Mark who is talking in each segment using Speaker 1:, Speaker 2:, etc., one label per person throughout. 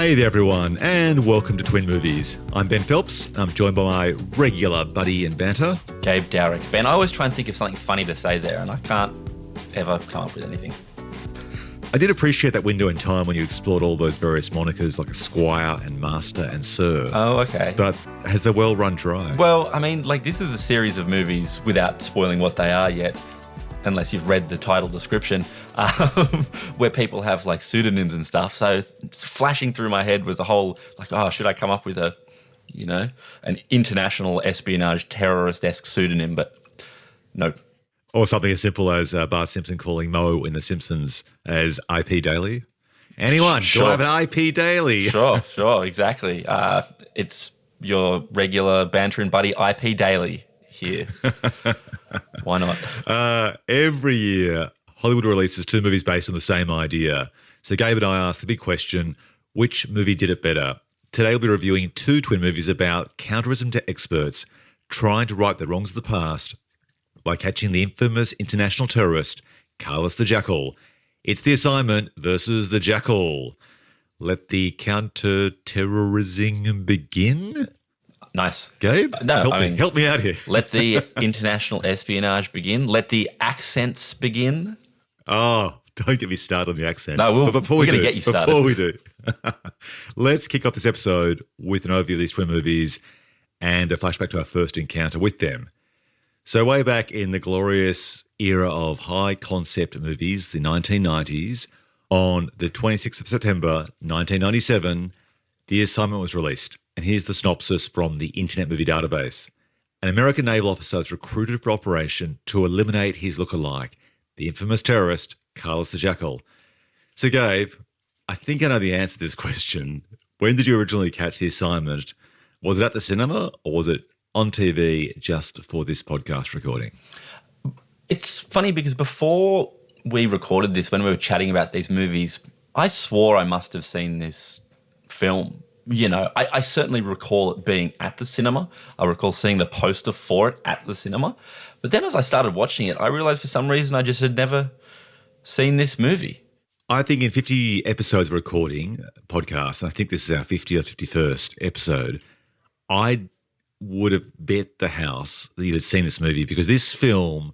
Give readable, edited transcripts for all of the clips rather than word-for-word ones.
Speaker 1: Hey there, everyone, and welcome to Twin Movies. I'm Ben Phelps. I'm joined by my regular buddy and banter,
Speaker 2: Gabe Dowrick. Ben, I always try and think of something funny to say there, and I can't ever come up with anything.
Speaker 1: I did appreciate that window in time when you explored all those various monikers like Squire and Master and Sir.
Speaker 2: Oh, okay.
Speaker 1: But has the well run dry?
Speaker 2: Well, I mean, this is a series of movies without spoiling what they are yet, unless you've read the title description, where people have pseudonyms and stuff. So flashing through my head was a whole should I come up with an international espionage terrorist-esque pseudonym? But nope.
Speaker 1: Or something as simple as Bart Simpson calling Moe in The Simpsons as IP Daily. Anyone?
Speaker 2: Sure.
Speaker 1: Do I have an IP Daily?
Speaker 2: Sure, exactly. It's your regular bantering buddy IP Daily here. Why not?
Speaker 1: Every year, Hollywood releases two movies based on the same idea. So Gabe and I asked the big question, which movie did it better? Today we'll be reviewing two twin movies about counterism to experts trying to right the wrongs of the past by catching the infamous international terrorist, Carlos the Jackal. It's The Assignment versus the Jackal. Let the counter-terrorising begin?
Speaker 2: Nice.
Speaker 1: Gabe?
Speaker 2: No,
Speaker 1: help me out here.
Speaker 2: Let the international espionage begin. Let the accents begin.
Speaker 1: Oh, don't get me started on the accents.
Speaker 2: No, we're going to get you started.
Speaker 1: Before we do, let's kick off this episode with an overview of these twin movies and a flashback to our first encounter with them. So way back in the glorious era of high-concept movies, the 1990s, on the 26th of September, 1997, The Assignment was released. And here's the synopsis from the Internet Movie Database. An American naval officer is recruited for operation to eliminate his lookalike, the infamous terrorist, Carlos the Jackal. So, Gabe, I think I know the answer to this question. When did you originally catch The Assignment? Was it at the cinema or was it on TV just for this podcast recording?
Speaker 2: It's funny because before we recorded this, when we were chatting about these movies, I swore I must have seen this film. You know, I certainly recall it being at the cinema. I recall seeing the poster for it at the cinema. But then as I started watching it, I realised for some reason I just had never seen this movie.
Speaker 1: I think in 50 episodes of recording podcasts, and I think this is our 50th or 51st episode, I would have bet the house that you had seen this movie because this film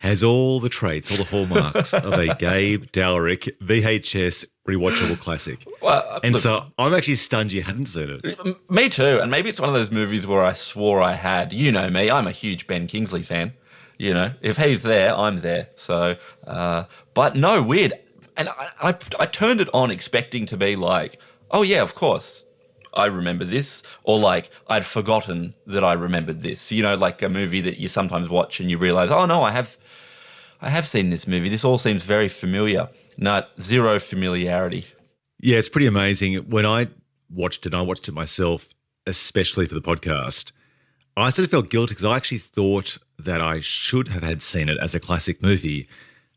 Speaker 1: has all the traits, all the hallmarks of a Gabe Dowrick VHS rewatchable classic.
Speaker 2: Well,
Speaker 1: and look, so I'm actually stunned you hadn't seen it.
Speaker 2: Me too. And maybe it's one of those movies where I swore I had. You know me, I'm a huge Ben Kingsley fan. You know, if he's there, I'm there. So, but no, weird. And I turned it on expecting to be like, oh yeah, of course, I remember this. Or I'd forgotten that I remembered this. You know, like a movie that you sometimes watch and you realise, oh no, I have seen this movie. This all seems very familiar. No, zero familiarity.
Speaker 1: Yeah, it's pretty amazing. When I watched it myself, especially for the podcast, I sort of felt guilty because I actually thought that I should have had seen it as a classic movie.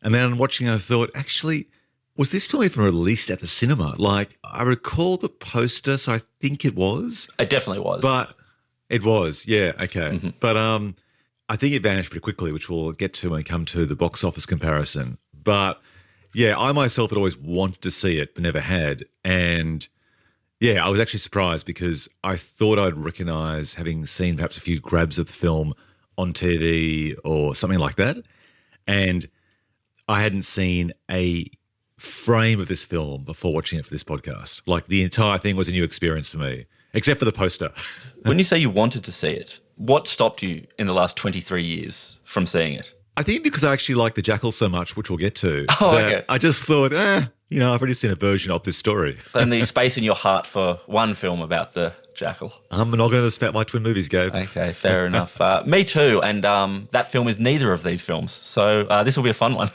Speaker 1: And then watching it, I thought, actually, was this film even released at the cinema? I recall the poster, so I think it was.
Speaker 2: It definitely was.
Speaker 1: But it was, yeah, okay.
Speaker 2: Mm-hmm.
Speaker 1: But I think it vanished pretty quickly, which we'll get to when we come to the box office comparison. But yeah, I myself had always wanted to see it, but never had. And yeah, I was actually surprised because I thought I'd recognise having seen perhaps a few grabs of the film on TV or something like that. And I hadn't seen a frame of this film before watching it for this podcast. The entire thing was a new experience for me, except for the poster.
Speaker 2: When you say you wanted to see it, what stopped you in the last 23 years from seeing it?
Speaker 1: I think because I actually like the Jackal so much, which we'll get to,
Speaker 2: okay.
Speaker 1: I just thought, I've already seen a version of this story.
Speaker 2: So then the space in your heart for one film about the Jackal.
Speaker 1: I'm not going to spout my twin movies, Gabe.
Speaker 2: Okay, fair enough. Me too, and that film is neither of these films, so this will be a fun one.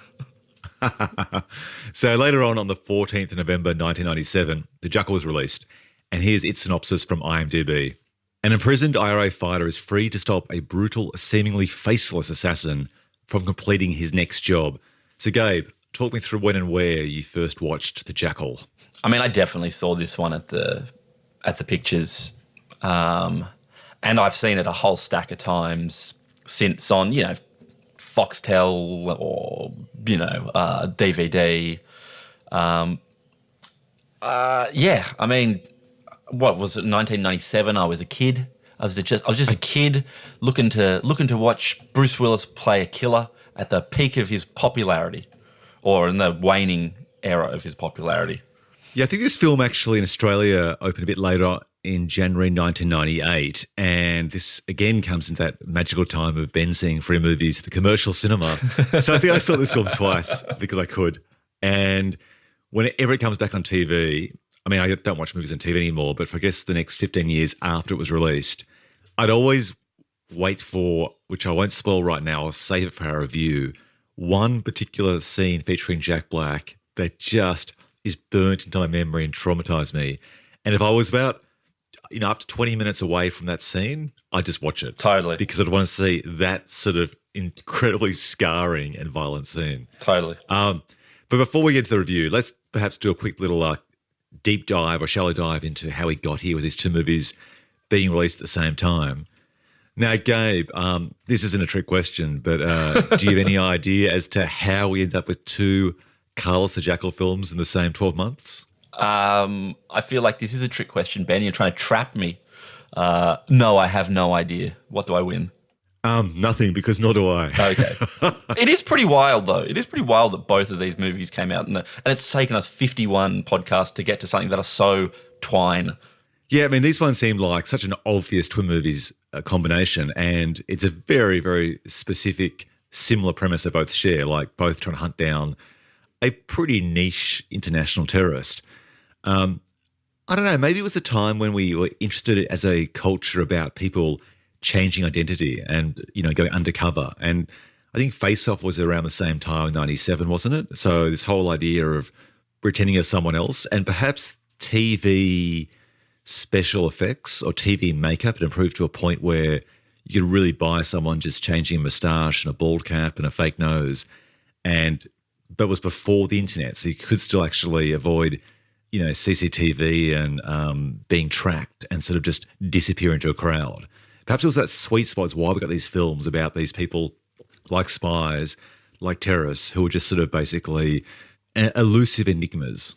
Speaker 1: So later on the 14th of November 1997, The Jackal was released, and here's its synopsis from IMDb. An imprisoned IRA fighter is free to stop a brutal, seemingly faceless assassin from completing his next job. So, Gabe, talk me through when and where you first watched The Jackal.
Speaker 2: I mean, I definitely saw this one at the pictures, and I've seen it a whole stack of times since on, Foxtel or, DVD. I mean, what was it, 1997? I was a kid. I was just a kid looking to watch Bruce Willis play a killer at the peak of his popularity, or in the waning era of his popularity.
Speaker 1: Yeah, I think this film actually in Australia opened a bit later in January 1998, and this again comes into that magical time of Ben seeing free movies at the commercial cinema. So I think I saw this film twice because I could. And whenever it comes back on TV, I mean, I don't watch movies on TV anymore, but for I guess the next 15 years after it was released, I'd always wait for, which I won't spoil right now, I'll save it for our review, one particular scene featuring Jack Black that just is burnt into my memory and traumatized me. And if I was about, after 20 minutes away from that scene, I'd just watch it.
Speaker 2: Totally.
Speaker 1: Because I'd want to see that sort of incredibly scarring and violent scene.
Speaker 2: Totally.
Speaker 1: But before we get to the review, let's perhaps do a quick little deep dive or shallow dive into how he got here with these two movies being released at the same time. Now, Gabe, this isn't a trick question, but do you have any idea as to how we end up with two Carlos the Jackal films in the same 12 months?
Speaker 2: I feel like this is a trick question, Ben. You're trying to trap me. No, I have no idea. What do I win?
Speaker 1: Nothing, because nor do I.
Speaker 2: Okay. It is pretty wild, though. It is pretty wild that both of these movies came out, and it's taken us 51 podcasts to get to something that are so twine.
Speaker 1: Yeah, I mean, these ones seem like such an obvious twin movies combination, and it's a very, very specific, similar premise they both share, like both trying to hunt down a pretty niche international terrorist. I don't know, maybe it was a time when we were interested as a culture about people changing identity and, going undercover. And I think Face Off was around the same time in 97, wasn't it? So this whole idea of pretending as someone else, and perhaps TV special effects or TV makeup had improved to a point where you could really buy someone just changing a moustache and a bald cap and a fake nose. But it was before the internet, so you could still actually avoid, CCTV and being tracked and sort of just disappear into a crowd. Perhaps it was that sweet spot is why we got these films about these people like spies, like terrorists, who were just sort of basically elusive enigmas.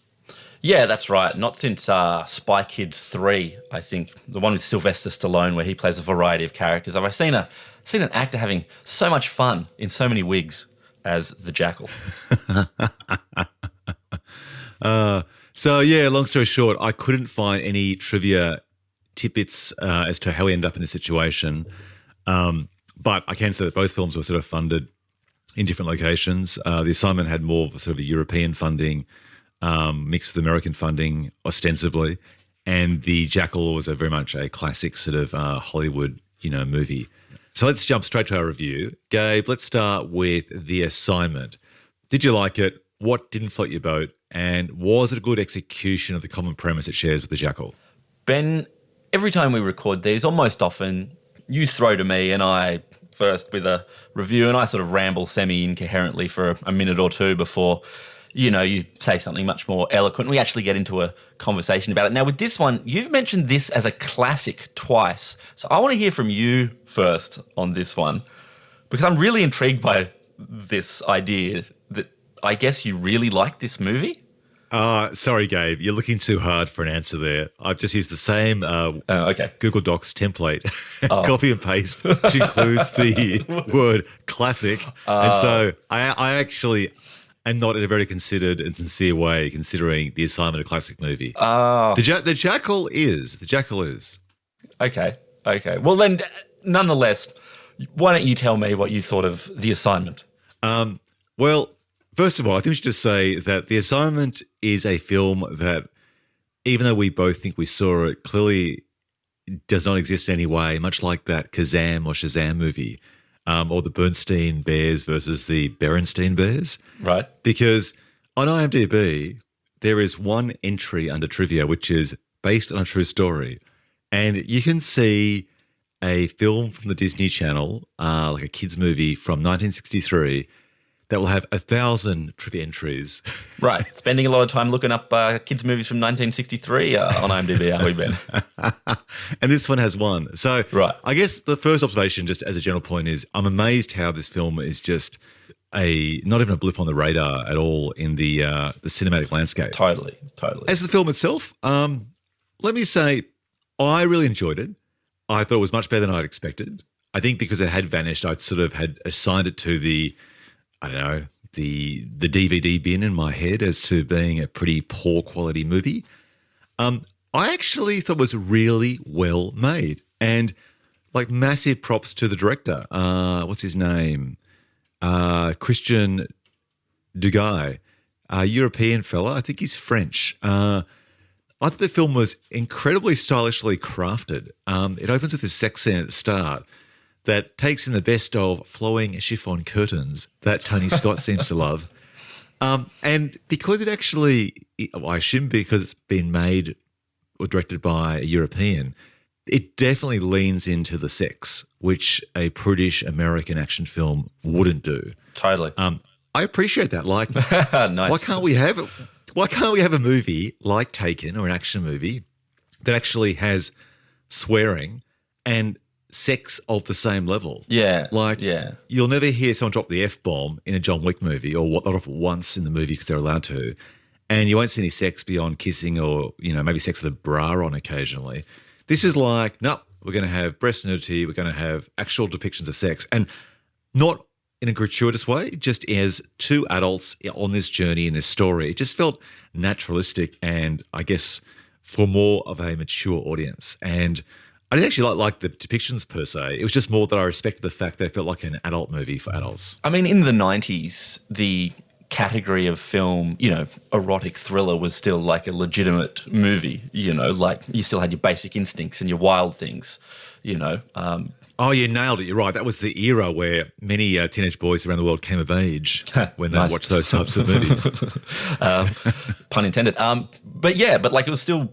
Speaker 2: Yeah, that's right. Not since Spy Kids 3, I think, the one with Sylvester Stallone where he plays a variety of characters. Have I seen an actor having so much fun in so many wigs as the Jackal?
Speaker 1: So, yeah, long story short, I couldn't find any trivia tidbits as to how we ended up in this situation. But I can say that both films were sort of funded in different locations. The Assignment had more of a sort of a European funding mixed with American funding, ostensibly. And the Jackal was very much a classic sort of Hollywood, movie. So let's jump straight to our review. Gabe, let's start with The Assignment. Did you like it? What didn't float your boat? And was it a good execution of the common premise it shares with The Jackal?
Speaker 2: Ben, every time we record these, or most often, you throw to me and I first with a review and I sort of ramble semi-incoherently for a minute or two before, you say something much more eloquent. We actually get into a conversation about it. Now, with this one, you've mentioned this as a classic twice. So I want to hear from you first on this one because I'm really intrigued by this idea that I guess you really like this movie.
Speaker 1: Sorry, Gabe. You're looking too hard for an answer there. I've just used the same Google Docs template, copy and paste, which includes the word classic. And so I actually am not in a very considered and sincere way considering The Assignment a classic movie. The Jackal is. The Jackal is.
Speaker 2: Okay. Well, then, nonetheless, why don't you tell me what you thought of The Assignment?
Speaker 1: Well, first of all, I think we should just say that The Assignment is a film that, even though we both think we saw it, clearly does not exist in any way, much like that Kazam or Shazam movie, or the Bernstein Bears versus the Berenstein Bears.
Speaker 2: Right.
Speaker 1: Because on IMDb, there is one entry under trivia which is based on a true story. And you can see a film from the Disney Channel, like a kids' movie from 1963, that will have 1,000 trivia entries.
Speaker 2: Right. Spending a lot of time looking up kids' movies from 1963 on IMDb, are we, Ben?
Speaker 1: And this one has one. So
Speaker 2: right.
Speaker 1: I guess the first observation, just as a general point, is I'm amazed how this film is just not even a blip on the radar at all in the cinematic landscape.
Speaker 2: Totally.
Speaker 1: As the film itself, let me say, I really enjoyed it. I thought it was much better than I'd expected. I think because it had vanished, I'd sort of had assigned it to the DVD bin in my head as to being a pretty poor quality movie. I actually thought it was really well made, and like massive props to the director. What's his name? Christian Duguay, a European fella. I think he's French. I thought the film was incredibly stylishly crafted. It opens with a sex scene at the start that takes in the best of flowing chiffon curtains that Tony Scott seems to love. And because it actually, I assume because it's been made or directed by a European, it definitely leans into the sex, which a British American action film wouldn't do.
Speaker 2: Totally.
Speaker 1: I appreciate that. Like,
Speaker 2: nice.
Speaker 1: why can't we have a movie like Taken or an action movie that actually has swearing and sex of the same level?
Speaker 2: Yeah.
Speaker 1: Like,
Speaker 2: yeah.
Speaker 1: You'll never hear someone drop the F-bomb in a John Wick movie, or not drop it once in the movie because they're allowed to. And you won't see any sex beyond kissing or, maybe sex with a bra on occasionally. This is like, no, we're going to have breast nudity, we're going to have actual depictions of sex, and not in a gratuitous way, just as two adults on this journey in this story. It just felt naturalistic and, I guess, for more of a mature audience. And I didn't actually like the depictions per se. It was just more that I respected the fact that it felt like an adult movie for adults.
Speaker 2: I mean, in the 90s, the category of film, erotic thriller was still like a legitimate movie, like you still had your Basic Instincts and your Wild Things,
Speaker 1: Oh, you nailed it. You're right. That was the era where many teenage boys around the world came of age when they watched those types of movies.
Speaker 2: Pun intended. But like it was still,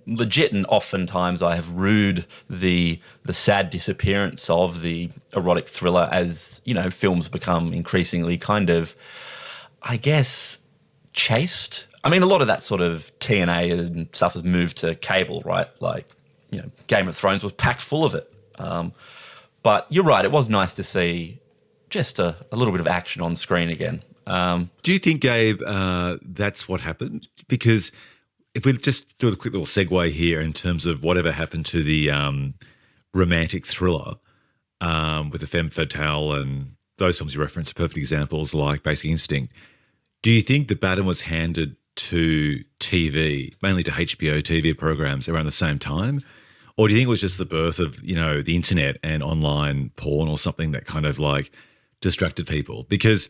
Speaker 2: legit, and oftentimes I have rued the sad disappearance of the erotic thriller as, films become increasingly kind of, I guess, chaste. I mean, a lot of that sort of TNA and stuff has moved to cable, right? Like, Game of Thrones was packed full of it. But you're right, it was nice to see just a little bit of action on screen again.
Speaker 1: Do you think, Gabe, that's what happened? Because if we just do a quick little segue here in terms of whatever happened to the romantic thriller with the femme fatale and those films you referenced are perfect examples like Basic Instinct. Do you think the baton was handed to TV, mainly to HBO TV programs around the same time? Or do you think it was just the birth of, the internet and online porn or something that kind of like distracted people? Because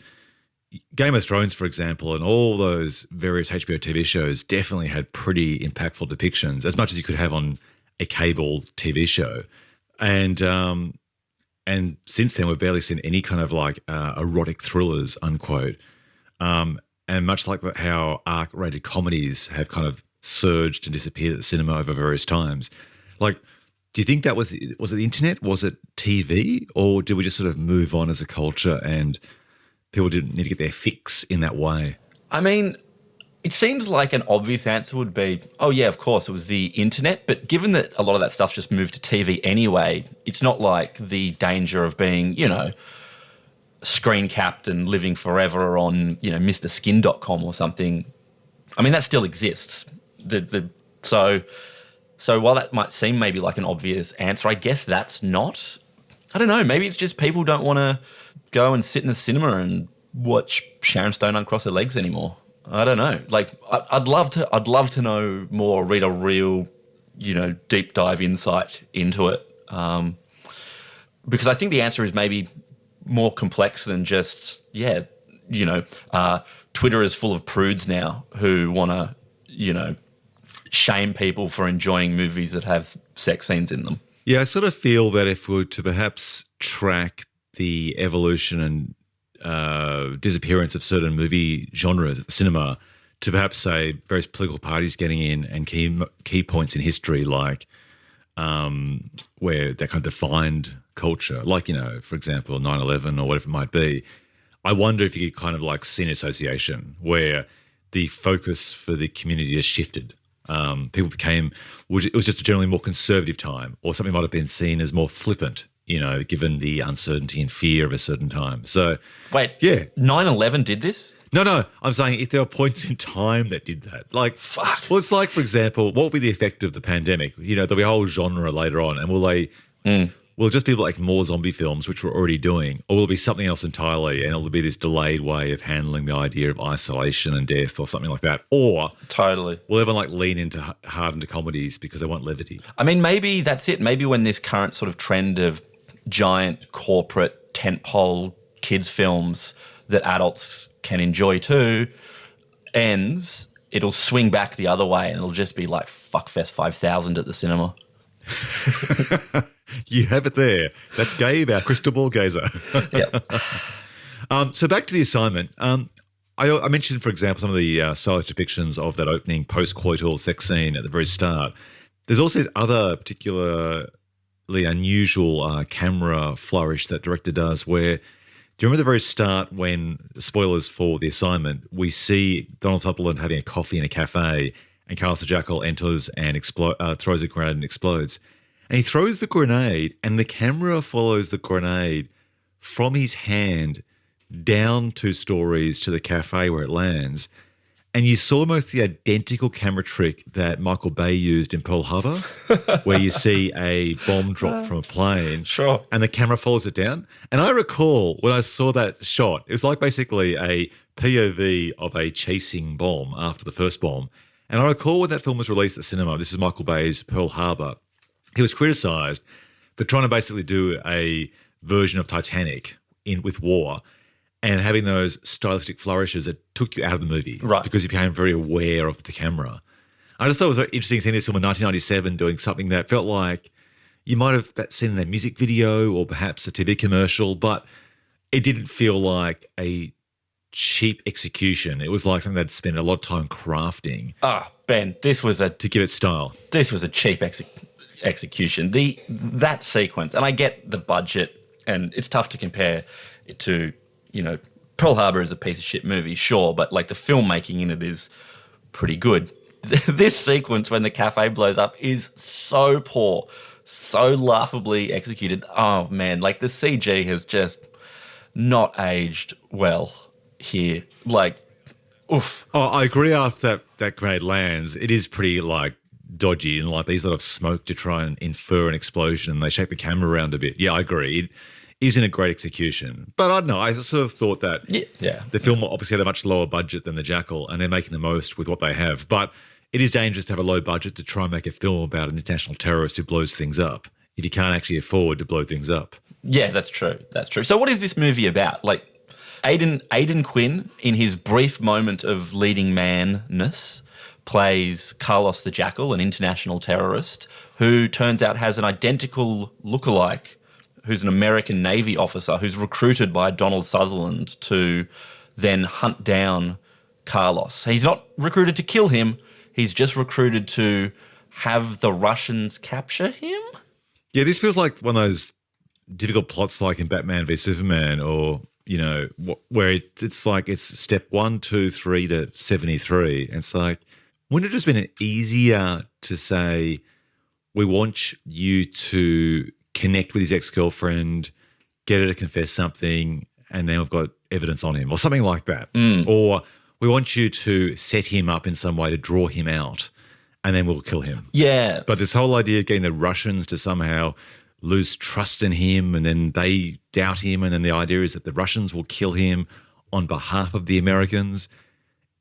Speaker 1: Game of Thrones, for example, and all those various HBO TV shows definitely had pretty impactful depictions, as much as you could have on a cable TV show. And since then, we've barely seen any kind of like erotic thrillers, unquote. And much like how R-rated comedies have kind of surged and disappeared at the cinema over various times. Like, do you think that was it the internet? Was it TV? Or did we just sort of move on as a culture and people didn't need to get their fix in that way?
Speaker 2: I mean, it seems like an obvious answer would be, oh yeah, of course, it was the internet. But given that a lot of that stuff just moved to TV anyway, it's not like the danger of being, screen capped and living forever on, MrSkin.com or something. I mean, that still exists. So while that might seem maybe like an obvious answer, I guess that's not. I don't know. Maybe it's just people don't want to go and sit in the cinema and watch Sharon Stone uncross her legs anymore. I don't know. Like, I'd love to know more, read a real, deep dive insight into it. Because I think the answer is maybe more complex than just, Twitter is full of prudes now who want to, shame people for enjoying movies that have sex scenes in them.
Speaker 1: Yeah, I sort of feel that if we were to perhaps track the evolution and disappearance of certain movie genres at the cinema to perhaps say various political parties getting in and key points in history like where that kind of defined culture, like, for example, 9/11 or whatever it might be, I wonder if you could kind of like see an association where the focus for the community has shifted. It was just a generally more conservative time, or something might have been seen as more flippant given the uncertainty and fear of a certain time. So,
Speaker 2: Wait,
Speaker 1: yeah.
Speaker 2: 9/11 did this?
Speaker 1: No, I'm saying if there were points in time that did that. Like,
Speaker 2: Fuck.
Speaker 1: Well, it's like, for example, what will be the effect of the pandemic? There'll be a whole genre later on, and will it just be like more zombie films, which we're already doing, or will it be something else entirely, and it'll be this delayed way of handling the idea of isolation and death or something like that? Or
Speaker 2: Totally.
Speaker 1: will everyone lean hard into comedies because they want levity?
Speaker 2: I mean, maybe that's it. Maybe when this current sort of trend of giant corporate tentpole kids films that adults can enjoy too ends, it'll swing back the other way and it'll just be like Fuckfest 5000 at the cinema.
Speaker 1: You have it there. That's Gabe, our crystal ball gazer.
Speaker 2: Yeah.
Speaker 1: So back to the assignment. I mentioned, for example, some of the stylish depictions of that opening post-coital sex scene at the very start. There's also this other particularly unusual camera flourish that director does where, do you remember the very start when, spoilers for the assignment, we see Donald Sutherland having a coffee in a cafe and Carlos the Jackal enters and throws a grenade and explodes. And he throws the grenade and the camera follows the grenade from his hand down 2 stories to the cafe where it lands. And you saw almost the identical camera trick that Michael Bay used in Pearl Harbor, where you see a bomb drop from a plane.
Speaker 2: Sure.
Speaker 1: And the camera follows it down. And I recall when I saw that shot, it was like basically a POV of a chasing bomb after the first bomb. And I recall when that film was released at the cinema, this is Michael Bay's Pearl Harbor, he was criticised for trying to basically do a version of Titanic with war and having those stylistic flourishes that took you out of the movie.
Speaker 2: Right.
Speaker 1: Because you became very aware of the camera. I just thought it was very interesting seeing this film in 1997 doing something that felt like you might have seen in a music video or perhaps a TV commercial, but it didn't feel like a cheap execution. It was like something they'd spent a lot of time crafting.
Speaker 2: Ben,
Speaker 1: to give it style.
Speaker 2: This was a cheap execution. That sequence, and I get the budget, and it's tough to compare it to, Pearl Harbor is a piece of shit movie, sure, but like the filmmaking in it is pretty good. This sequence when the cafe blows up is so poor, so laughably executed. Oh man, like the CG has just not aged well here. Like, oof.
Speaker 1: Oh, I agree. After that grenade lands, it is pretty dodgy and like these lot of smoke to try and infer an explosion. They shake the camera around a bit. Yeah, I agree. It isn't a great execution. But I don't know. I sort of thought that the film obviously had a much lower budget than the Jackal and they're making the most with what they have. But it is dangerous to have a low budget to try and make a film about an international terrorist who blows things up if you can't actually afford to blow things up.
Speaker 2: Yeah, that's true. That's true. So what is this movie about? Like Aidan Quinn, in his brief moment of leading manness, plays Carlos the Jackal, an international terrorist who turns out has an identical lookalike who's an American Navy officer who's recruited by Donald Sutherland to then hunt down Carlos. He's not recruited to kill him. He's just recruited to have the Russians capture him.
Speaker 1: Yeah, this feels like one of those difficult plots like in Batman v Superman or, where it's like it's step 1, 2, 3 to 73. And it's like, wouldn't it have just been easier to say, we want you to connect with his ex-girlfriend, get her to confess something, and then we've got evidence on him or something like that. Or we want you to set him up in some way to draw him out and then we'll kill him.
Speaker 2: Yeah.
Speaker 1: But this whole idea of getting the Russians to somehow lose trust in him and then they doubt him and then the idea is that the Russians will kill him on behalf of the Americans,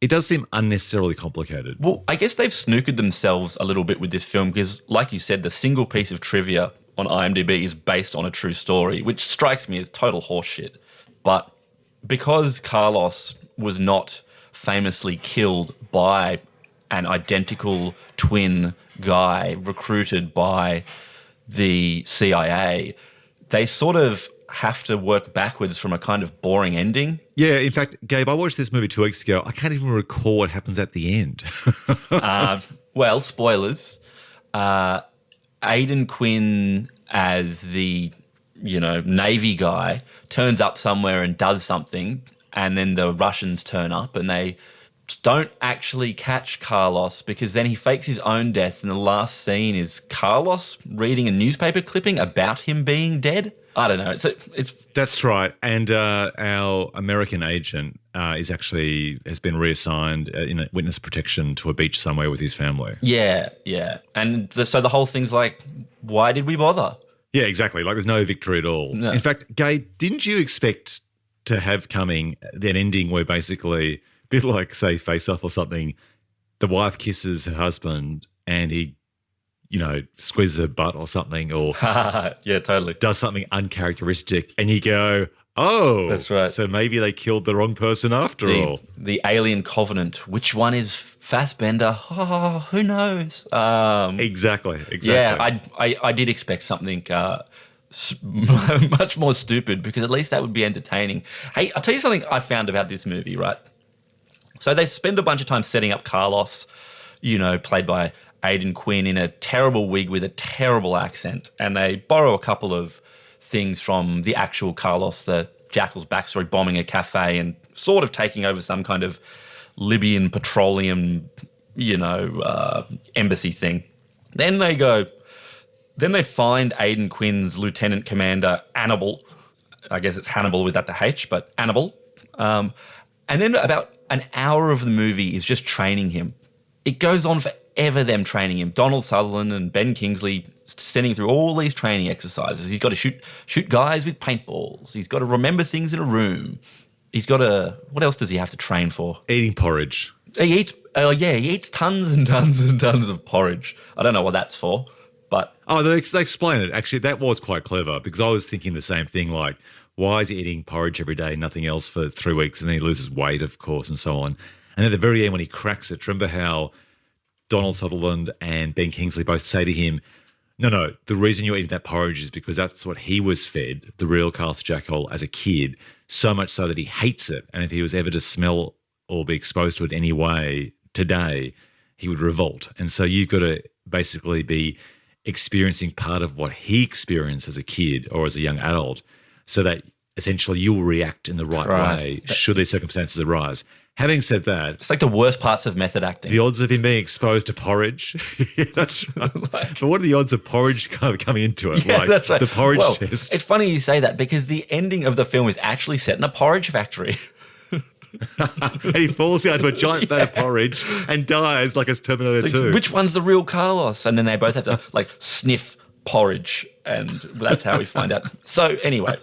Speaker 1: it does seem unnecessarily complicated.
Speaker 2: Well, I guess they've snookered themselves a little bit with this film because, like you said, the single piece of trivia on IMDb is based on a true story, which strikes me as total horseshit. But because Carlos was not famously killed by an identical twin guy recruited by the CIA, they sort of have to work backwards from a kind of boring ending.
Speaker 1: Yeah, in fact, Gabe, I watched this movie 2 weeks ago. I can't even recall what happens at the end.
Speaker 2: Well, spoilers. Aidan Quinn as the, Navy guy turns up somewhere and does something, and then the Russians turn up and they don't actually catch Carlos because then he fakes his own death and the last scene is Carlos reading a newspaper clipping about him being dead. I don't know. It's
Speaker 1: That's right. And our American agent has been reassigned in witness protection to a beach somewhere with his family.
Speaker 2: yeah. And so the whole thing's like, why did we bother?
Speaker 1: Yeah, exactly. Like there's no victory at all.
Speaker 2: No.
Speaker 1: In fact, Gabe, didn't you expect to have coming an ending where basically, a bit like, say, Face Off or something, the wife kisses her husband and he, squeezes her butt or something or
Speaker 2: Yeah, totally.
Speaker 1: does something uncharacteristic and you go, oh,
Speaker 2: That's right.
Speaker 1: So maybe they killed the wrong person after all.
Speaker 2: The Alien Covenant. Which one is Fassbender? Oh, who knows?
Speaker 1: Exactly.
Speaker 2: Yeah, I did expect something much more stupid because at least that would be entertaining. Hey, I'll tell you something I found about this movie, right? So they spend a bunch of time setting up Carlos, played by Aidan Quinn in a terrible wig with a terrible accent. And they borrow a couple of things from the actual Carlos, the Jackal's backstory, bombing a cafe and sort of taking over some kind of Libyan petroleum, embassy thing. Then they find Aidan Quinn's lieutenant commander, Hannibal. I guess it's Hannibal without the H, but Hannibal. And then about an hour of the movie is just training him. It goes on forever, them training him. Donald Sutherland and Ben Kingsley sending through all these training exercises. He's got to shoot guys with paintballs. He's got to remember things in a room. He's got to... What else does he have to train for?
Speaker 1: Eating porridge.
Speaker 2: He eats tons and tons and tons of porridge. I don't know what that's for, but...
Speaker 1: Oh, they explain it. Actually, that was quite clever because I was thinking the same thing, like, why is he eating porridge every day, nothing else for 3 weeks, and then he loses weight, of course, and so on. And at the very end when he cracks it, remember how Donald Sutherland and Ben Kingsley both say to him, no, the reason you're eating that porridge is because that's what he was fed, the real Carlos Jackal, as a kid, so much so that he hates it. And if he was ever to smell or be exposed to it any way today, he would revolt. And so you've got to basically be experiencing part of what he experienced as a kid or as a young adult so that essentially you'll react in the right way should these circumstances arise. Having said that...
Speaker 2: It's like the worst parts of method acting.
Speaker 1: The odds of him being exposed to porridge, that's right. But what are the odds of porridge kind of coming into it?
Speaker 2: Yeah, that's right.
Speaker 1: The porridge test.
Speaker 2: It's funny you say that because the ending of the film is actually set in a porridge factory.
Speaker 1: And he falls down to a giant vat of porridge and dies like it's Terminator 2.
Speaker 2: Which one's the real Carlos? And then they both have to sniff porridge, and that's how we find out. So anyway,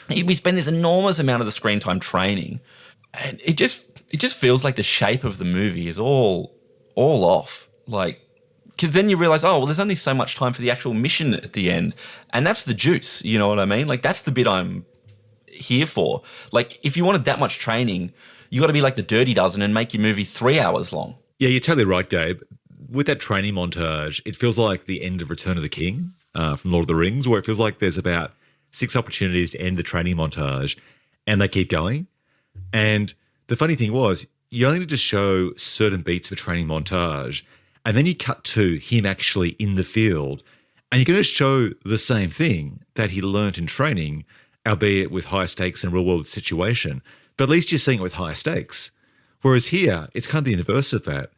Speaker 2: we spend this enormous amount of the screen time training, and it just feels like the shape of the movie is all off. Like, because then you realize, oh, well, there's only so much time for the actual mission at the end, and that's the juice. You know what I mean? Like, that's the bit I'm here for. Like, if you wanted that much training, you got to be like the Dirty Dozen and make your movie 3 hours long.
Speaker 1: Yeah, you're totally right, Gabe. With that training montage, it feels like the end of Return of the King from Lord of the Rings, where it feels like there's about 6 opportunities to end the training montage, and they keep going. And the funny thing was, you only need to show certain beats of a training montage, and then you cut to him actually in the field, and you're going to show the same thing that he learnt in training, albeit with high stakes and real-world situation. But at least you're seeing it with higher stakes. Whereas here, it's kind of the inverse of that.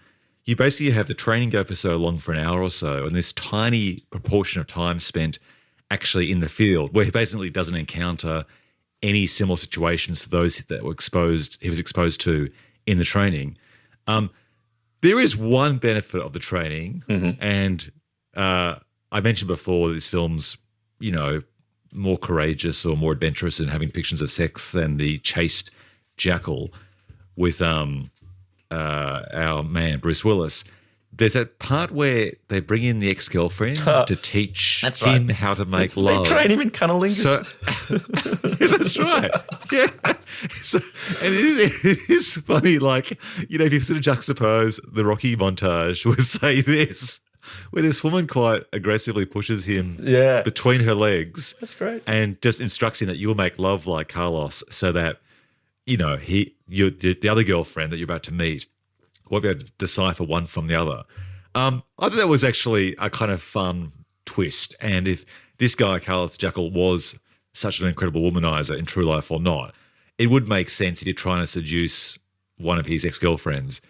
Speaker 1: You basically have the training go for so long, for an hour or so, and this tiny proportion of time spent actually in the field, where he basically doesn't encounter any similar situations to those that he was exposed to in the training. There is one benefit of the training, and I mentioned before this film's, more courageous or more adventurous in having depictions of sex than the chaste Jackal with our man Bruce Willis. There's that part where they bring in the ex-girlfriend to teach him how to make love.
Speaker 2: They train him in cunnilingus.
Speaker 1: Yeah, that's right. Yeah. So, and it is funny, like, if you sort of juxtapose the Rocky montage with, say, this, where this woman quite aggressively pushes him between her legs.
Speaker 2: That's great.
Speaker 1: And just instructs him that you'll make love like Carlos so that, the other girlfriend that you're about to meet won't be able to decipher one from the other. I thought that was actually a kind of fun twist. And if this guy, Carlos Jackal, was such an incredible womanizer in true life or not, it would make sense if you're trying to seduce one of his ex-girlfriends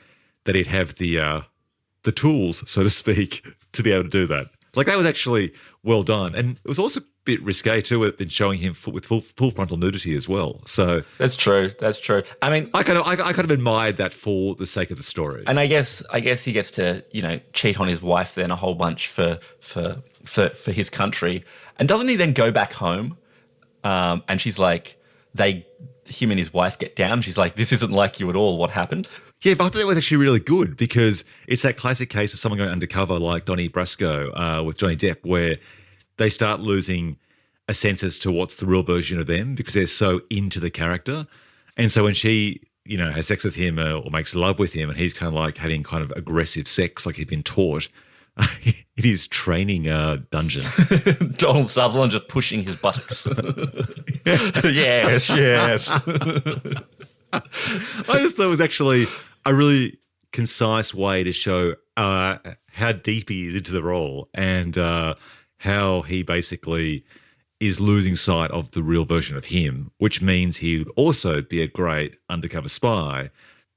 Speaker 1: that he'd have the tools, so to speak, to be able to do that. Like, that was actually well done. And it was also bit risque too with been showing him with full frontal nudity as well. So
Speaker 2: That's true. That's true. I mean,
Speaker 1: I kind of admired that for the sake of the story.
Speaker 2: and I guess he gets to cheat on his wife then a whole bunch for his country, and doesn't he then go back home? And she's like, him and his wife get down. She's like, this isn't like you at all. What happened?
Speaker 1: Yeah, but I thought that was actually really good because it's that classic case of someone going undercover like Donnie Brasco with Johnny Depp, where they start losing a sense as to what's the real version of them because they're so into the character. And so when she, has sex with him or makes love with him and he's kind of like having kind of aggressive sex like he'd been taught in his training dungeon.
Speaker 2: Donald Sutherland just pushing his buttocks. Yes.
Speaker 1: I just thought it was actually a really concise way to show how deep he is into the role and how he basically is losing sight of the real version of him, which means he would also be a great undercover spy.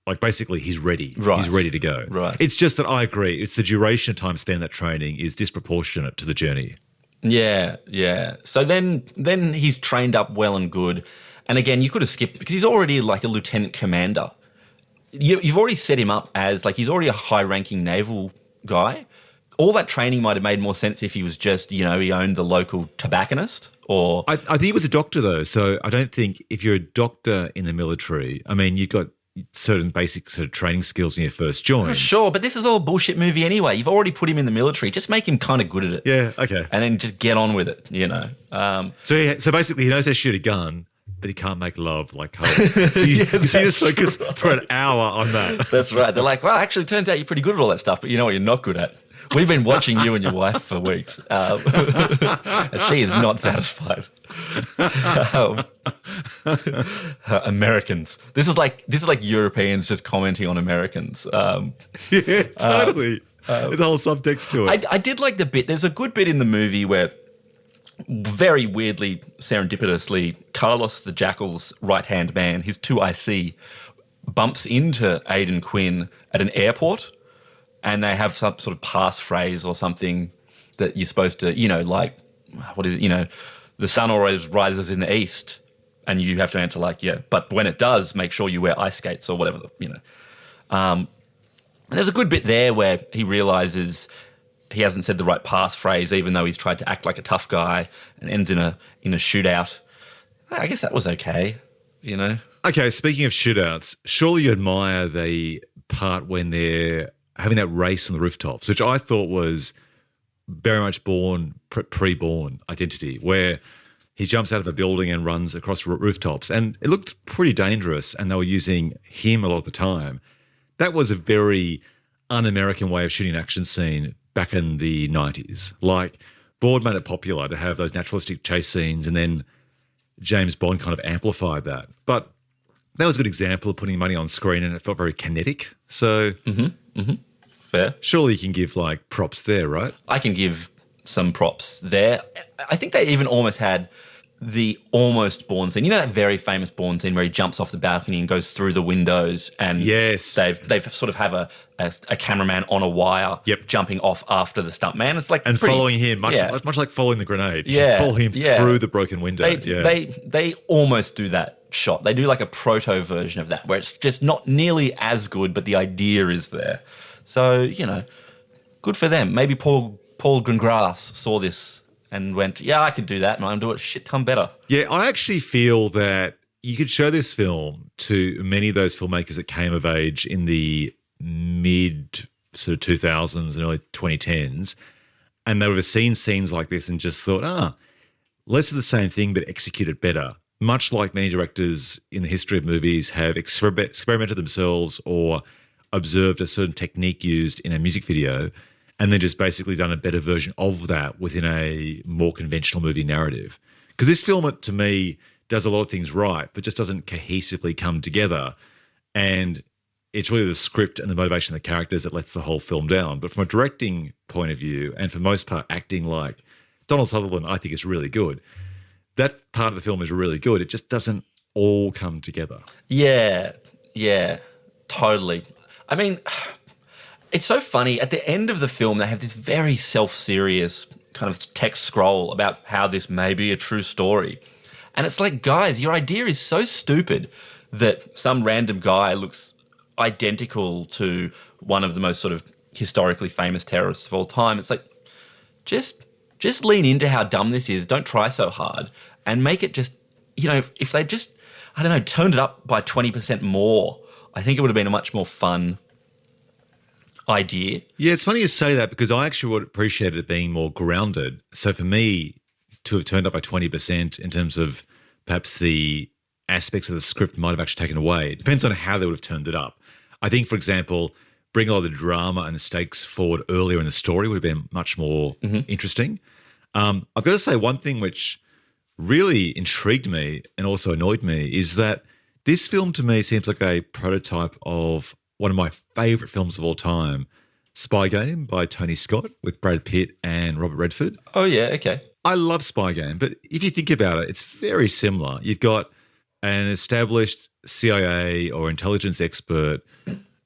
Speaker 1: Like basically he's ready.
Speaker 2: Right.
Speaker 1: He's ready to go.
Speaker 2: Right.
Speaker 1: It's just that I agree. It's the duration of time spent in that training is disproportionate to the journey.
Speaker 2: Yeah. So then he's trained up well and good. And again, you could have skipped it because he's already like a lieutenant commander. You've already set him up as like he's already a high-ranking naval guy. All that training might have made more sense if he was just, he owned the local tobacconist or...
Speaker 1: I think he was a doctor though, so I don't think if you're a doctor in the military, I mean, you've got certain basic sort of training skills when you first join.
Speaker 2: Sure, but this is all a bullshit movie anyway. You've already put him in the military. Just make him kind of good at it.
Speaker 1: Yeah, okay.
Speaker 2: And then just get on with it,
Speaker 1: So basically he knows how to shoot a gun, but he can't make love like Coles. So you just focus for an hour on that.
Speaker 2: That's right. They're like, well, actually, it turns out you're pretty good at all that stuff, but you know what you're not good at? We've been watching you and your wife for weeks. And she is not satisfied. Americans. This is like Europeans just commenting on Americans.
Speaker 1: Yeah, totally. There's a whole subtext to it.
Speaker 2: I did like the bit. There's a good bit in the movie where very weirdly, serendipitously, Carlos the Jackal's right-hand man, his 2IC, bumps into Aidan Quinn at an airport and they have some sort of passphrase or something that you're supposed to, like, what is it, the sun always rises in the east and you have to answer like, yeah, but when it does, make sure you wear ice skates or whatever, And there's a good bit there where he realises he hasn't said the right passphrase, even though he's tried to act like a tough guy, and ends in a shootout. I guess that was okay,
Speaker 1: Okay, speaking of shootouts, surely you admire the part when they're having that race on the rooftops, which I thought was very much pre-born identity, where he jumps out of a building and runs across rooftops, and it looked pretty dangerous, and they were using him a lot of the time. That was a very un-American way of shooting an action scene back in the 90s. Like, Bourne made it popular to have those naturalistic chase scenes, and then James Bond kind of amplified that. But that was a good example of putting money on screen, and it felt very kinetic. So
Speaker 2: Fair.
Speaker 1: Surely you can give, like, props there, right?
Speaker 2: I can give some props there. I think they even almost had the almost Bourne scene. You know that very famous Bourne scene where he jumps off the balcony and goes through the windows, and
Speaker 1: yes,
Speaker 2: they've sort of have a cameraman on a wire, jumping off after the stuntman. It's like
Speaker 1: following him, much like following the grenade.
Speaker 2: Yeah,
Speaker 1: follow him through the broken window.
Speaker 2: They almost do that shot. They do like a proto version of that where it's just not nearly as good, but the idea is there. So good for them. Maybe Paul Greengrass saw this and went, yeah, I could do that, and I'll do it a shit ton better. Yeah,
Speaker 1: I actually feel that you could show this film to many of those filmmakers that came of age in the mid sort of 2000s and early 2010s, and they would have seen scenes like this and just thought, let's do the same thing but execute it better. Much like many directors in the history of movies have experimented themselves or observed a certain technique used in a music video and then just basically done a better version of that within a more conventional movie narrative. Because this film, to me, does a lot of things right, but just doesn't cohesively come together. And it's really the script and the motivation of the characters that lets the whole film down. But from a directing point of view, and for the most part, acting like Donald Sutherland, I think is really good. That part of the film is really good. It just doesn't all come together.
Speaker 2: Yeah, totally. I mean, it's so funny. At the end of the film, they have this very self-serious kind of text scroll about how this may be a true story. And it's like, guys, your idea is so stupid that some random guy looks identical to one of the most sort of historically famous terrorists of all time. It's like, just lean into how dumb this is. Don't try so hard and make it just, if they just, I don't know, turned it up by 20% more, I think it would have been a much more fun idea.
Speaker 1: Yeah, it's funny you say that because I actually would appreciate it being more grounded. So for me to have turned up by 20% in terms of perhaps the aspects of the script might have actually taken away. It depends on how they would have turned it up. I think, for example, bring a lot of the drama and the stakes forward earlier in the story would have been much more interesting. I've got to say one thing which really intrigued me and also annoyed me is that this film to me seems like a prototype of one of my favourite films of all time, Spy Game by Tony Scott with Brad Pitt and Robert Redford.
Speaker 2: Oh, yeah, okay.
Speaker 1: I love Spy Game, but if you think about it, it's very similar. You've got an established CIA or intelligence expert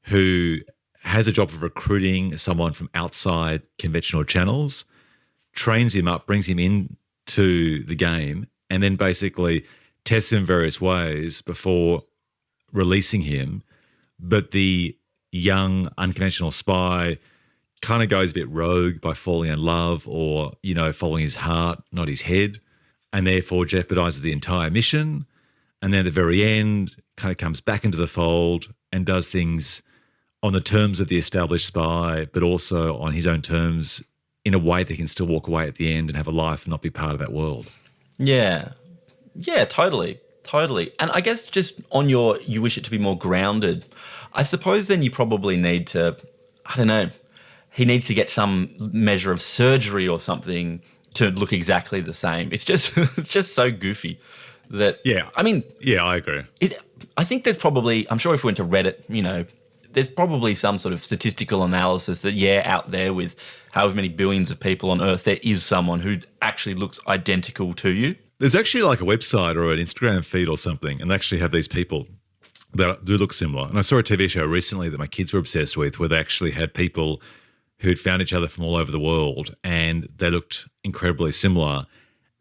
Speaker 1: who has a job of recruiting someone from outside conventional channels, trains him up, brings him into the game, and then basically tests him in various ways before releasing him. But the young, unconventional spy kind of goes a bit rogue by falling in love or, following his heart, not his head, and therefore jeopardizes the entire mission. And then at the very end, kind of comes back into the fold and does things on the terms of the established spy, but also on his own terms in a way that he can still walk away at the end and have a life and not be part of that world.
Speaker 2: Yeah. Yeah, totally. And I guess just on you wish it to be more grounded, I suppose then you probably need to, I don't know, he needs to get some measure of surgery or something to look exactly the same. It's just so goofy that,
Speaker 1: yeah.
Speaker 2: I mean.
Speaker 1: Yeah, I agree.
Speaker 2: I think there's probably, I'm sure if we went to Reddit, there's probably some sort of statistical analysis that, out there with however many billions of people on Earth, there is someone who actually looks identical to you.
Speaker 1: There's actually like a website or an Instagram feed or something, and they actually have these people that do look similar. And I saw a TV show recently that my kids were obsessed with where they actually had people who'd found each other from all over the world and they looked incredibly similar.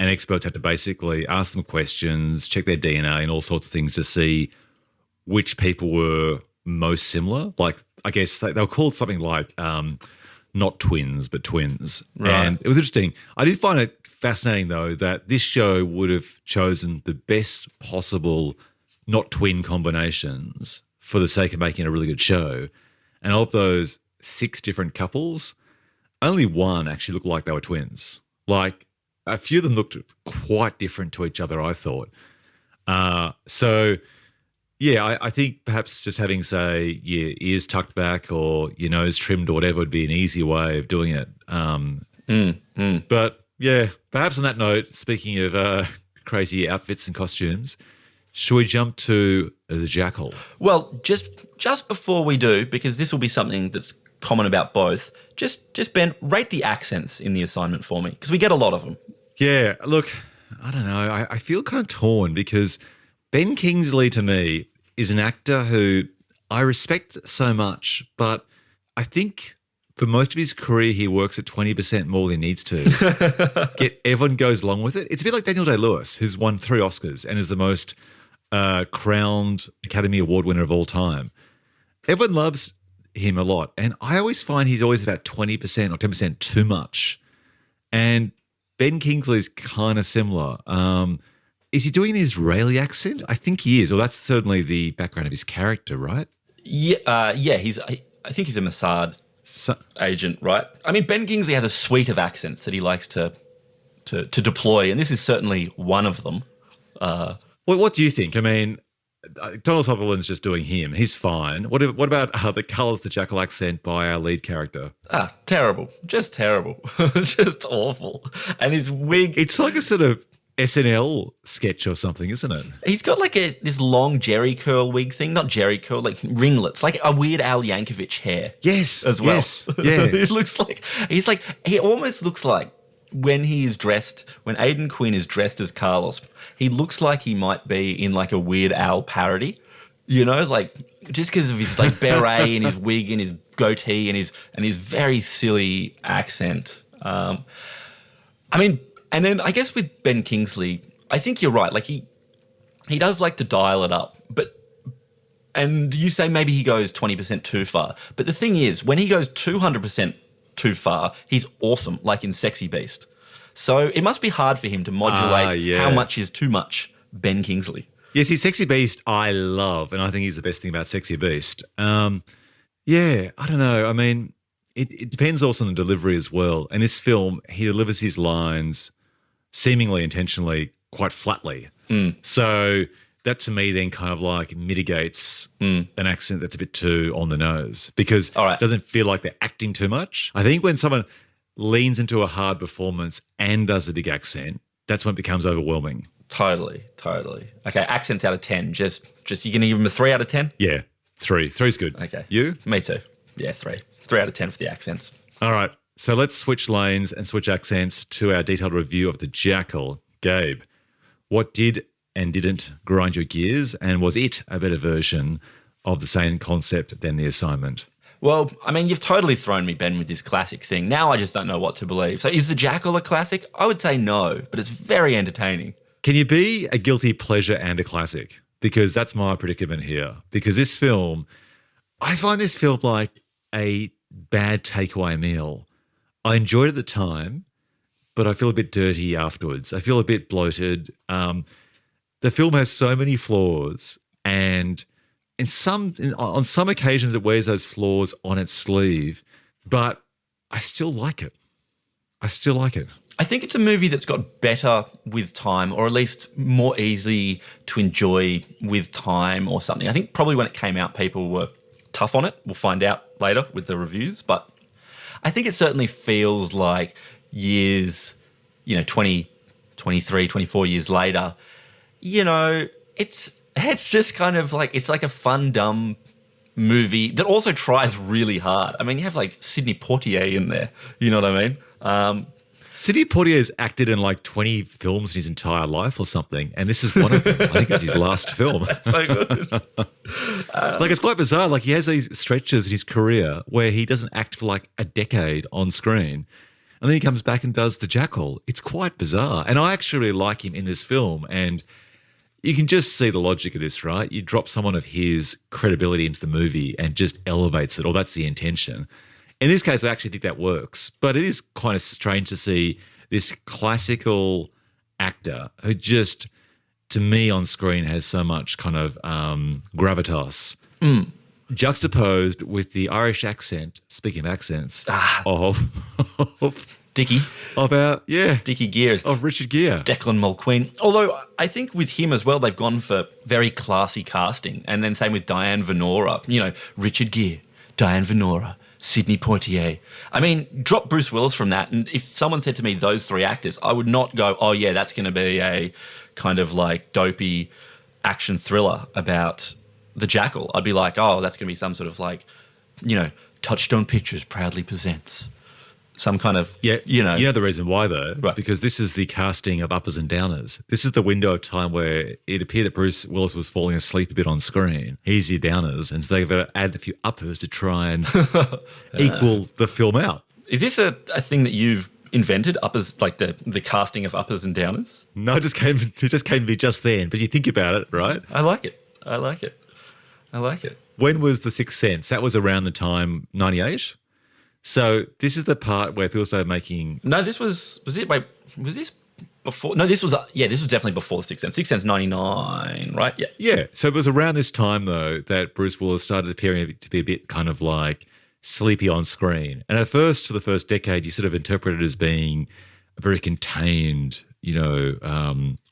Speaker 1: And experts had to basically ask them questions, check their DNA and all sorts of things to see which people were most similar. Like, I guess they were called something like not twins, but twins.
Speaker 2: Right.
Speaker 1: And it was interesting. I did find it fascinating, though, that this show would have chosen the best possible not twin combinations for the sake of making a really good show. And of those 6 different couples, only one actually looked like they were twins. Like, a few of them looked quite different to each other, I thought. So, yeah, I think perhaps just having, say, your ears tucked back or your nose trimmed or whatever would be an easy way of doing it. But, yeah, perhaps on that note, speaking of crazy outfits and costumes, should we jump to the Jackal?
Speaker 2: Well, just before we do, because this will be something that's common about both, just Ben, rate the accents in the assignment for me, because we get a lot of them.
Speaker 1: Yeah, look, I don't know. I feel kind of torn because Ben Kingsley to me is an actor who I respect so much, but I think for most of his career he works at 20% more than he needs to. Everyone goes along with it. It's a bit like Daniel Day-Lewis, who's won 3 Oscars and is the most crowned Academy Award winner of all time. Everyone loves him a lot, and I always find he's always about 20% or 10% too much. And Ben Kingsley's kind of similar. Is he doing an Israeli accent? I think he is, or that's certainly the background of his character, right?
Speaker 2: Yeah, I think he's a Mossad agent, right? I mean, Ben Kingsley has a suite of accents that he likes to deploy, and this is certainly one of them.
Speaker 1: What do you think? I mean, Donald Sutherland's just doing him. He's fine. What about the Colours the Jackal accent by our lead character?
Speaker 2: Terrible. Just terrible. Just awful. And his wig.
Speaker 1: It's like a sort of SNL sketch or something, isn't it?
Speaker 2: He's got like this long Jerry curl wig thing. Not Jerry curl, like ringlets. Like a weird Al Yankovic hair.
Speaker 1: Yes.
Speaker 2: As well.
Speaker 1: Yes. Yeah.
Speaker 2: It looks like, he almost looks like when Aidan Quinn is dressed as Carlos, he looks like he might be in like a Weird Al parody, like just because of his like beret and his wig and his goatee and his very silly accent. I mean, and then I guess with Ben Kingsley, I think you're right. Like he does like to dial it up, and you say maybe he goes 20% too far. But the thing is, when he goes 200% too far, he's awesome, like in Sexy Beast. So it must be hard for him to modulate how much is too much Ben Kingsley.
Speaker 1: Yeah, see, Sexy Beast I love, and I think he's the best thing about Sexy Beast. Yeah, I don't know. I mean, it depends also on the delivery as well. In this film, he delivers his lines seemingly intentionally quite flatly. So that to me then kind of like mitigates an accent that's a bit too on the nose because it doesn't feel like they're acting too much. I think when someone leans into a hard performance and does a big accent, that's when it becomes overwhelming.
Speaker 2: Totally. Okay, accents out of 10. Just you're going to give him a 3 out of 10?
Speaker 1: Yeah, 3. 3's good.
Speaker 2: Okay.
Speaker 1: You?
Speaker 2: Me too. Yeah, 3. 3 out of 10 for the accents.
Speaker 1: All right. So let's switch lanes and switch accents to our detailed review of the Jackal. Gabe, what did and didn't grind your gears, and was it a better version of the same concept than The Assignment?
Speaker 2: Well, I mean, you've totally thrown me, Ben, with this classic thing. Now I just don't know what to believe. So is The Jackal a classic? I would say no, but it's very entertaining.
Speaker 1: Can you be a guilty pleasure and a classic? Because that's my predicament here. Because this film, I find this film like a bad takeaway meal. I enjoyed it at the time, but I feel a bit dirty afterwards. I feel a bit bloated. The film has so many flaws, and on some occasions it wears those flaws on its sleeve, but I still like it. I think it's a movie that's got better with time, or at least more easy to enjoy with time or something. I think probably when it came out, people were tough on it. We'll find out later with the reviews, but I think it certainly feels like years, 20, 23, 24 years later, it's just kind of like, it's like a fun, dumb movie that also tries really hard. I mean, you have like Sidney Poitier in there, you know what I mean? Sidney Poitier's acted in like 20 films in his entire life or something, and this is one of them. I think it's his last film.
Speaker 2: So good.
Speaker 1: Like, it's quite bizarre. Like, he has these stretches in his career where he doesn't act for like a decade on screen, and then he comes back and does The Jackal. It's quite bizarre, and I actually like him in this film, and you can just see the logic of this, right? You drop someone of his credibility into the movie and just elevates it, or that's the intention. In this case, I actually think that works. But it is kind of strange to see this classical actor who just, to me on screen, has so much kind of gravitas, juxtaposed with the Irish accent, speaking of accents, of
Speaker 2: Dickie.
Speaker 1: Dickie
Speaker 2: Gears.
Speaker 1: Of Richard Gere.
Speaker 2: Declan Mulqueen. Although I think with him as well, they've gone for very classy casting. And then same with Diane Venora. Richard Gere, Diane Venora, Sidney Poitier. I mean, drop Bruce Willis from that. And if someone said to me those 3 actors, I would not go, oh yeah, that's going to be a kind of like dopey action thriller about The Jackal. I'd be like, oh, that's going to be some sort of like, Touchstone Pictures proudly presents some kind of,
Speaker 1: You know the reason why, though?
Speaker 2: Right.
Speaker 1: Because this is the casting of uppers and downers. This is the window of time where it appeared that Bruce Willis was falling asleep a bit on screen. He's your downers, and so they've added a few uppers to try and equal the film out.
Speaker 2: Is this a thing that you've invented, uppers, like the casting of uppers and downers?
Speaker 1: No, it just came to me just then, but you think about it, right?
Speaker 2: I like it.
Speaker 1: When was The Sixth Sense? That was around the time, 98? So this is the part where people started making...
Speaker 2: No, this was it? Wait, was this before? No, this was definitely before The Sixth Sense. Sixth Sense 99, right? Yeah.
Speaker 1: Yeah. So it was around this time, though, that Bruce Willis started appearing to be a bit kind of like sleepy on screen. And at first, for the first decade, you sort of interpreted it as being a very contained,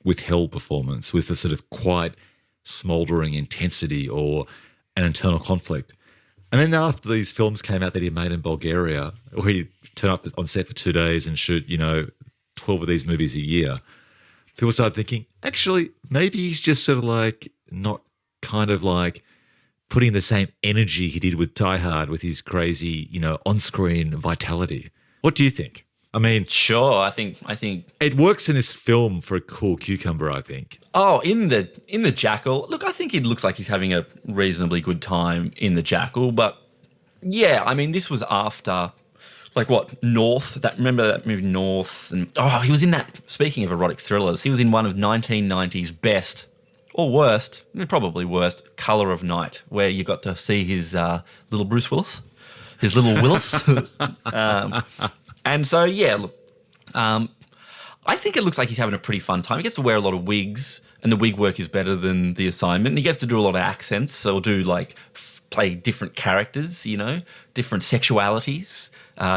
Speaker 1: withheld performance with a sort of quite smouldering intensity or an internal conflict. And then after these films came out that he made in Bulgaria, where he'd turn up on set for 2 days and shoot, 12 of these movies a year, people started thinking, actually, maybe he's just sort of like not kind of like putting the same energy he did with Die Hard with his crazy, on-screen vitality. What do you think? I mean...
Speaker 2: Sure, I think...
Speaker 1: It works in this film for a cool cucumber, I think.
Speaker 2: Oh, in the Jackal, look, I think it looks like he's having a reasonably good time in the Jackal, but yeah, I mean, this was after Like what? North? Remember that movie North? And he was in that. Speaking of erotic thrillers, he was in one of 1990's best or worst, probably worst, Colour of Night, where you got to see his little Bruce Willis, his little Willis. And so look, I think it looks like he's having a pretty fun time. He gets to wear a lot of wigs, and the wig work is better than The Assignment. And he gets to do a lot of accents, so he'll do like play different characters, different sexualities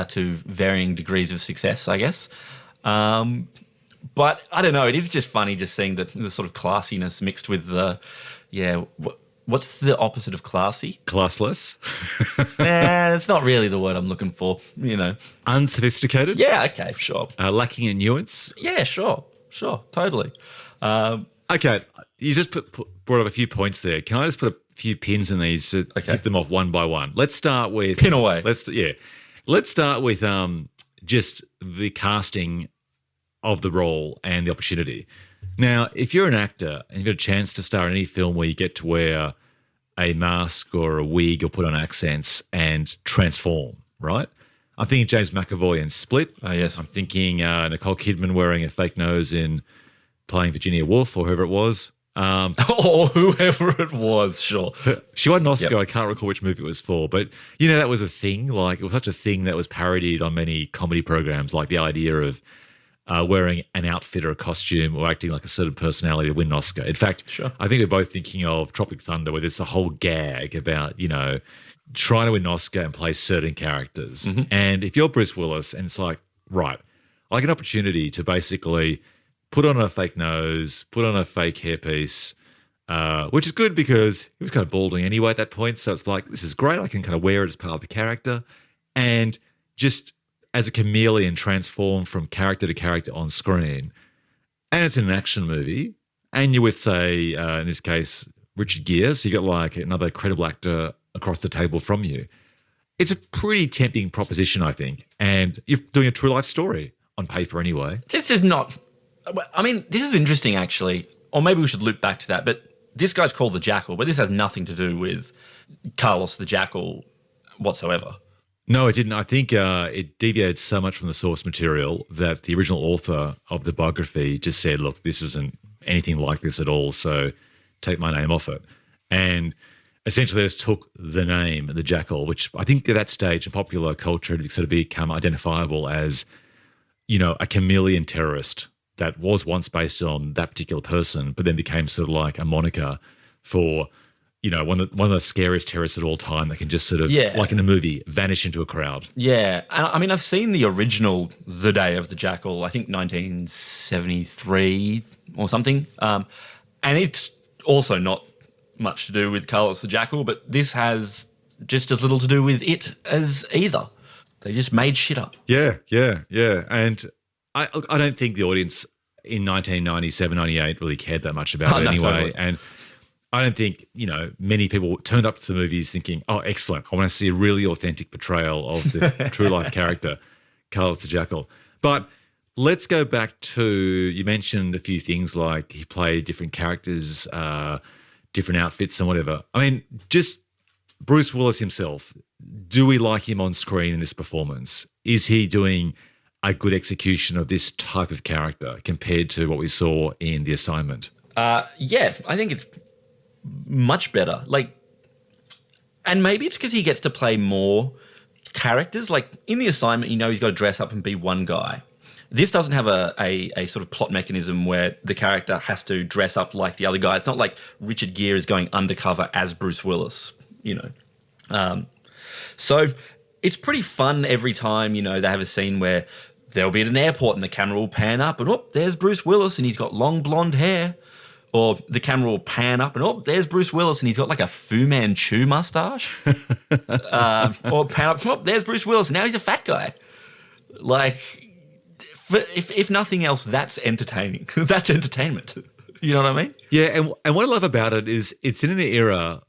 Speaker 2: to varying degrees of success, I guess. But I don't know. It is just funny just seeing the sort of classiness mixed with the, what's the opposite of classy?
Speaker 1: Classless.
Speaker 2: It's not really the word I'm looking for,
Speaker 1: Unsophisticated.
Speaker 2: Yeah, okay, sure.
Speaker 1: Lacking in nuance.
Speaker 2: Yeah, sure, totally.
Speaker 1: Okay, you just brought up a few points there. Can I just put a few pins in these to hit them off one by one? Let's start with
Speaker 2: pin away.
Speaker 1: Let's start with just the casting of the role and the opportunity. Now, if you're an actor and you've got a chance to star in any film where you get to wear a mask or a wig or put on accents and transform, right? I'm thinking James McAvoy in Split.
Speaker 2: Oh, yes.
Speaker 1: I'm thinking Nicole Kidman wearing a fake nose in playing Virginia Woolf or whoever it was.
Speaker 2: Or whoever it was, sure.
Speaker 1: She won an Oscar. I can't recall which movie it was for, but that was a thing. Like, it was such a thing that was parodied on many comedy programs, like the idea of wearing an outfit or a costume or acting like a certain personality to win an Oscar. In fact, I think we're both thinking of Tropic Thunder, where there's a whole gag about, trying to win an Oscar and play certain characters. Mm-hmm. And if you're Bruce Willis and it's like, right, I get an opportunity to basically put on a fake nose, put on a fake hairpiece, which is good because he was kind of balding anyway at that point. So it's like, this is great. I can kind of wear it as part of the character and just as a chameleon transform from character to character on screen. And it's in an action movie. And you're with, say, in this case, Richard Gere. So you got like another credible actor across the table from you. It's a pretty tempting proposition, I think. And you're doing a true life story on paper anyway.
Speaker 2: This is not... I mean, this is interesting, actually. Or maybe we should loop back to that. But this guy's called the Jackal, but this has nothing to do with Carlos the Jackal whatsoever.
Speaker 1: No, it didn't. I think it deviated so much from the source material that the original author of the biography just said, look, this isn't anything like this at all, so take my name off it. And essentially they just took the name, the Jackal, which I think at that stage in popular culture had sort of become identifiable as, a chameleon terrorist that was once based on that particular person, but then became sort of like a moniker for, one of the scariest terrorists at all time that can just sort of, like in a movie, vanish into a crowd.
Speaker 2: Yeah. I mean, I've seen the original The Day of the Jackal, I think 1973 or something. And it's also not much to do with Carlos the Jackal, but this has just as little to do with it as either. They just made shit up.
Speaker 1: Yeah. And I don't think the audience in 1997, 98 really cared that much about it anyway.
Speaker 2: Totally.
Speaker 1: And I don't think, many people turned up to the movies thinking, oh, excellent, I want to see a really authentic portrayal of the true life character, Carlos the Jackal. But let's go back to, you mentioned a few things like he played different characters, different outfits and whatever. I mean, just Bruce Willis himself, do we like him on screen in this performance? Is he doing a good execution of this type of character compared to what we saw in The Assignment?
Speaker 2: Yeah, I think it's much better. And maybe it's because he gets to play more characters. Like in The Assignment, he's got to dress up and be one guy. This doesn't have a sort of plot mechanism where the character has to dress up like the other guy. It's not like Richard Gere is going undercover as Bruce Willis, So it's pretty fun every time, they have a scene where they'll be at an airport and the camera will pan up and, there's Bruce Willis and he's got long blonde hair. Or the camera will pan up and, there's Bruce Willis and he's got like a Fu Manchu mustache. Or pan up, there's Bruce Willis and now he's a fat guy. Like, if nothing else, that's entertaining. That's entertainment. You know what I mean?
Speaker 1: Yeah, and what I love about it is it's in an era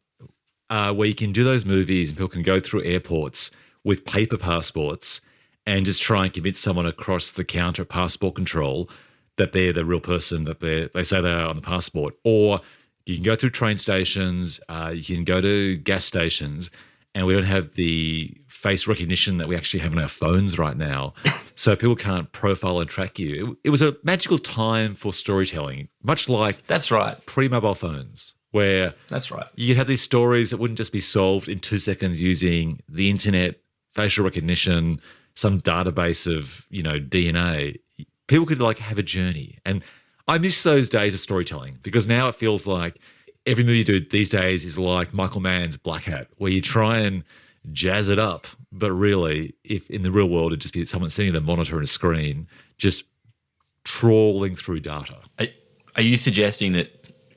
Speaker 1: where you can do those movies and people can go through airports with paper passports and just try and convince someone across the counter at passport control that they're the real person that they say they are on the passport. Or you can go through train stations, you can go to gas stations, and we don't have the face recognition that we actually have on our phones right now. So people can't profile and track you. It was a magical time for storytelling, much like
Speaker 2: That's right.
Speaker 1: pre-mobile phones, where
Speaker 2: That's right.
Speaker 1: you could have these stories that wouldn't just be solved in 2 seconds using the internet, facial recognition, some database of, DNA. People could have a journey. And I miss those days of storytelling because now it feels like every movie you do these days is like Michael Mann's Black Hat, where you try and jazz it up. But really, if in the real world, it'd just be someone sitting at a monitor and a screen, just trawling through data.
Speaker 2: Are you suggesting that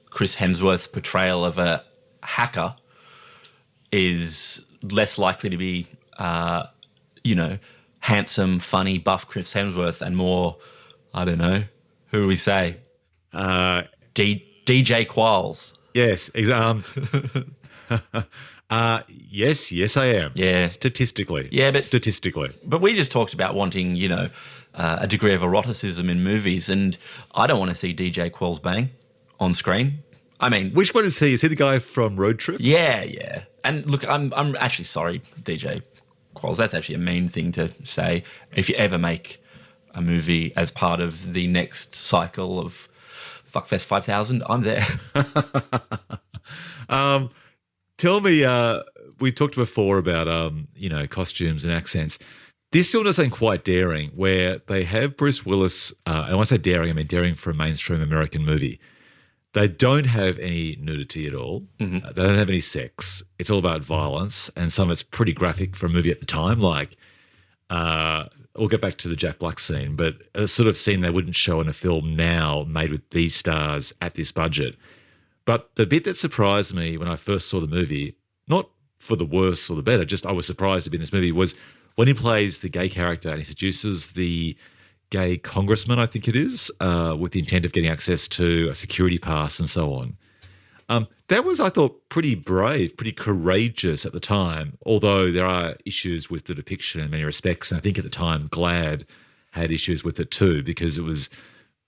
Speaker 2: Chris Hemsworth's portrayal of a hacker is less likely to be, handsome, funny, buff Chris Hemsworth and more, I don't know, who do we say? DJ Qualls.
Speaker 1: Yes. Yes, I am.
Speaker 2: Yeah.
Speaker 1: Statistically.
Speaker 2: Yeah, but
Speaker 1: statistically.
Speaker 2: But we just talked about wanting, a degree of eroticism in movies, and I don't want to see DJ Qualls bang on screen. I mean,
Speaker 1: which one is he? Is he the guy from Road Trip?
Speaker 2: Yeah. And look, I'm actually sorry, DJ Qualls. That's actually a mean thing to say. If you ever make a movie as part of the next cycle of Fuckfest 5000, I'm there.
Speaker 1: Tell me, we talked before about, costumes and accents. This film does something quite daring where they have Bruce Willis, and when I say daring, I mean daring for a mainstream American movie. They don't have any nudity at all. Mm-hmm. They don't have any sex. It's all about violence, and some of it's pretty graphic for a movie at the time. Like, we'll get back to the Jack Black scene, but a sort of scene they wouldn't show in a film now made with these stars at this budget. But the bit that surprised me when I first saw the movie, not for the worse or the better, just I was surprised to be in this movie, was when he plays the gay character and he seduces the gay congressman, I think it is, with the intent of getting access to a security pass and so on. That was, I thought, pretty brave, pretty courageous at the time, although there are issues with the depiction in many respects. And I think at the time, GLAAD had issues with it too because it was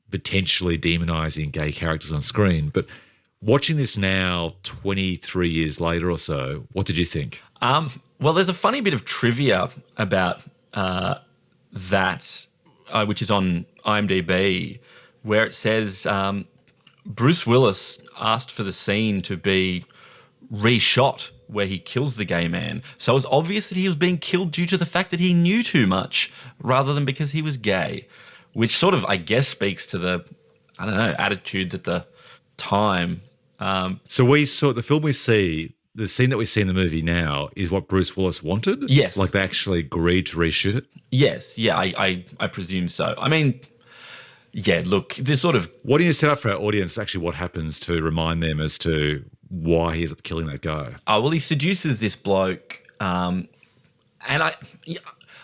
Speaker 1: potentially demonising gay characters on screen. But watching this now, 23 years later or so, what did you think?
Speaker 2: Well, there's a funny bit of trivia about that, which is on IMDb, where it says Bruce Willis asked for the scene to be reshot where he kills the gay man. So it was obvious that he was being killed due to the fact that he knew too much rather than because he was gay, which sort of, I guess, speaks to the, attitudes at the time.
Speaker 1: So we saw the film we see, the scene that we see in the movie now is what Bruce Willis wanted?
Speaker 2: Yes.
Speaker 1: Like they actually agreed to reshoot it?
Speaker 2: Yes. Yeah, I presume so. I mean, yeah, look, this sort of...
Speaker 1: What do you set up for our audience, actually what happens to remind them as to why he ends up killing that guy?
Speaker 2: Oh, well, he seduces this bloke, and I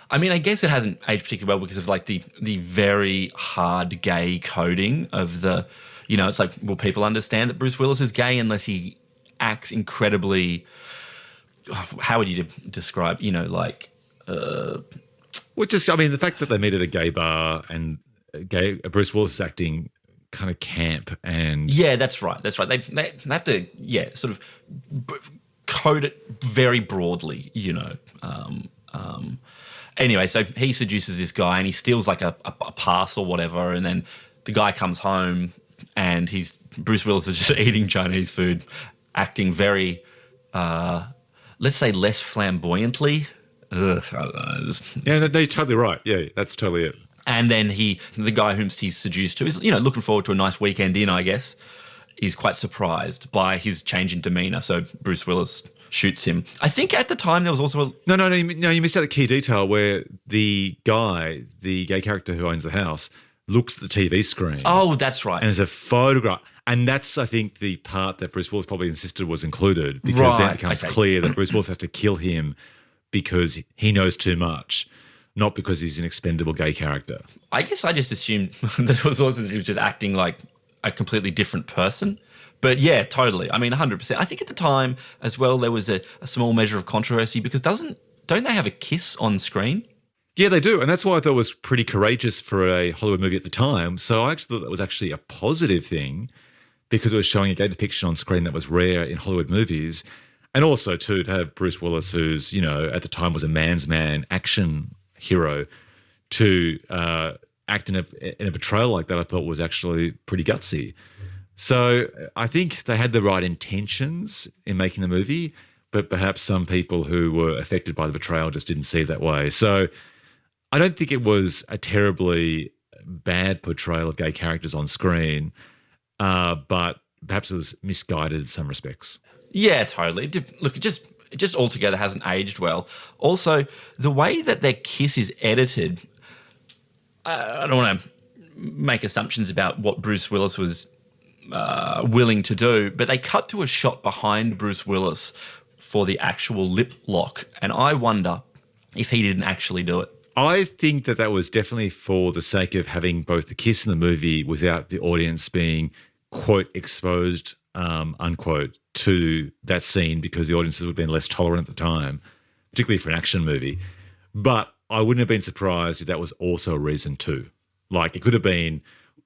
Speaker 2: guess it hasn't aged particularly well because of like the very hard gay coding of the... it's like, will people understand that Bruce Willis is gay unless he acts incredibly, how would you describe,
Speaker 1: Well, the fact that they meet at a gay bar and Bruce Willis is acting kind of camp and...
Speaker 2: Yeah, that's right. They have to, sort of code it very broadly, Anyway, so he seduces this guy and he steals like a pass or whatever, and then the guy comes home and Bruce Willis is just eating Chinese food, acting very, let's say, less flamboyantly. Ugh, I don't know.
Speaker 1: Yeah, no, you're totally right. Yeah, that's totally it.
Speaker 2: And then the guy whom he's seduced to is, looking forward to a nice weekend in, I guess, is quite surprised by his change in demeanour. So Bruce Willis shoots him. I think at the time there was also
Speaker 1: No, you missed out the key detail where the guy, the gay character who owns the house, looks at the TV screen.
Speaker 2: Oh, that's right.
Speaker 1: And there's a photograph. And that's, I think, the part that Bruce Willis probably insisted was included because then it becomes clear that Bruce Willis has to kill him because he knows too much, not because he's an expendable gay character.
Speaker 2: I guess I just assumed that he was just acting like a completely different person. But yeah, totally. I mean, 100%. I think at the time as well there was a small measure of controversy because don't they have a kiss on screen?
Speaker 1: Yeah, they do. And that's why I thought it was pretty courageous for a Hollywood movie at the time. So I actually thought that was actually a positive thing because it was showing a gay depiction on screen that was rare in Hollywood movies. And also, too, to have Bruce Willis, who's, at the time was a man's man action hero, to act in a portrayal like that, I thought was actually pretty gutsy. So I think they had the right intentions in making the movie, but perhaps some people who were affected by the betrayal just didn't see it that way. So I don't think it was a terribly bad portrayal of gay characters on screen, but perhaps it was misguided in some respects.
Speaker 2: Yeah, totally. Look, it just altogether hasn't aged well. Also, the way that their kiss is edited, I don't want to make assumptions about what Bruce Willis was willing to do, but they cut to a shot behind Bruce Willis for the actual lip lock, and I wonder if he didn't actually do it.
Speaker 1: I think that was definitely for the sake of having both the kiss in the movie without the audience being, quote, exposed, unquote, to that scene, because the audiences would have been less tolerant at the time, particularly for an action movie. But I wouldn't have been surprised if that was also a reason too. Like, it could have been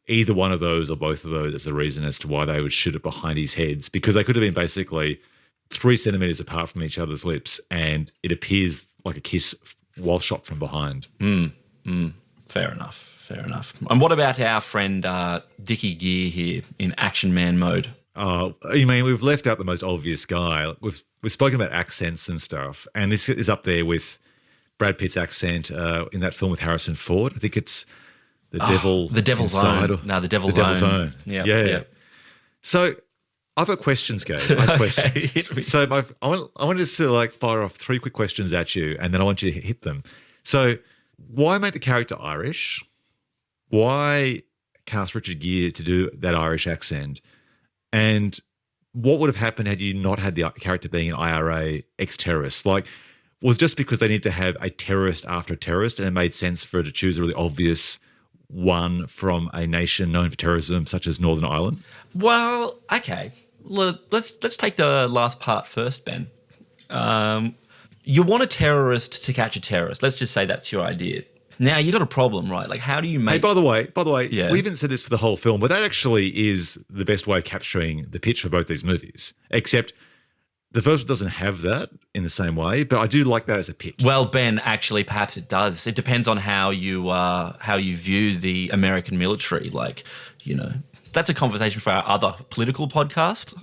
Speaker 1: either one of those or both of those as a reason as to why they would shoot it behind his heads, because they could have been basically 3 centimeters apart from each other's lips, and it appears like a kiss while shot from behind.
Speaker 2: Fair enough. And what about our friend Dickie Gear here in Action Man mode?
Speaker 1: You mean we've left out the most obvious guy? We've spoken about accents and stuff, and this is up there with Brad Pitt's accent in that film with Harrison Ford. I think it's The
Speaker 2: Devil's Own. The Devil's Own. Yeah.
Speaker 1: So I've got questions, Gabe. I have questions. So I wanted to fire off 3 quick questions at you, and then I want you to hit them. So why make the character Irish? Why cast Richard Gere to do that Irish accent? And what would have happened had you not had the character being an IRA ex-terrorist? Was just because they need to have a terrorist after a terrorist, and it made sense for her to choose a really obvious one from a nation known for terrorism, such as Northern Ireland?
Speaker 2: Well, okay. Let's take the last part first, Ben. You want a terrorist to catch a terrorist. Let's just say that's your idea. Now, you got a problem, right? How do you make...
Speaker 1: Hey, by the way,
Speaker 2: Yeah.
Speaker 1: we haven't said this for the whole film, but that actually is the best way of capturing the pitch for both these movies, except the first one doesn't have that in the same way, but I do like that as a pitch.
Speaker 2: Well, Ben, actually, perhaps it does. It depends on how you view the American military. That's a conversation for our other political podcast.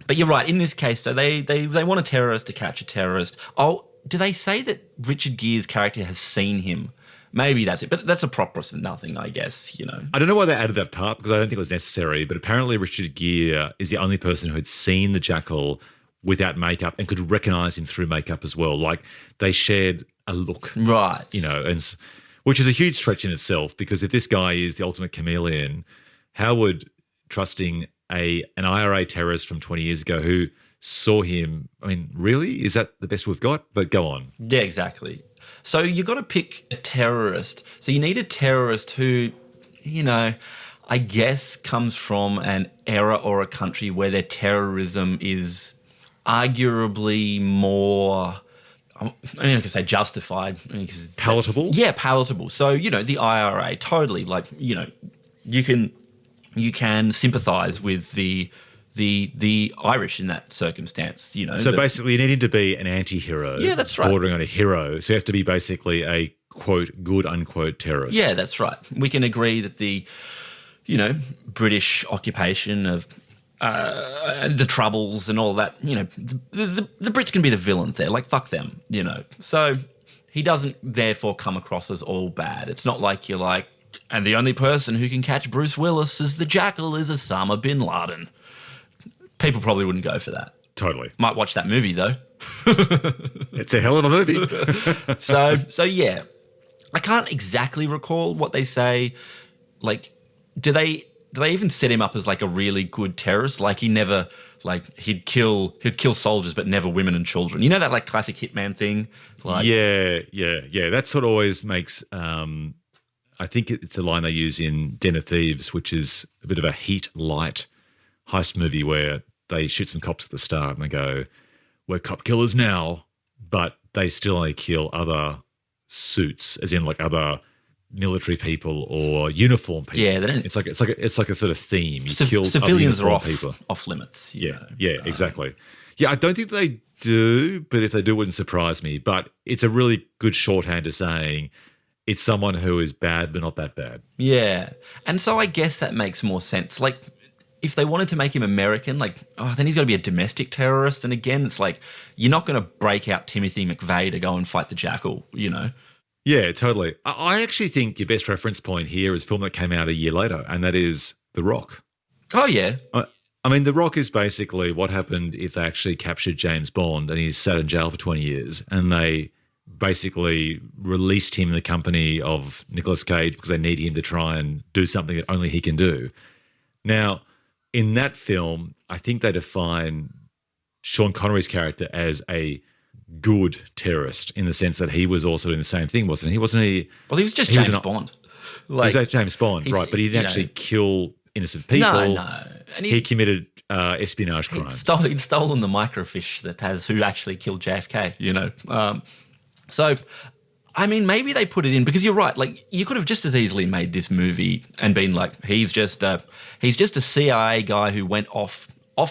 Speaker 2: But you're right. In this case, so they want a terrorist to catch a terrorist. Oh, do they say that Richard Gere's character has seen him? Maybe that's it. But that's a prop for nothing, I guess,
Speaker 1: I don't know why they added that part, because I don't think it was necessary, but apparently Richard Gere is the only person who had seen the Jackal without makeup and could recognize him through makeup as well. They shared a look.
Speaker 2: Right.
Speaker 1: And which is a huge stretch in itself, because if this guy is the ultimate chameleon, how would trusting an IRA terrorist from 20 years ago who saw him, really? Is that the best we've got? But go on.
Speaker 2: Yeah, exactly. So you've got to pick a terrorist. So you need a terrorist who, I guess comes from an era or a country where their terrorism is arguably more... I can say justified.
Speaker 1: Palatable?
Speaker 2: Yeah, palatable. So, the IRA, totally, you can sympathise with the Irish in that circumstance,
Speaker 1: So basically you need him to be an anti-hero.
Speaker 2: Yeah, that's right.
Speaker 1: Bordering on a hero. So he has to be basically a, quote, good, unquote, terrorist.
Speaker 2: Yeah, that's right. We can agree that the, British occupation of the Troubles and all that, the Brits can be the villains there. Fuck them, So he doesn't therefore come across as all bad. It's not like you're like, and the only person who can catch Bruce Willis as the Jackal is Osama bin Laden. People probably wouldn't go for that.
Speaker 1: Totally.
Speaker 2: Might watch that movie though.
Speaker 1: It's a hell of a movie.
Speaker 2: So yeah. I can't exactly recall what they say. Do they even set him up as a really good terrorist? He never he'd kill soldiers but never women and children. You know that classic hitman thing?
Speaker 1: Yeah. That sort of always makes I think it's a line they use in Den of Thieves, which is a bit of a heat light heist movie where they shoot some cops at the start and they go, we're cop killers now, but they still only kill other suits, as in other military people or uniform people.
Speaker 2: Yeah, they don't.
Speaker 1: It's like a sort of theme. You kill other
Speaker 2: Civilians are
Speaker 1: uniformed people.
Speaker 2: off limits. you know.
Speaker 1: Yeah, exactly. Yeah, I don't think they do, but if they do, it wouldn't surprise me. But it's a really good shorthand to saying it's someone who is bad, but not that bad.
Speaker 2: Yeah. And so I guess that makes more sense. Like, if they wanted to make him American, like, then he's got to be a domestic terrorist. And again, it's like, you're not going to break out Timothy McVeigh to go and fight the Jackal, you know?
Speaker 1: Yeah, totally. I actually think your best reference point here is a film that came out a year later, and that is The Rock.
Speaker 2: Oh, yeah.
Speaker 1: I mean, The Rock is basically what happened if they actually captured James Bond and he's sat in jail for 20 years and they basically released him in the company of Nicolas Cage because they need him to try and do something that only he can do. Now, in that film, I think they define Sean Connery's character as a good terrorist in the sense that he was also doing the same thing, wasn't he? Wasn't he?
Speaker 2: Well, he was just James Bond.
Speaker 1: He was like James Bond, right, but he didn't actually kill innocent people.
Speaker 2: No. And
Speaker 1: he committed espionage crimes.
Speaker 2: He'd stolen the microfiche that has who actually killed JFK, you know. So, I mean, maybe they put it in because you're right. Like, you could have just as easily made this movie and been like, he's just a CIA guy who went off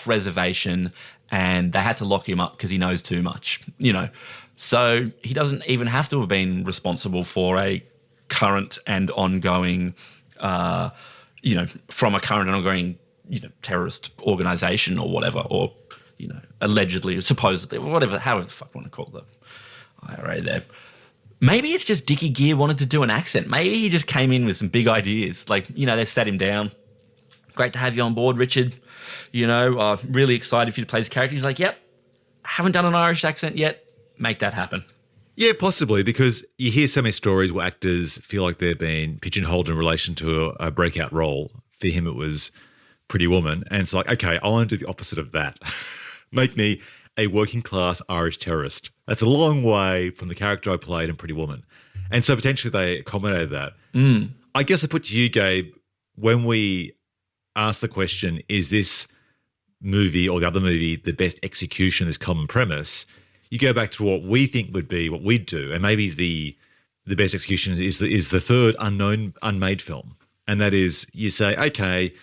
Speaker 2: reservation and they had to lock him up because he knows too much, you know. So he doesn't even have to have been responsible for a current and ongoing, you know, from a current and ongoing, you know, terrorist organization or whatever, or, you know, allegedly, supposedly, whatever, however the fuck you want to call the IRA there. Maybe it's just Dickie Gear wanted to do an accent. Maybe he just came in with some big ideas. Like, you know, they sat him down. Great to have you on board, Richard. You know, really excited for you to play this character. He's like, yep, haven't done an Irish accent yet. Make that happen.
Speaker 1: Yeah, possibly, because you hear so many stories where actors feel like they're being pigeonholed in relation to a breakout role. For him, it was Pretty Woman. And it's like, okay, I want to do the opposite of that. Make me a working class Irish terrorist. That's a long way from the character I played in Pretty Woman. And so potentially they accommodated that. I guess I put to you, Gabe, when we asked the question, is this movie or the other movie the best execution of this common premise? You go back to what we think would be what we'd do, and maybe the best execution is the third unmade film. And that is, you say, okay,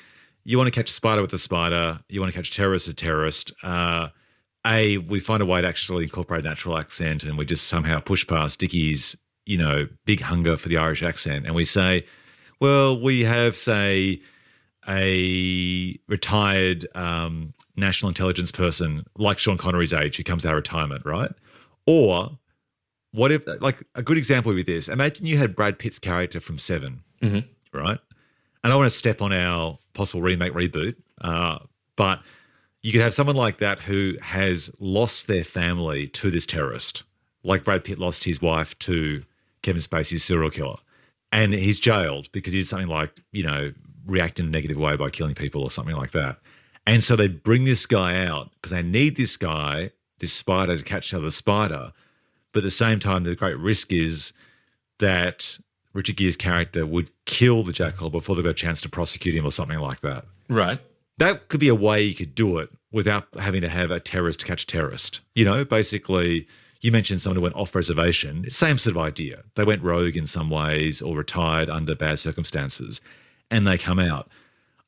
Speaker 1: you want to catch a spider with a spider, you want to catch a terrorist with a terrorist. We find a way to actually incorporate a natural accent, and we just somehow push past Dickie's, you know, big hunger for the Irish accent. And we say, well, we have, say, a retired national intelligence person like Sean Connery's age who comes out of retirement, right? Or what if, like, a good example would be this. Imagine you had Brad Pitt's character from Seven, right? And I want to step on our possible remake reboot, but you could have someone like that who has lost their family to this terrorist, like Brad Pitt lost his wife to Kevin Spacey's serial killer. And he's jailed because he did something like, you know, react in a negative way by killing people or something like that. And so they bring this guy out because they need this guy, this spider, to catch another spider. But at the same time, the great risk is that Richard Gere's character would kill the Jackal before they got a chance to prosecute him or something like that.
Speaker 2: Right.
Speaker 1: That could be a way you could do it without having to have a terrorist catch a terrorist. You know, basically, you mentioned someone who went off reservation. Same sort of idea. They went rogue in some ways or retired under bad circumstances, and they come out.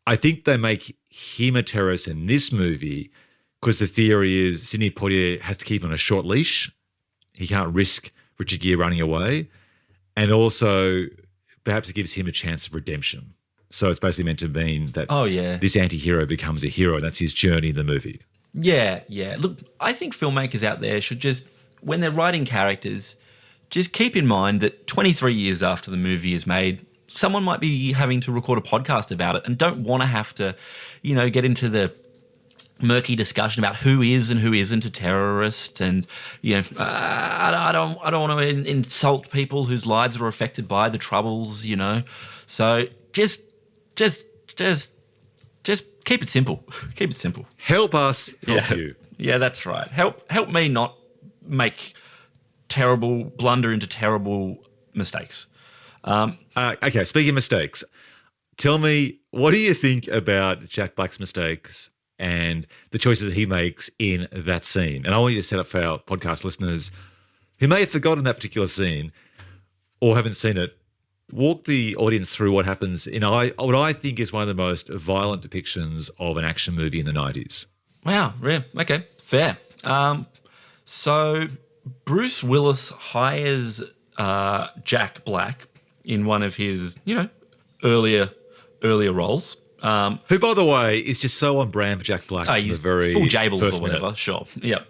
Speaker 1: I think they make him a terrorist in this movie because the theory is Sidney Poitier has to keep him on a short leash. He can't risk Richard Gere running away. And also, perhaps it gives him a chance of redemption. So it's basically meant to mean that this anti-hero becomes a hero, and that's his journey in the movie.
Speaker 2: Yeah. Look, I think filmmakers out there should just, when they're writing characters, just keep in mind that 23 years after the movie is made, someone might be having to record a podcast about it and don't want to have to, you know, get into the murky discussion about who is and who isn't a terrorist, and you know, I don't want to insult people whose lives are affected by the troubles, you know. So just keep it simple. Keep it simple.
Speaker 1: Help us help you.
Speaker 2: Yeah, that's right. Help me not make blunder into terrible mistakes.
Speaker 1: Okay, speaking of mistakes, tell me, what do you think about Jack Black's mistakes and the choices he makes in that scene? And I want you to set up for our podcast listeners who may have forgotten that particular scene or haven't seen it. walk the audience through what happens in what I think is one of the most violent depictions of an action movie in the 90s.
Speaker 2: Wow. Yeah. Okay. Fair. So Bruce Willis hires Jack Black in one of his, earlier roles.
Speaker 1: Who, by the way, is just so on brand for Jack Black.
Speaker 2: He's
Speaker 1: the very
Speaker 2: full Jables
Speaker 1: first
Speaker 2: or whatever.
Speaker 1: minute.
Speaker 2: Sure. Yep.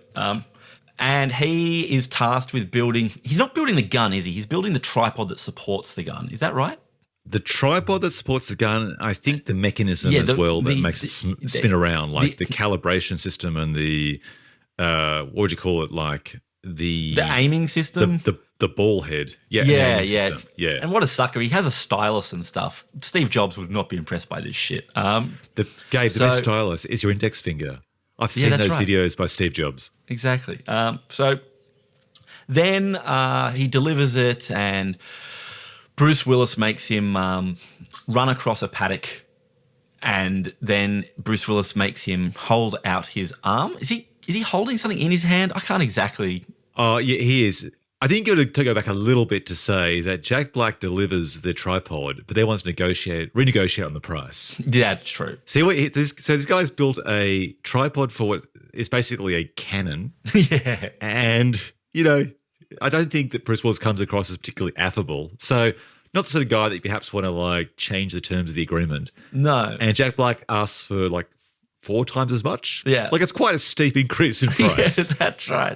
Speaker 2: And he is tasked with building. He's not building the gun, is he? He's building the tripod that supports the gun. Is that right?
Speaker 1: The tripod that supports the gun, I think the mechanism that makes it spin around, like the calibration system and the what would you call it? Like the
Speaker 2: aiming system,
Speaker 1: the ball head.
Speaker 2: Yeah. And what a sucker! He has a stylus and stuff. Steve Jobs would not be impressed by this shit.
Speaker 1: Gabe, the best stylus is your index finger. I've seen those videos by Steve Jobs.
Speaker 2: Exactly. So then he delivers it, and Bruce Willis makes him run across a paddock, and then Bruce Willis makes him hold out his arm. Is he holding something in his hand? I can't exactly.
Speaker 1: Oh, yeah, he is. I think you've got to go back a little bit to say that Jack Black delivers the tripod, but then wants to renegotiate on the price.
Speaker 2: Yeah, that's true.
Speaker 1: See this guy's built a tripod for what is basically a cannon.
Speaker 2: Yeah.
Speaker 1: And, I don't think that Bruce Willis comes across as particularly affable. So not the sort of guy that you perhaps want to change the terms of the agreement.
Speaker 2: No.
Speaker 1: And Jack Black asks for 4 times as much.
Speaker 2: Yeah.
Speaker 1: It's quite a steep increase in price.
Speaker 2: Yeah,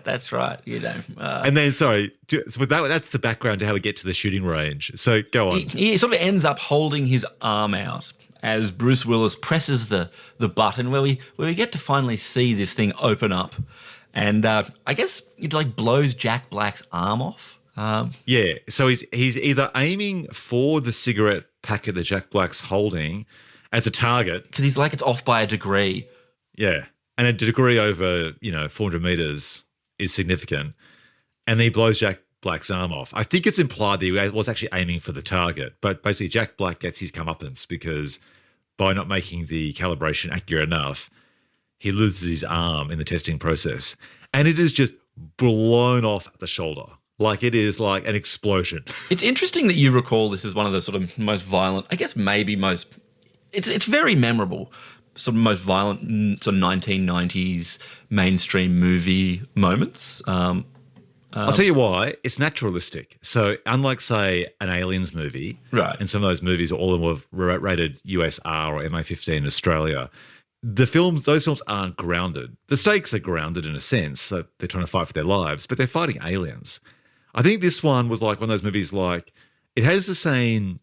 Speaker 2: that's right.
Speaker 1: And then, that's the background to how we get to the shooting range. So go on.
Speaker 2: He sort of ends up holding his arm out as Bruce Willis presses the button where we get to finally see this thing open up. And I guess it blows Jack Black's arm off.
Speaker 1: Yeah. So he's either aiming for the cigarette packet that Jack Black's holding as a target.
Speaker 2: Because he's it's off by a degree.
Speaker 1: Yeah. And a degree over, 400 meters is significant. And then he blows Jack Black's arm off. I think it's implied that he was actually aiming for the target. But basically, Jack Black gets his comeuppance because by not making the calibration accurate enough, he loses his arm in the testing process. And it is just blown off at the shoulder. It is like an explosion.
Speaker 2: It's interesting that you recall this as one of the sort of most violent, I guess maybe most... It's very memorable, sort of most violent sort of 1990s mainstream movie moments.
Speaker 1: I'll tell you why. It's naturalistic. So unlike, say, an Aliens movie,
Speaker 2: right?
Speaker 1: And some of those movies, all of them were rated USR or MA15 in Australia, those films aren't grounded. The stakes are grounded in a sense that they're trying to fight for their lives, but they're fighting aliens. I think this one was one of those movies it has the same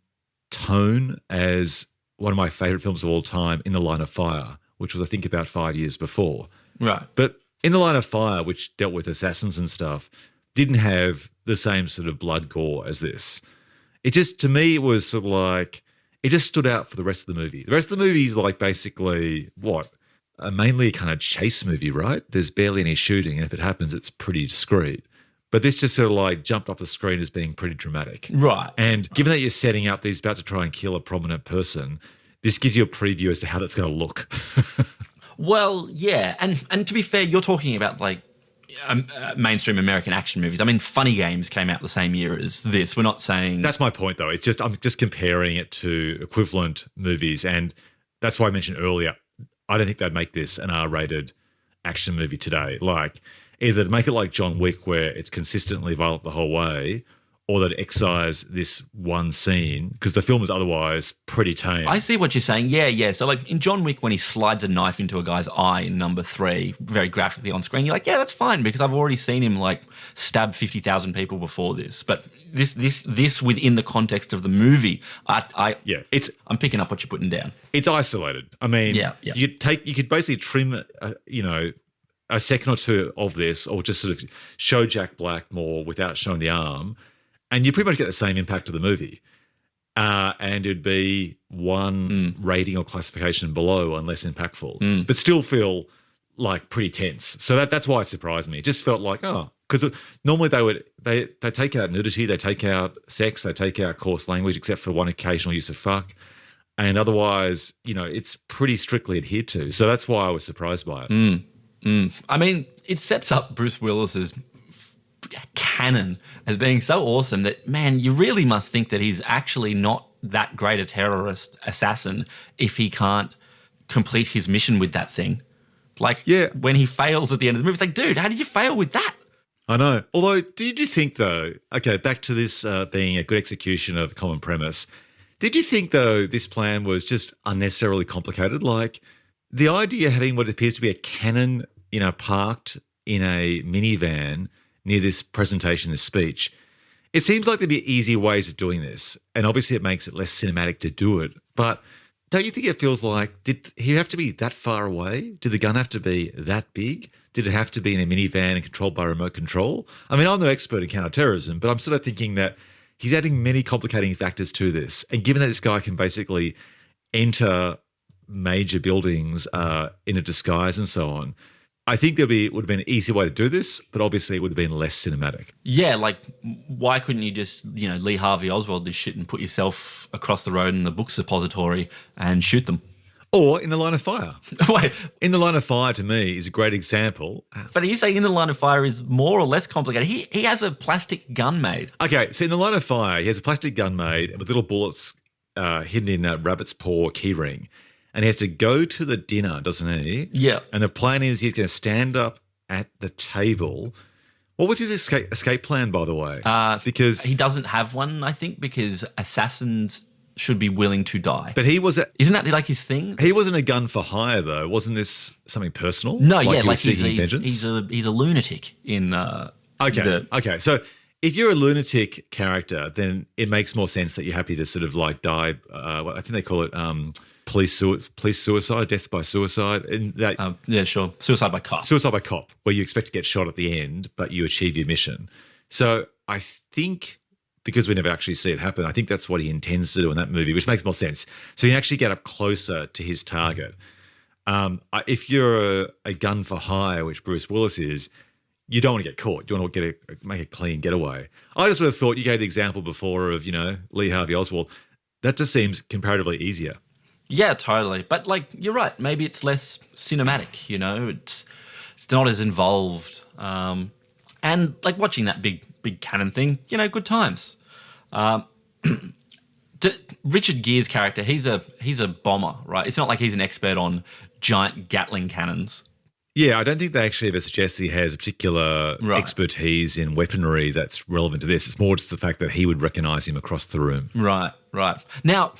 Speaker 1: tone as one of my favourite films of all time, In the Line of Fire, which was, I think, about 5 years before.
Speaker 2: Right.
Speaker 1: But In the Line of Fire, which dealt with assassins and stuff, didn't have the same sort of blood gore as this. It just, to me, it was sort of it just stood out for the rest of the movie. The rest of the movie is basically, mainly a kind of chase movie, right? There's barely any shooting, and if it happens, it's pretty discreet. But this just sort of jumped off the screen as being pretty dramatic.
Speaker 2: Right.
Speaker 1: And given that you're setting up that he's about to try and kill a prominent person, this gives you a preview as to how that's going to look.
Speaker 2: Well, yeah. And to be fair, you're talking about mainstream American action movies. I mean, Funny Games came out the same year as this. We're not saying...
Speaker 1: That's my point, though. I'm just comparing it to equivalent movies. And that's why I mentioned earlier, I don't think they'd make this an R-rated action movie today. Either to make it like John Wick, where it's consistently violent the whole way, or that excise this one scene, because the film is otherwise pretty tame.
Speaker 2: I see what you're saying. Yeah. So in John Wick, when he slides a knife into a guy's eye in number 3, very graphically on screen, you're like, yeah, that's fine, because I've already seen him stab 50,000 people before this. But this within the context of the movie, I'm picking up what you're putting down.
Speaker 1: It's isolated. I mean, you could basically trim, a second or two of this, or just sort of show Jack Black more without showing the arm, and you pretty much get the same impact of the movie. And it'd be one rating or classification below and less impactful, but still feel pretty tense. So that's why it surprised me. It just felt because normally they take out nudity, they take out sex, they take out coarse language, except for one occasional use of fuck. And otherwise, it's pretty strictly adhered to. So that's why I was surprised by it.
Speaker 2: I mean, it sets up Bruce Willis's canon as being so awesome that, man, you really must think that he's actually not that great a terrorist assassin if he can't complete his mission with that thing. Like, when he fails at the end of the movie, it's like, dude, how did you fail with that?
Speaker 1: I know. Although, did you think, though, okay, back to this being a good execution of a common premise, did you think, though, this plan was just unnecessarily complicated? Like, the idea of having what appears to be a cannon, parked in a minivan near this presentation, this speech, it seems like there'd be easier ways of doing this. And obviously it makes it less cinematic to do it. But don't you think it feels like, did he have to be that far away? Did the gun have to be that big? Did it have to be in a minivan and controlled by remote control? I mean, I'm no expert in counterterrorism, but I'm sort of thinking that he's adding many complicating factors to this. And given that this guy can basically enter major buildings in a disguise and so on, I think would have been an easier way to do this, but obviously it would have been less cinematic.
Speaker 2: Yeah, like, why couldn't you just, Lee Harvey Oswald this shit and put yourself across the road in the book suppository and shoot them?
Speaker 1: Or In the Line of Fire.
Speaker 2: Wait.
Speaker 1: In the Line of Fire, to me, is a great example.
Speaker 2: But you say In the Line of Fire is more or less complicated. He has a plastic gun made.
Speaker 1: Okay, so In the Line of Fire, he has a plastic gun made with little bullets hidden in a rabbit's paw keyring. And he has to go to the dinner, doesn't he?
Speaker 2: Yeah.
Speaker 1: And the plan is he's going to stand up at the table. What was his escape plan, by the way? Because
Speaker 2: he doesn't have one, I think, because assassins should be willing to die.
Speaker 1: But he was...
Speaker 2: Isn't that like his thing?
Speaker 1: He wasn't a gun for hire, though. Wasn't this something personal?
Speaker 2: No,
Speaker 1: he's
Speaker 2: a lunatic in...
Speaker 1: Okay. So if you're a lunatic character, then it makes more sense that you're happy to sort of like die. I think they call it police suicide, death by suicide. And that,
Speaker 2: yeah, sure. Suicide by cop.
Speaker 1: Suicide by cop, where you expect to get shot at the end, but you achieve your mission. So I think, because we never actually see it happen, I think that's what he intends to do in that movie, which makes more sense. So you can actually get up closer to his target. If you're a gun for hire, which Bruce Willis is, you don't want to get caught. You want to make a clean getaway. I just would have thought, you gave the example before of, Lee Harvey Oswald. That just seems comparatively easier.
Speaker 2: Yeah, totally. But you're right. Maybe it's less cinematic, it's not as involved. And watching that big cannon thing, good times. Richard Gere's character, he's a bomber, right? It's not like he's an expert on giant Gatling cannons.
Speaker 1: Yeah, I don't think they actually ever suggest he has a particular expertise in weaponry that's relevant to this. It's more just the fact that he would recognise him across the room.
Speaker 2: Right. Now,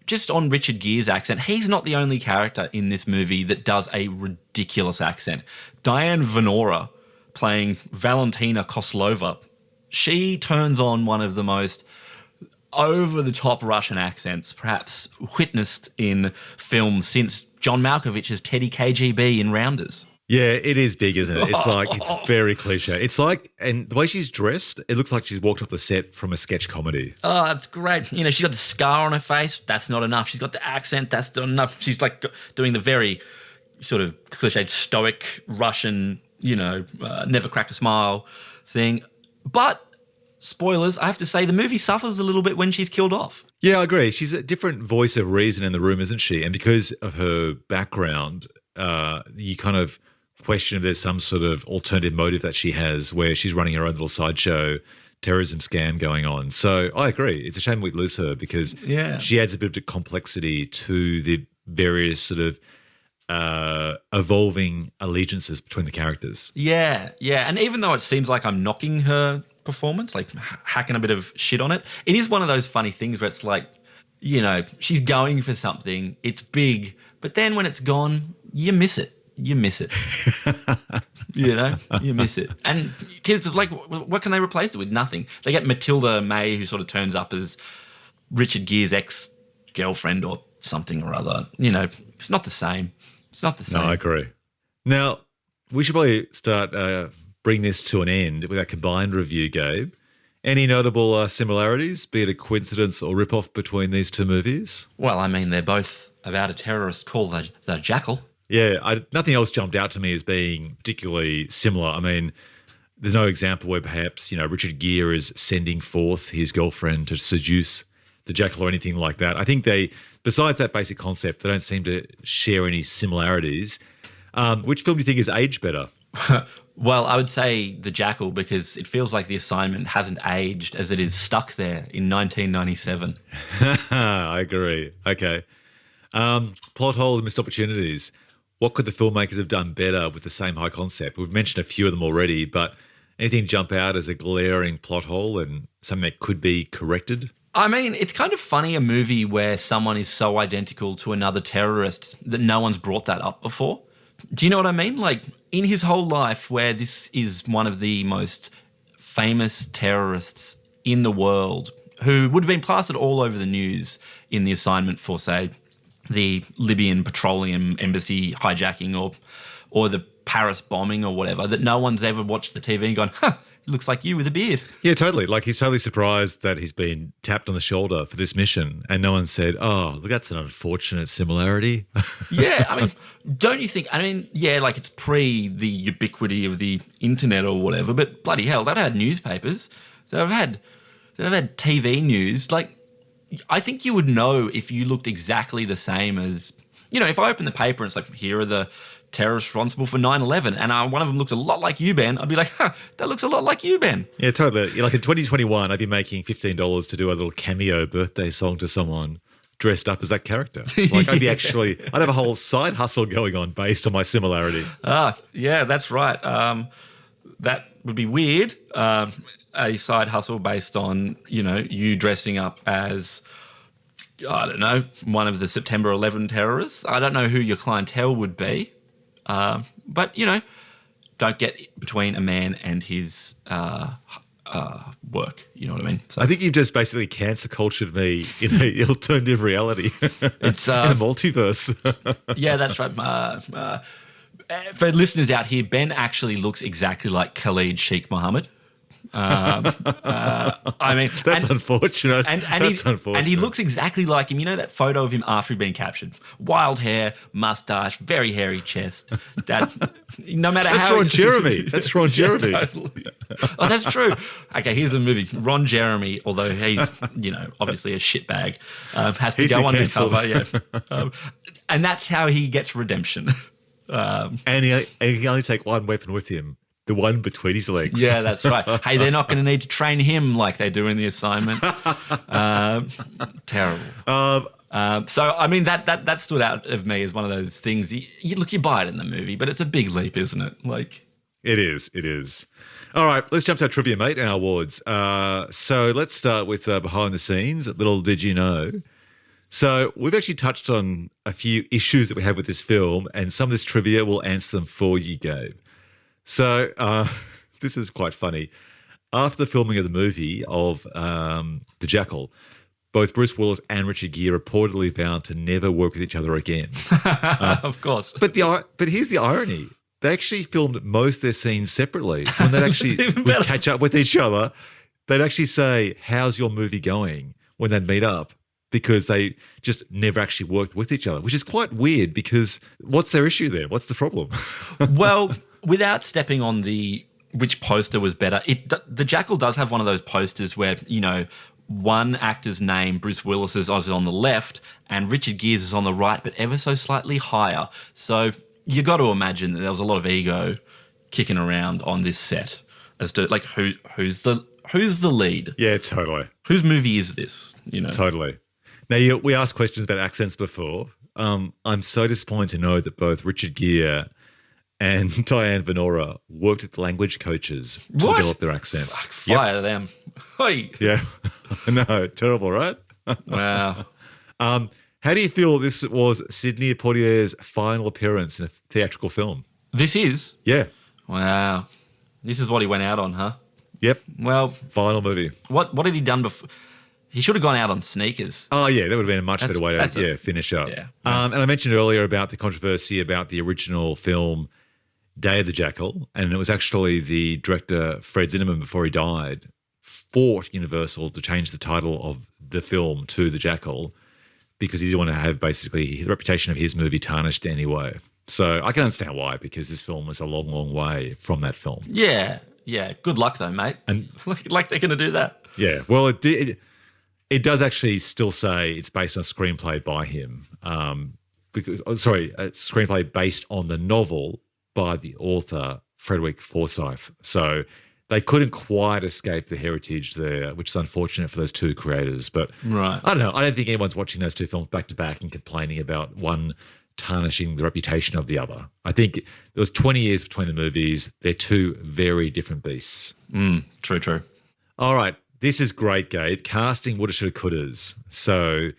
Speaker 2: just on Richard Gere's accent, he's not the only character in this movie that does a ridiculous accent. Diane Venora, playing Valentina Koslova, she turns on one of the most over-the-top Russian accents perhaps witnessed in film since John Malkovich's Teddy KGB in Rounders.
Speaker 1: Yeah, it is big, isn't it? It's it's very cliche. It's and the way she's dressed, it looks like she's walked off the set from a sketch comedy.
Speaker 2: Oh, that's great. She's got the scar on her face. That's not enough. She's got the accent. That's not enough. She's doing the very sort of cliched stoic Russian, never crack a smile thing. But spoilers, I have to say the movie suffers a little bit when she's killed off.
Speaker 1: Yeah, I agree. She's a different voice of reason in the room, isn't she? And because of her background, you kind of question if there's some sort of alternative motive that she has where she's running her own little sideshow terrorism scam going on. So I agree. It's a shame we lose her because she adds a bit of complexity to the various sort of evolving allegiances between the characters.
Speaker 2: Yeah. And even though it seems like I'm knocking her performance, hacking a bit of shit on it, it is one of those funny things where it's she's going for something, it's big, but then when it's gone, you miss it. You miss it. You miss it. And kids, what can they replace it with? Nothing. They get Matilda May, who sort of turns up as Richard Gere's ex-girlfriend or something or other. It's not the same. It's not the same.
Speaker 1: No, I agree. Now, we should probably start bring this to an end with our combined review, Gabe. Any notable similarities, be it a coincidence or rip-off between these two movies?
Speaker 2: Well, I mean, they're both about a terrorist called the Jackal.
Speaker 1: Yeah, nothing else jumped out to me as being particularly similar. I mean, there's no example where perhaps, Richard Gere is sending forth his girlfriend to seduce the Jackal or anything like that. I think besides that basic concept, they don't seem to share any similarities. Which film do you think has aged better?
Speaker 2: Well, I would say The Jackal because it feels like The Assignment hasn't aged as it is stuck there in 1997.
Speaker 1: I agree. Okay. Plot holes and missed opportunities. What could the filmmakers have done better with the same high concept? We've mentioned a few of them already, but anything jump out as a glaring plot hole and something that could be corrected?
Speaker 2: I mean, it's kind of funny a movie where someone is so identical to another terrorist that no one's brought that up before. Do you know what I mean? Like, in his whole life, where this is one of the most famous terrorists in the world who would have been plastered all over the news in The Assignment for, say, the Libyan petroleum embassy hijacking or the Paris bombing or whatever, that no one's ever watched the TV and gone, it looks like you with a beard.
Speaker 1: Yeah, totally. Like he's totally surprised that he's been tapped on the shoulder for this mission and no one said, oh, look, that's an unfortunate similarity.
Speaker 2: Yeah, I mean, don't you think, I mean, yeah, like it's pre the ubiquity of the internet or whatever, but bloody hell, they've had newspapers, they've had TV news. Like, I think you would know if you looked exactly the same as, you know, if I open the paper and it's like, here are the terrorists responsible for 9/11 and one of them looks a lot like you, Ben, I'd be like, that looks a lot like you, Ben.
Speaker 1: Yeah, totally. Like in 2021, I'd be making $15 to do a little cameo birthday song to someone dressed up as that character. Like I'd have a whole side hustle going on based on my similarity.
Speaker 2: Yeah, that's right. That would be weird. A side hustle based on, you know, you dressing up as, I don't know, one of the September 11 terrorists. I don't know who your clientele would be. But, you know, don't get between a man and his work. You know what I mean? So
Speaker 1: I think you've just basically cancer cultured me in an alternative reality.
Speaker 2: It's
Speaker 1: in a multiverse.
Speaker 2: Yeah, that's right. For listeners out here, Ben actually looks exactly like Khalid Sheikh Mohammed. I mean,
Speaker 1: that's unfortunate.
Speaker 2: And he looks exactly like him. You know that photo of him after he'd been captured? Wild hair, mustache, very hairy chest. That no matter
Speaker 1: that's
Speaker 2: how
Speaker 1: Ron Jeremy. That's Ron Jeremy.
Speaker 2: Yeah, totally. Oh, that's true. Okay, here's the movie. Ron Jeremy, although he's, you know, obviously a shitbag, has to go undercover. Yeah, and that's how he gets redemption.
Speaker 1: And he can only take one weapon with him. The one between his legs.
Speaker 2: Yeah, that's right. Hey, they're not going to need to train him like they do in The Assignment. Terrible. So, I mean, that stood out of me as one of those things. You buy it in the movie, but it's a big leap, isn't it? Like,
Speaker 1: it is. All right, let's jump to our trivia, mate, and our awards. So let's start with behind the scenes. Little did you know. So we've actually touched on a few issues that we have with this film, and some of this trivia will answer them for you, Gabe. So this is quite funny. After the filming of the movie of The Jackal, both Bruce Willis and Richard Gere reportedly vowed to never work with each other again.
Speaker 2: Of course.
Speaker 1: But here's the irony. They actually filmed most of their scenes separately. So when they'd actually would catch up with each other, they'd actually say, how's your movie going when they'd meet up? Because they just never actually worked with each other, which is quite weird because what's their issue then? What's the problem?
Speaker 2: Well, without stepping on which poster was better, The Jackal does have one of those posters where, you know, one actor's name, Bruce Willis's, is on the left and Richard Gere's is on the right, but ever so slightly higher. So you got to imagine that there was a lot of ego kicking around on this set as to like who's the lead?
Speaker 1: Yeah, totally.
Speaker 2: Whose movie is this? You know,
Speaker 1: totally. Now we asked questions about accents before. I'm so disappointed to know that both Richard Gere and Diane Venora worked with language coaches to develop their accents.
Speaker 2: Fire them. Oi.
Speaker 1: Yeah. No, terrible, right?
Speaker 2: Wow.
Speaker 1: How do you feel this was Sidney Poitier's final appearance in a theatrical film?
Speaker 2: This is?
Speaker 1: Yeah.
Speaker 2: Wow. This is what he went out on, huh?
Speaker 1: Yep.
Speaker 2: Well.
Speaker 1: Final movie.
Speaker 2: What had he done before? He should have gone out on Sneakers.
Speaker 1: Oh, yeah, that would have been a much better way to finish up.
Speaker 2: Yeah.
Speaker 1: And I mentioned earlier about the controversy about the original film Day of the Jackal, and it was actually the director, Fred Zinnemann, before he died, fought Universal to change the title of the film to The Jackal because he didn't want to have basically the reputation of his movie tarnished anyway. So I can understand why, because this film was a long, long way from that film.
Speaker 2: Yeah. Good luck though, mate. And like they're going to do that.
Speaker 1: Yeah. Well, it does actually still say it's based on a screenplay by him. A screenplay based on the novel by the author Frederick Forsyth. So they couldn't quite escape the heritage there, which is unfortunate for those two creators. But
Speaker 2: Right.
Speaker 1: I don't know. I don't think anyone's watching those two films back to back and complaining about one tarnishing the reputation of the other. I think there was 20 years between the movies. They're two very different beasts.
Speaker 2: True.
Speaker 1: All right. This is great, Gabe. Casting woulda, shoulda, couldas. So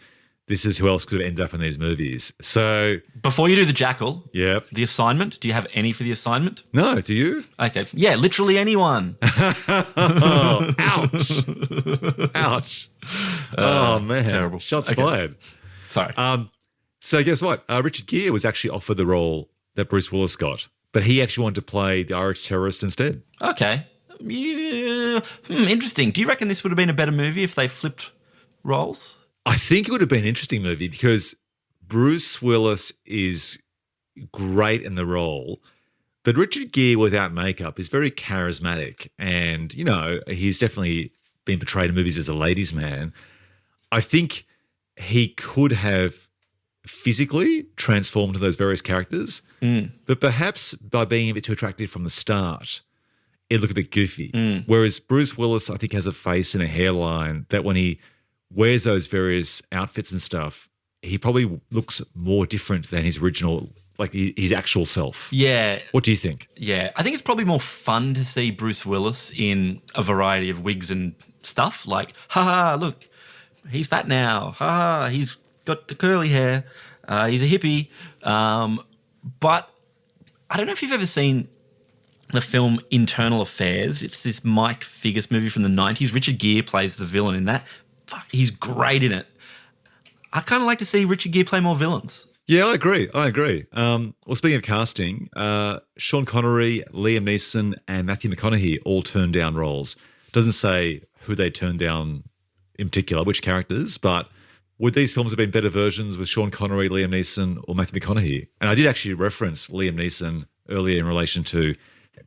Speaker 1: this is who else could have ended up in these movies. So
Speaker 2: Before you do the Jackal,
Speaker 1: Yep.
Speaker 2: the assignment, do you have any for the assignment?
Speaker 1: No, do you?
Speaker 2: Okay. Yeah, literally anyone.
Speaker 1: Oh, ouch. Ouch. Oh, man.
Speaker 2: terrible.
Speaker 1: Shots
Speaker 2: Okay.
Speaker 1: fired.
Speaker 2: Sorry.
Speaker 1: So guess what? Richard Gere was actually offered the role that Bruce Willis got, but he actually wanted to play the Irish terrorist instead.
Speaker 2: Okay. Yeah. Interesting. Do you reckon this would have been a better movie if they flipped roles?
Speaker 1: I think it would have been an interesting movie because Bruce Willis is great in the role, but Richard Gere without makeup is very charismatic. And, you know, he's definitely been portrayed in movies as a ladies' man. I think he could have physically transformed to those various characters, but perhaps by being a bit too attractive from the start, it looked a bit goofy. Whereas Bruce Willis, I think, has a face and a hairline that when he wears those various outfits and stuff, he probably looks more different than his original, like his actual self.
Speaker 2: Yeah.
Speaker 1: What do you think?
Speaker 2: Yeah. I think it's probably more fun to see Bruce Willis in a variety of wigs and stuff. Like, haha, look, he's fat now. Haha, he's got the curly hair. He's a hippie. But I don't know if you've ever seen the film Internal Affairs. It's this Mike Figgis movie from the 90s. Richard Gere plays the villain in that. Fuck, he's great in it. I kind of like to see Richard Gere play more villains.
Speaker 1: Yeah, I agree. Well, speaking of casting, Sean Connery, Liam Neeson, and Matthew McConaughey all turned down roles. Doesn't say who they turned down in particular, which characters, but would these films have been better versions with Sean Connery, Liam Neeson, or Matthew McConaughey? And I did actually reference Liam Neeson earlier in relation to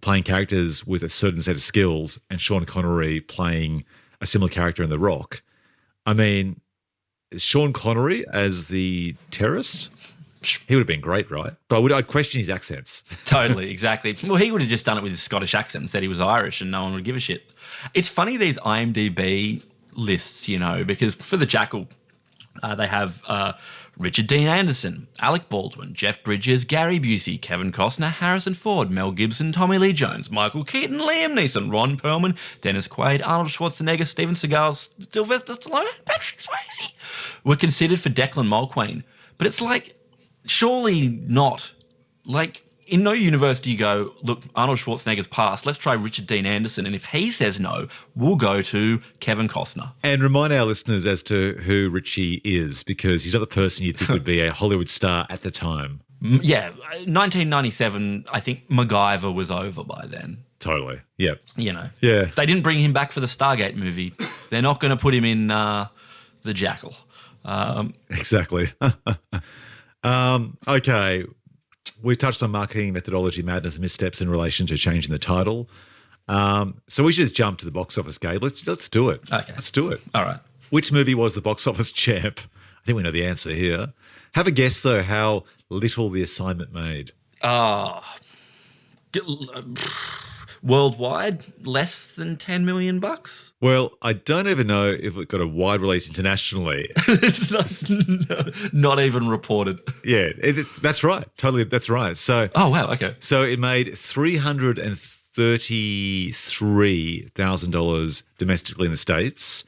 Speaker 1: playing characters with a certain set of skills and Sean Connery playing a similar character in The Rock. I mean, Sean Connery as the terrorist, he would have been great, right? But I'd question his accents.
Speaker 2: Totally, exactly. Well, he would have just done it with his Scottish accent and said he was Irish and no one would give a shit. It's funny, these IMDb lists, you know, because for the Jackal, they have Richard Dean Anderson, Alec Baldwin, Jeff Bridges, Gary Busey, Kevin Costner, Harrison Ford, Mel Gibson, Tommy Lee Jones, Michael Keaton, Liam Neeson, Ron Perlman, Dennis Quaid, Arnold Schwarzenegger, Steven Seagal, Sylvester Stallone, and Patrick Swayze were considered for Declan Mulqueen. But it's like, surely not. Like, in no universe do you go, look, Arnold Schwarzenegger's passed, let's try Richard Dean Anderson, and if he says no, we'll go to Kevin Costner.
Speaker 1: And remind our listeners as to who Richie is, because he's not the person you think would be a Hollywood star at the time.
Speaker 2: Yeah, 1997, I think MacGyver was over by then.
Speaker 1: Totally. Yep.
Speaker 2: You know.
Speaker 1: Yeah.
Speaker 2: They didn't bring him back for the Stargate movie. They're not going to put him in The Jackal.
Speaker 1: Exactly. Okay. We touched on marketing methodology, madness, and missteps in relation to changing the title. So we should just jump to the box office, Gabe. Let's do it.
Speaker 2: Okay.
Speaker 1: Let's do it.
Speaker 2: All right.
Speaker 1: Which movie was the box office champ? I think we know the answer here. Have a guess, though, how little the assignment made.
Speaker 2: Worldwide, less than $10 million?
Speaker 1: Well, I don't even know if it got a wide release internationally.
Speaker 2: It's not even reported.
Speaker 1: Yeah, that's right. Totally, that's right. So,
Speaker 2: Oh, wow. Okay.
Speaker 1: so it made $333,000 domestically in the States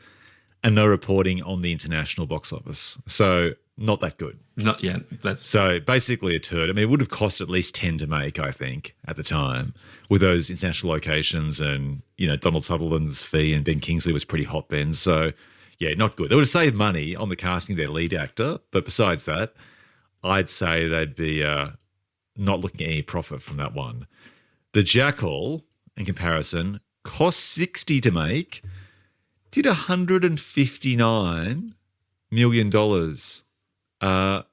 Speaker 1: and no reporting on the international box office. So not that good.
Speaker 2: Not yet. That's
Speaker 1: So basically a turd. I mean, it would have cost at least 10 to make, I think, at the time, with those international locations and, you know, Donald Sutherland's fee and Ben Kingsley was pretty hot then. So, yeah, not good. They would have saved money on the casting of their lead actor. But besides that, I'd say they'd be not looking at any profit from that one. The Jackal, in comparison, cost 60 to make, did $159 million. Does that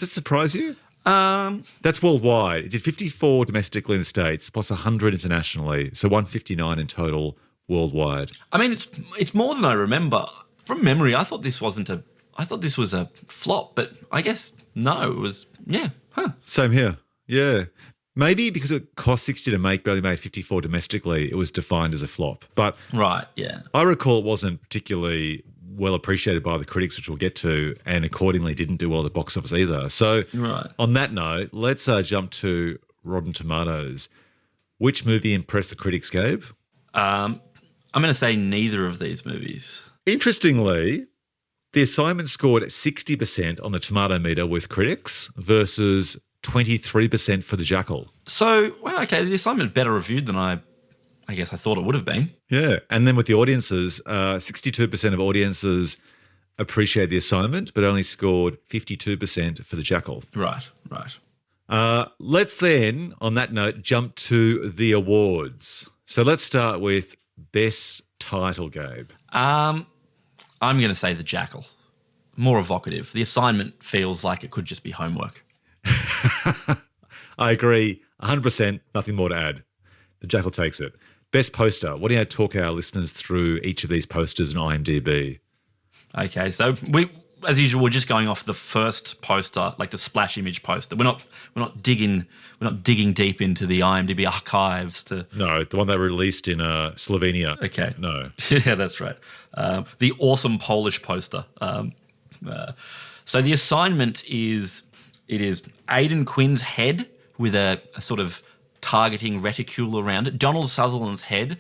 Speaker 1: surprise you? That's worldwide. It did 54 domestically in the States, plus 100 internationally, so 159 in total worldwide.
Speaker 2: I mean, it's more than I remember. From memory, I thought this was a flop, but I guess no, it was, yeah. Huh.
Speaker 1: Same here. Yeah. Maybe because it cost 60 to make, but only made 54 domestically, it was defined as a flop. But
Speaker 2: Right, yeah.
Speaker 1: I recall it wasn't particularly well appreciated by the critics, which we'll get to, and accordingly didn't do well at the box office either. So
Speaker 2: Right.
Speaker 1: on that note, let's jump to Rotten Tomatoes. Which movie impressed the critics, Gabe?
Speaker 2: I'm going to say neither of these movies.
Speaker 1: Interestingly, The Assignment scored 60% on the tomato meter with critics versus 23% for The Jackal.
Speaker 2: So, well, okay, The Assignment's better reviewed than I guess I thought it would have been.
Speaker 1: Yeah. And then with the audiences, 62% of audiences appreciate The Assignment, but only scored 52% for The Jackal.
Speaker 2: Right, right.
Speaker 1: Let's then, on that note, jump to the awards. So let's start with Best Title, Gabe.
Speaker 2: I'm going to say The Jackal. More evocative. The Assignment feels like it could just be homework.
Speaker 1: I agree 100%, nothing more to add. The Jackal takes it. Best Poster. What do you talk our listeners through each of these posters in IMDb?
Speaker 2: Okay, so we, as usual, we're just going off the first poster, like the splash image poster. We're not digging deep into the IMDb archives to.
Speaker 1: No, the one they released in Slovenia.
Speaker 2: Okay,
Speaker 1: No.
Speaker 2: Yeah, that's right. The awesome Polish poster. So The Assignment is Aidan Quinn's head with a sort of targeting reticule around it. Donald Sutherland's head.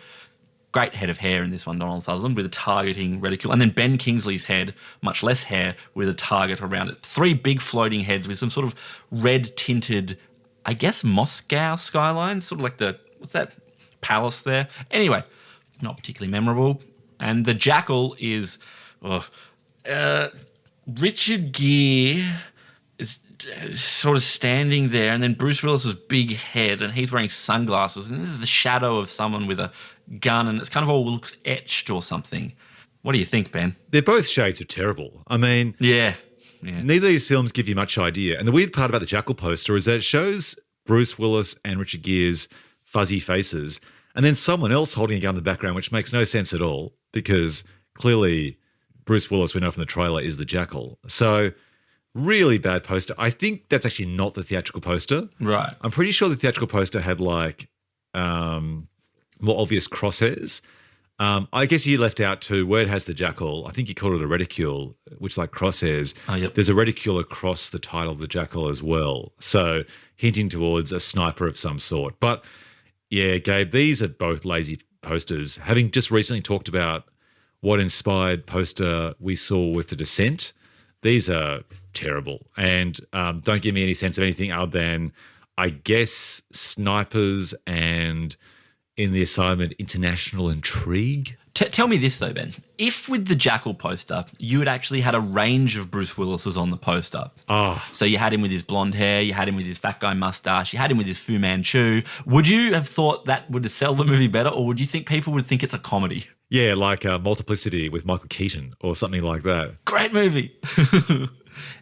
Speaker 2: Great head of hair in this one, Donald Sutherland, with a targeting reticule. And then Ben Kingsley's head, much less hair, with a target around it. Three big floating heads with some sort of red-tinted, I guess, Moscow skyline, sort of like what's that palace there? Anyway, not particularly memorable. And the Jackal is Richard Gere is sort of standing there, and then Bruce Willis's big head, and he's wearing sunglasses, and this is the shadow of someone with a gun, and it's kind of all looks etched or something. What do you think, Ben?
Speaker 1: They're both shades of terrible. I mean,
Speaker 2: Yeah.
Speaker 1: neither of these films give you much idea. And the weird part about the Jackal poster is that it shows Bruce Willis and Richard Gere's fuzzy faces, and then someone else holding a gun in the background, which makes no sense at all, because clearly Bruce Willis, we know from the trailer, is the Jackal. So really bad poster. I think that's actually not the theatrical poster.
Speaker 2: Right.
Speaker 1: I'm pretty sure the theatrical poster had like more obvious crosshairs. I guess you left out too where it has the Jackal. I think you called it a reticule, which is like crosshairs.
Speaker 2: Oh, yep.
Speaker 1: There's a reticule across the title of the Jackal as well. So hinting towards a sniper of some sort. But yeah, Gabe, these are both lazy posters. Having just recently talked about what inspired poster we saw with The Descent, these are terrible and don't give me any sense of anything other than, I guess, snipers and, in The Assignment, international intrigue.
Speaker 2: Tell me this, though, Ben. If with the Jackal poster, you had actually had a range of Bruce Willis's on the poster.
Speaker 1: Oh.
Speaker 2: So you had him with his blonde hair, you had him with his fat guy mustache, you had him with his Fu Manchu. Would you have thought that would sell the movie better, or would you think people would think it's a comedy?
Speaker 1: Yeah, like Multiplicity with Michael Keaton or something like that.
Speaker 2: Great movie.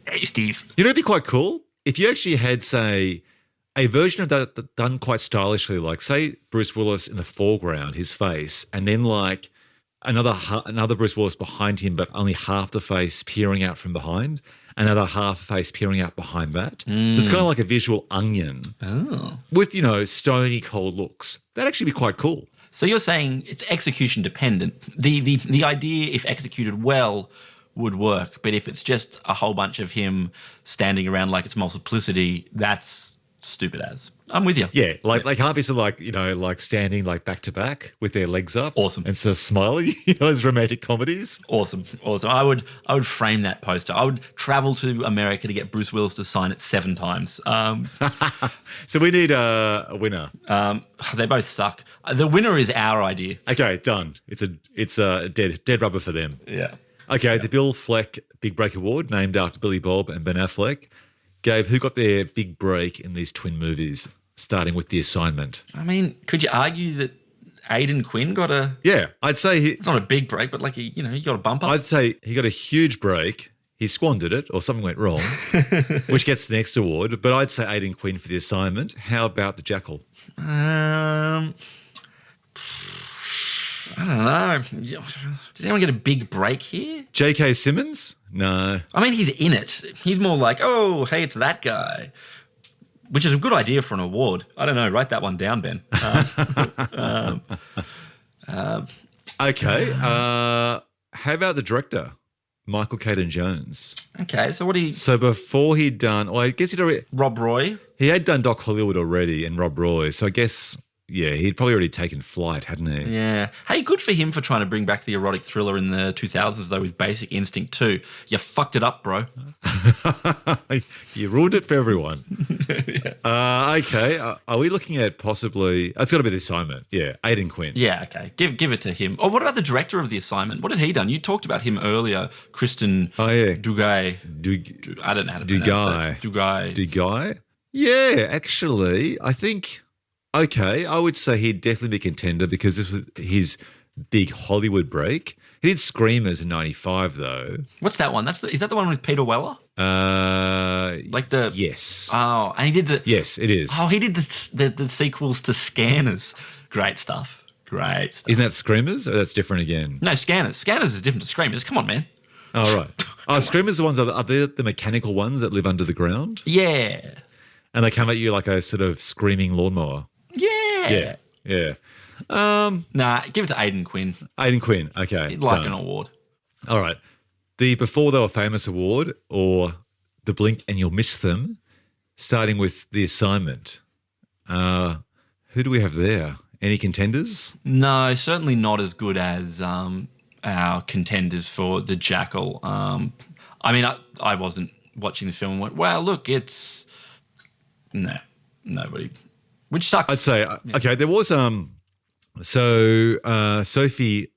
Speaker 2: Hey, Steve.
Speaker 1: You know, it'd be quite cool if you actually had, say, a version of that done quite stylishly, like, say, Bruce Willis in the foreground, his face, and then like another Bruce Willis behind him, but only half the face peering out from behind, another half face peering out behind that. So it's kind of like a visual onion with, stony cold looks. That'd actually be quite cool.
Speaker 2: So you're saying it's execution dependent. The idea, if executed well, would work, but if it's just a whole bunch of him standing around like it's Multiplicity, that's stupid as. I'm with you.
Speaker 1: Yeah, like they can't be sort of like standing like back to back with their legs up.
Speaker 2: Awesome.
Speaker 1: And sort of smiling, those romantic comedies.
Speaker 2: Awesome. I would frame that poster. I would travel to America to get Bruce Willis to sign it 7 times.
Speaker 1: So we need a winner.
Speaker 2: They both suck. The winner is our idea.
Speaker 1: Okay, done. It's a dead rubber for them.
Speaker 2: Yeah.
Speaker 1: Okay, the Bill Fleck Big Break Award, named after Billy Bob and Ben Affleck. Gabe, who got their big break in these twin movies, starting with The Assignment?
Speaker 2: I mean, could you argue that Aidan Quinn got a...
Speaker 1: Yeah, I'd say...
Speaker 2: It's not a big break, but like, he got a bump up.
Speaker 1: I'd say he got a huge break. He squandered it, or something went wrong, which gets the next award. But I'd say Aidan Quinn for The Assignment. How about The Jackal?
Speaker 2: I don't know. Did anyone get a big break here?
Speaker 1: J.K. Simmons? No.
Speaker 2: I mean, he's in it. He's more like, oh, hey, it's that guy. which is a good idea for an award. I don't know. Write that one down, Ben.
Speaker 1: Okay. How about the director, Michael Caton Jones?
Speaker 2: Okay, so what do you...
Speaker 1: So before he'd done, well, I guess
Speaker 2: Rob Roy?
Speaker 1: he had done Doc Hollywood already and Rob Roy. So I guess, yeah, he'd probably already taken flight, hadn't he?
Speaker 2: Yeah. Hey, good for him for trying to bring back the erotic thriller in the 2000s, though, with Basic Instinct 2. You fucked it up, bro.
Speaker 1: You ruined it for everyone.
Speaker 2: Yeah.
Speaker 1: Okay. Are we looking at possibly... It's got to be The Assignment. Yeah, Aidan Quinn.
Speaker 2: Yeah, okay. Give it to him. Oh, what about the director of The Assignment? What had he done? You talked about him earlier, Kristen Dugay. I don't know how to pronounce that.
Speaker 1: Dugay? Yeah, actually, I think... Okay, I would say he'd definitely be a contender because this was his big Hollywood break. He did Screamers in '95, though.
Speaker 2: What's that one? Is that the one with Peter Weller?
Speaker 1: Yes.
Speaker 2: Oh, and he did the...
Speaker 1: Yes, it is.
Speaker 2: Oh, he did the sequels to Scanners. Great stuff.
Speaker 1: Isn't that Screamers, or that's different again?
Speaker 2: No, Scanners. Scanners is different to Screamers. Come on, man.
Speaker 1: Oh, right. Screamers are they the mechanical ones that live under the ground?
Speaker 2: Yeah.
Speaker 1: And they come at you like a sort of screaming lawnmower?
Speaker 2: Yeah.
Speaker 1: Yeah.
Speaker 2: Nah, give it to Aidan Quinn.
Speaker 1: Aidan Quinn, okay.
Speaker 2: He'd like an award.
Speaker 1: All right. The Before They Were Famous award, or the Blink and You'll Miss Them, starting with The Assignment. Who do we have there? Any contenders?
Speaker 2: No, certainly not as good as our contenders for the Jackal. I mean, I wasn't watching this film and went, wow, look, it's... No, nobody... Which sucks.
Speaker 1: I'd say, okay, there was Sophie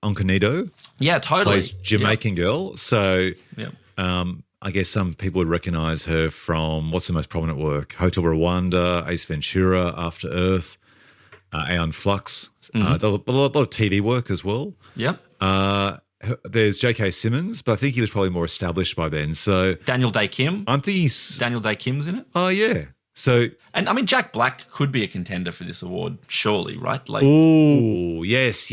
Speaker 1: Onconito.
Speaker 2: Yeah, totally.
Speaker 1: Plays Jamaican girl. So
Speaker 2: yeah.
Speaker 1: I guess some people would recognise her from, what's the most prominent work? Hotel Rwanda, Ace Ventura, After Earth, Aeon Flux. A lot of TV work as well.
Speaker 2: Yep.
Speaker 1: There's J.K. Simmons, but I think he was probably more established by then. So
Speaker 2: Daniel Day Kim.
Speaker 1: I'm thinking
Speaker 2: Daniel Day Kim's in it.
Speaker 1: Oh, yeah. So,
Speaker 2: and I mean, Jack Black could be a contender for this award, surely, right? Like,
Speaker 1: ooh, yes.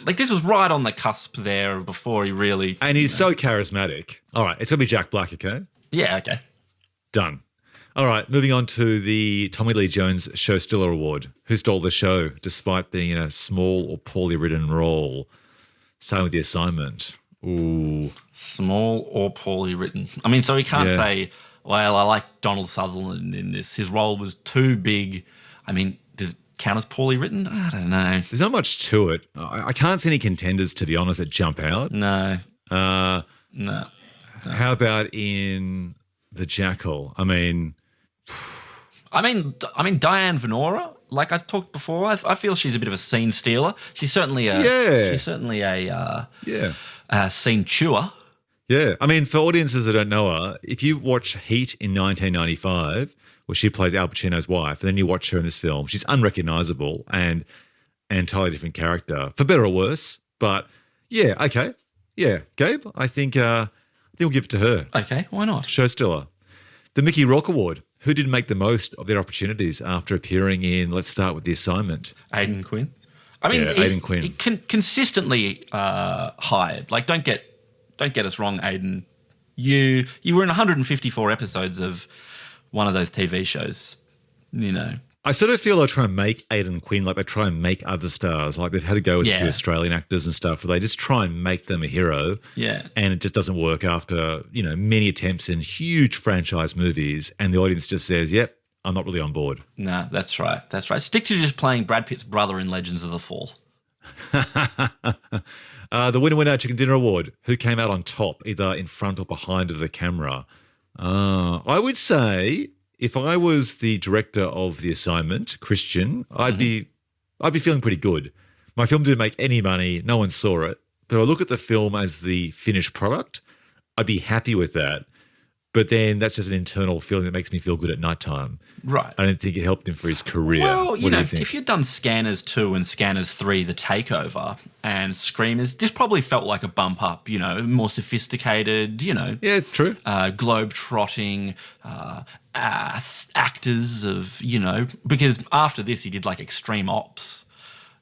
Speaker 2: Like this was right on the cusp there before he really.
Speaker 1: And he's so charismatic. All right, it's gonna be Jack Black, okay?
Speaker 2: Yeah, okay.
Speaker 1: Done. All right, moving on to the Tommy Lee Jones Show Stiller Award. Who stole the show despite being in a small or poorly written role? Starting with The Assignment. Ooh,
Speaker 2: small or poorly written. I mean, so he can't say. Well, I like Donald Sutherland in this. His role was too big. I mean, does it count as poorly written? I don't know.
Speaker 1: There's not much to it. I can't see any contenders, to be honest, that jump out.
Speaker 2: No. No.
Speaker 1: How about in The Jackal? I mean,
Speaker 2: Diane Venora. Like I talked before, I feel she's a bit of a scene stealer. She's certainly a scene chewer.
Speaker 1: Yeah. I mean, for audiences that don't know her, if you watch Heat in 1995, where she plays Al Pacino's wife, and then you watch her in this film, she's unrecognisable and an entirely different character, for better or worse. But yeah, okay. Yeah, Gabe, I think we'll give it to her.
Speaker 2: Okay, why not?
Speaker 1: Show Stiller. The Mickey Rourke Award. Who did make the most of their opportunities after appearing in, let's start with The Assignment?
Speaker 2: Aidan Quinn. I mean,
Speaker 1: Aidan Quinn.
Speaker 2: He consistently hired. Like, don't get us wrong, Aidan. You were in 154 episodes of one of those TV shows, you know.
Speaker 1: I sort of feel they try and make Aidan Quinn like they try and make other stars. Like they've had to go with a few Australian actors and stuff where they just try and make them a hero.
Speaker 2: Yeah.
Speaker 1: And it just doesn't work after, many attempts in huge franchise movies, and the audience just says, yep, I'm not really on board.
Speaker 2: No, that's right. Stick to just playing Brad Pitt's brother in Legends of the Fall.
Speaker 1: The winner Chicken Dinner Award. Who came out on top, either in front or behind of the camera? I would say if I was the director of The Assignment, Christian, I'd be feeling pretty good. My film didn't make any money. No one saw it. But I look at the film as the finished product. I'd be happy with that. But then that's just an internal feeling that makes me feel good at nighttime.
Speaker 2: Right.
Speaker 1: I don't think it helped him for his career.
Speaker 2: Well,
Speaker 1: you think?
Speaker 2: If you'd done Scanners 2 and Scanners 3, The Takeover, and Screamers, this probably felt like a bump up, more sophisticated,
Speaker 1: Yeah, true.
Speaker 2: globe-trotting actors of, because after this he did like Extreme Ops,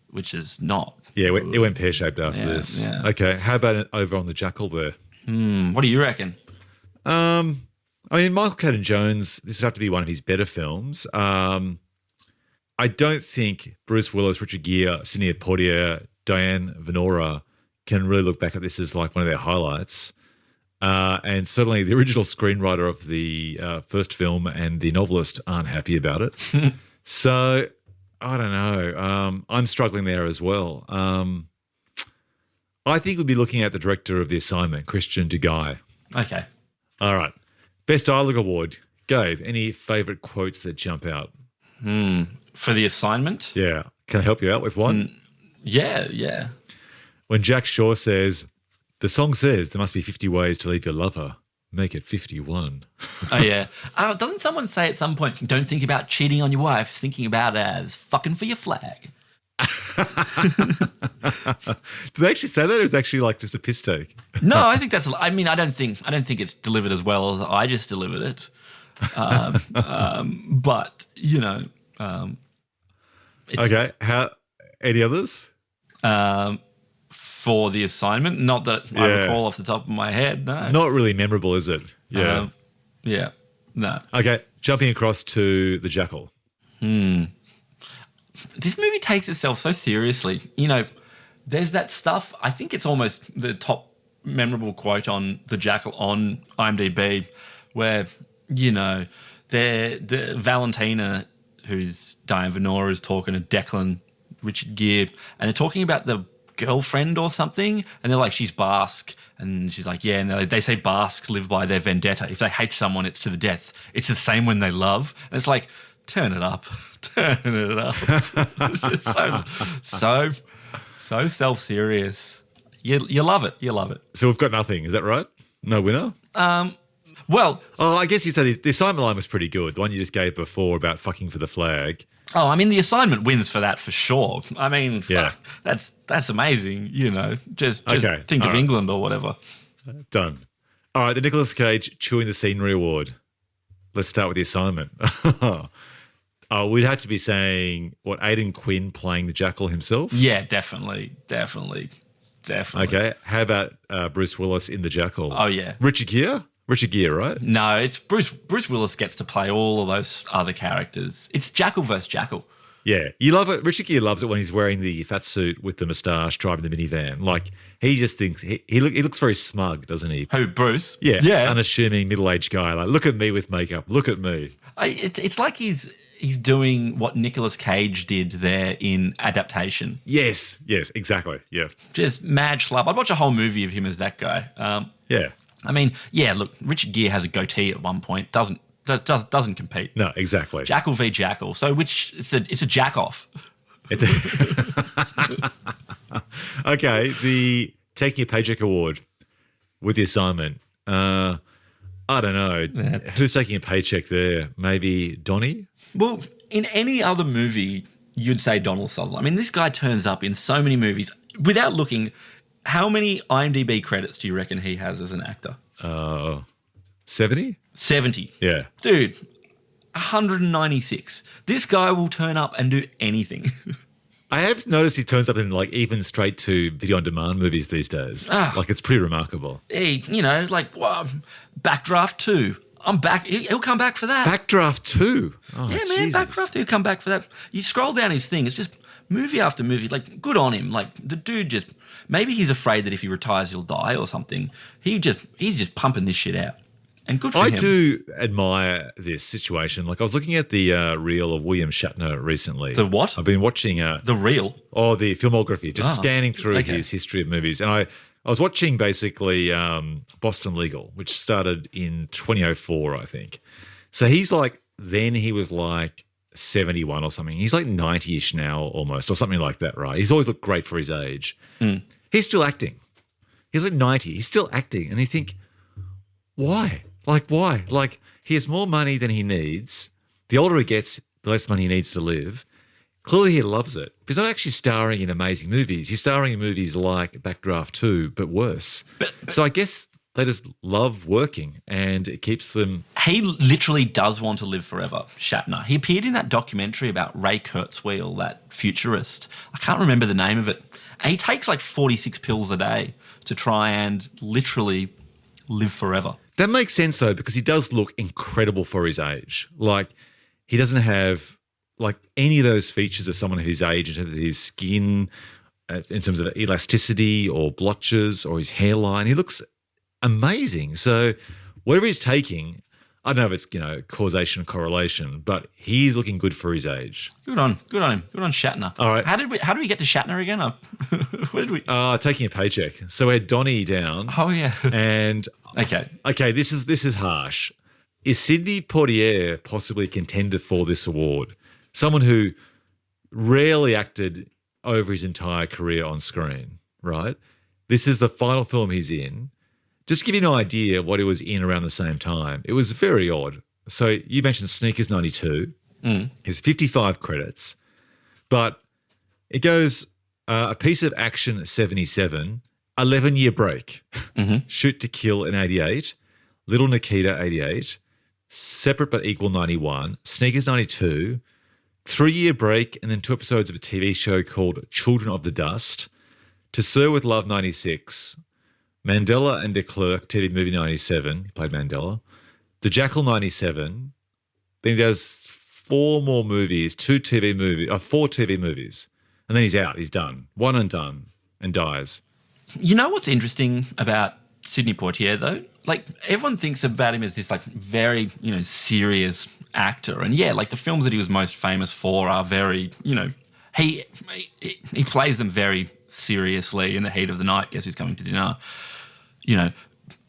Speaker 2: which is not.
Speaker 1: Yeah, it went pear-shaped after this. Yeah. Okay, how about over on The Jackal there?
Speaker 2: What do you reckon?
Speaker 1: I mean, Michael Caton Jones, this would have to be one of his better films. I don't think Bruce Willis, Richard Gere, Sidney Poitier, Diane Venora can really look back at this as like one of their highlights. And certainly the original screenwriter of the first film and the novelist aren't happy about it. So I don't know. I'm struggling there as well. I think we'd be looking at the director of The Assignment, Christian Duguay.
Speaker 2: Okay.
Speaker 1: All right. Best Dialogue Award. Gabe, any favourite quotes that jump out?
Speaker 2: For The Assignment?
Speaker 1: Yeah. Can I help you out with one?
Speaker 2: Yeah.
Speaker 1: When Jack Shaw says, the song says there must be 50 ways to leave your lover. Make it 51.
Speaker 2: Oh, yeah. Doesn't someone say at some point, don't think about cheating on your wife, thinking about it as fucking for your flag?
Speaker 1: Do they actually say that, or is it actually like just a piss take?
Speaker 2: No, I think that's. I mean, I don't think it's delivered as well as I just delivered it. But you know,
Speaker 1: okay. How? Any others?
Speaker 2: For The Assignment, not that I recall off the top of my head. No,
Speaker 1: not really memorable, is it? Yeah.
Speaker 2: Yeah. No.
Speaker 1: Okay. Jumping across to The Jackal.
Speaker 2: This movie takes itself so seriously. You know, there's that stuff. I think it's almost the top memorable quote on The Jackal on IMDb, where you know the Valentina, who's Diane Venora, is talking to Declan, Richard Gere, and they're talking about the girlfriend or something, and they're like, she's Basque, and she's like, yeah, and they say Basques live by their vendetta. If they hate someone, it's to the death. It's the same when they love, and it's like, turn it up. It's just so self-serious. You love it. You love it.
Speaker 1: So we've got nothing. Is that right? No winner?
Speaker 2: Well,
Speaker 1: I guess you said the assignment line was pretty good. The one you just gave before about fucking for the flag.
Speaker 2: Oh, I mean, The Assignment wins for that for sure. I mean,
Speaker 1: yeah.
Speaker 2: That's amazing. You know, just
Speaker 1: okay.
Speaker 2: Think of England or whatever.
Speaker 1: Done. All right, the Nicolas Cage Chewing the Scenery Award. Let's start with The Assignment. We'd have to be saying, Aidan Quinn playing the Jackal himself?
Speaker 2: Yeah, definitely.
Speaker 1: Okay, how about Bruce Willis in the Jackal?
Speaker 2: Oh, yeah.
Speaker 1: Richard Gere, right?
Speaker 2: No, it's Bruce Willis gets to play all of those other characters. It's Jackal versus Jackal.
Speaker 1: Yeah, you love it. Richard Gere loves it when he's wearing the fat suit with the moustache, driving the minivan. Like, he just thinks he looks very smug, doesn't he?
Speaker 2: Who, Bruce?
Speaker 1: Yeah, unassuming middle-aged guy. Like, look at me with makeup. Look at me.
Speaker 2: It's like he's doing what Nicolas Cage did there in Adaptation.
Speaker 1: Yes, exactly. Yeah,
Speaker 2: just mad schlub. I'd watch a whole movie of him as that guy.
Speaker 1: Yeah.
Speaker 2: I mean, yeah. Look, Richard Gere has a goatee at one point. Doesn't compete.
Speaker 1: No, exactly.
Speaker 2: Jackal v Jackal. So it's a jack off.
Speaker 1: Okay, the Taking a Paycheck Award with The Assignment. I don't know. Who's taking a paycheck there? Maybe Donnie?
Speaker 2: Well, in any other movie, you'd say Donald Sutherland. I mean, this guy turns up in so many movies. Without looking, how many IMDb credits do you reckon he has as an actor?
Speaker 1: 70?
Speaker 2: 70.
Speaker 1: Yeah.
Speaker 2: Dude, 196. This guy will turn up and do anything.
Speaker 1: I have noticed he turns up in like even straight to video on demand movies these days. Like, it's pretty remarkable.
Speaker 2: Hey, you know, like Backdraft 2. I'm back. He'll come back for that.
Speaker 1: Backdraft 2? Oh,
Speaker 2: yeah, man,
Speaker 1: Jesus.
Speaker 2: Backdraft 2. He'll come back for that. You scroll down his thing. It's just movie after movie. Like, good on him. Like, the dude just, maybe he's afraid that if he retires, he'll die or something. He's just pumping this shit out. And good for him.
Speaker 1: I do admire this situation. Like, I was looking at the reel of William Shatner recently.
Speaker 2: The what?
Speaker 1: I've been watching...
Speaker 2: the reel?
Speaker 1: Oh, the filmography. Just scanning through his history of movies. And I was watching basically Boston Legal, which started in 2004, I think. So he's like... Then he was like 71 or something. He's like 90-ish now almost, or something like that, right? He's always looked great for his age. He's still acting. He's like 90. He's still acting. And you think, why? Like, why? Like, he has more money than he needs. The older he gets, the less money he needs to live. Clearly he loves it. He's not actually starring in amazing movies. He's starring in movies like Backdraft 2, but worse. So I guess they just love working and it keeps them...
Speaker 2: He literally does want to live forever, Shatner. He appeared in that documentary about Ray Kurzweil, that futurist. I can't remember the name of it. And he takes like 46 pills a day to try and literally live forever.
Speaker 1: That makes sense though, because he does look incredible for his age. Like he doesn't have like any of those features of someone of his age in terms of his skin, in terms of elasticity or blotches or his hairline. He looks amazing. So whatever he's taking, I don't know if it's, causation or correlation, but he's looking good for his age.
Speaker 2: Good on him. Good on Shatner.
Speaker 1: All right.
Speaker 2: How did we get to Shatner again? Where did we?
Speaker 1: Taking a paycheck. So we had Donnie down.
Speaker 2: Oh yeah.
Speaker 1: And
Speaker 2: okay,
Speaker 1: this is harsh. Is Sidney Poitier possibly a contender for this award? Someone who rarely acted over his entire career on screen, right? This is the final film he's in. Just to give you an idea of what he was in around the same time, it was very odd. So you mentioned Sneakers 92. His 55 credits, but it goes A Piece of Action 77, 11-year break, Shoot to Kill in 88, Little Nikita 88, Separate but Equal 91, Sneakers 92, 3-year break, and then 2 episodes of a TV show called Children of the Dust, To Sir with Love 96, Mandela and de Klerk TV movie 97, he played Mandela, The Jackal 97, then he does 4 more movies, 4 TV movies, and then he's out, he's done, one and done, and dies.
Speaker 2: You know what's interesting about Sidney Poitier though? Like everyone thinks about him as this like very, serious actor. And yeah, like the films that he was most famous for are very, he plays them very seriously. In the Heat of the Night, Guess Who's Coming to Dinner?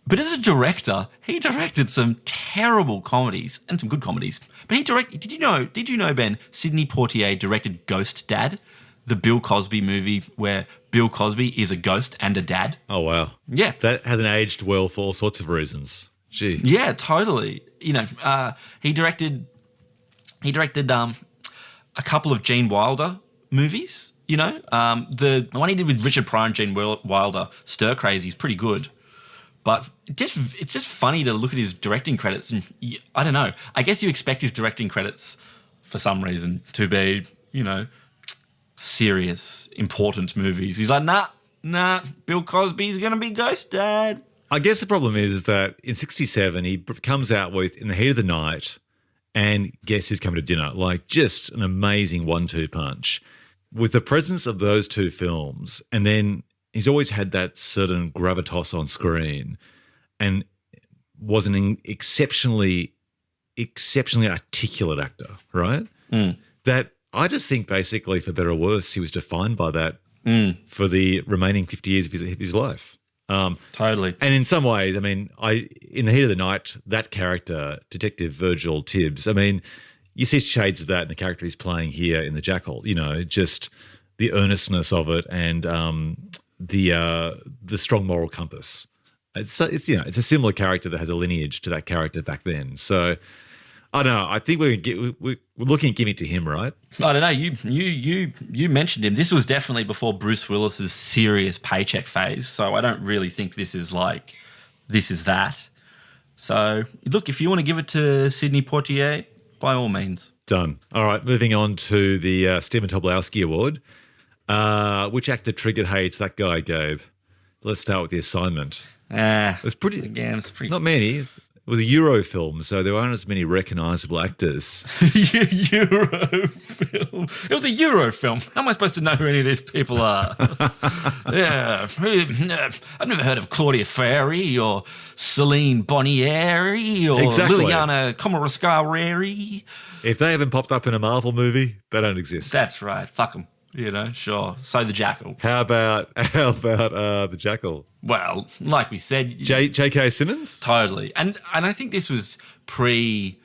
Speaker 2: But as a director, he directed some terrible comedies and some good comedies. But he directed, did you know, Ben, Sidney Poitier directed Ghost Dad, the Bill Cosby movie where Bill Cosby is a ghost and a dad.
Speaker 1: Oh, wow.
Speaker 2: Yeah.
Speaker 1: That hasn't aged well for all sorts of reasons. Gee.
Speaker 2: Yeah, totally. He directed a couple of Gene Wilder movies, the one he did with Richard Pryor and Gene Wilder, Stir Crazy, is pretty good. But it's just funny to look at his directing credits and I don't know. I guess you expect his directing credits for some reason to be, serious, important movies. He's like, nah, Bill Cosby's going to be Ghost Dad.
Speaker 1: I guess the problem is that in 67, he comes out with In the Heat of the Night and Guess Who's Coming to Dinner. Like just an amazing 1-2 punch. With the presence of those 2 films, and then he's always had that certain gravitas on screen and was an exceptionally articulate actor, right? That I just think basically, for better or worse, he was defined by that for the remaining 50 years of his life.
Speaker 2: Totally.
Speaker 1: And in some ways, I mean, in the Heat of the Night, that character, Detective Virgil Tibbs, I mean, you see shades of that in the character he's playing here in The Jackal, just the earnestness of it and the strong moral compass. It's a similar character that has a lineage to that character back then. So I don't know. I think we're looking at giving it to him, right?
Speaker 2: I don't know. You mentioned him. This was definitely before Bruce Willis's serious paycheck phase. So I don't really think this is that. So look, if you want to give it to Sidney Poitier, by all means.
Speaker 1: Done. All right. Moving on to the Stephen Tobolowsky Award. Which actor triggered, hey, it's that guy, Gabe? Let's start with The Assignment. It was pretty.
Speaker 2: Again, it's pretty.
Speaker 1: Not many. It was a Euro film, so there aren't as many recognisable actors.
Speaker 2: Euro film. It was a Euro film. How am I supposed to know who any of these people are? Yeah, I've never heard of Claudia Ferri or Celine Bonnieri or Liliana Komorowska-Rari.
Speaker 1: If they haven't popped up in a Marvel movie, they don't exist.
Speaker 2: That's right. Fuck them. Sure. So The Jackal.
Speaker 1: How about The Jackal?
Speaker 2: Well, like we said,
Speaker 1: J.K. Simmons?
Speaker 2: Totally. And I think this was pre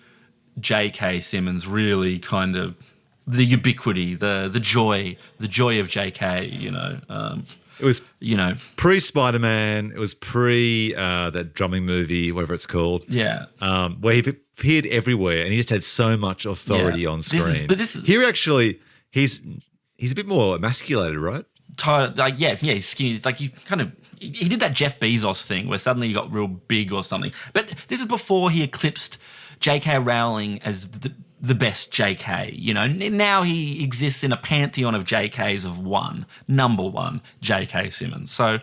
Speaker 2: J.K. Simmons, really kind of the ubiquity, the joy of J.K.,
Speaker 1: It was pre-Spider-Man. It was pre that drumming movie, whatever it's called.
Speaker 2: Yeah.
Speaker 1: Where he appeared everywhere and he just had so much authority on screen. Here actually, he's a bit more emasculated, right?
Speaker 2: He's skinny. Like he did that Jeff Bezos thing where suddenly he got real big or something. But this is before he eclipsed J.K. Rowling as the best J.K. Now he exists in a pantheon of J.K.'s of number one, J.K. Simmons. So,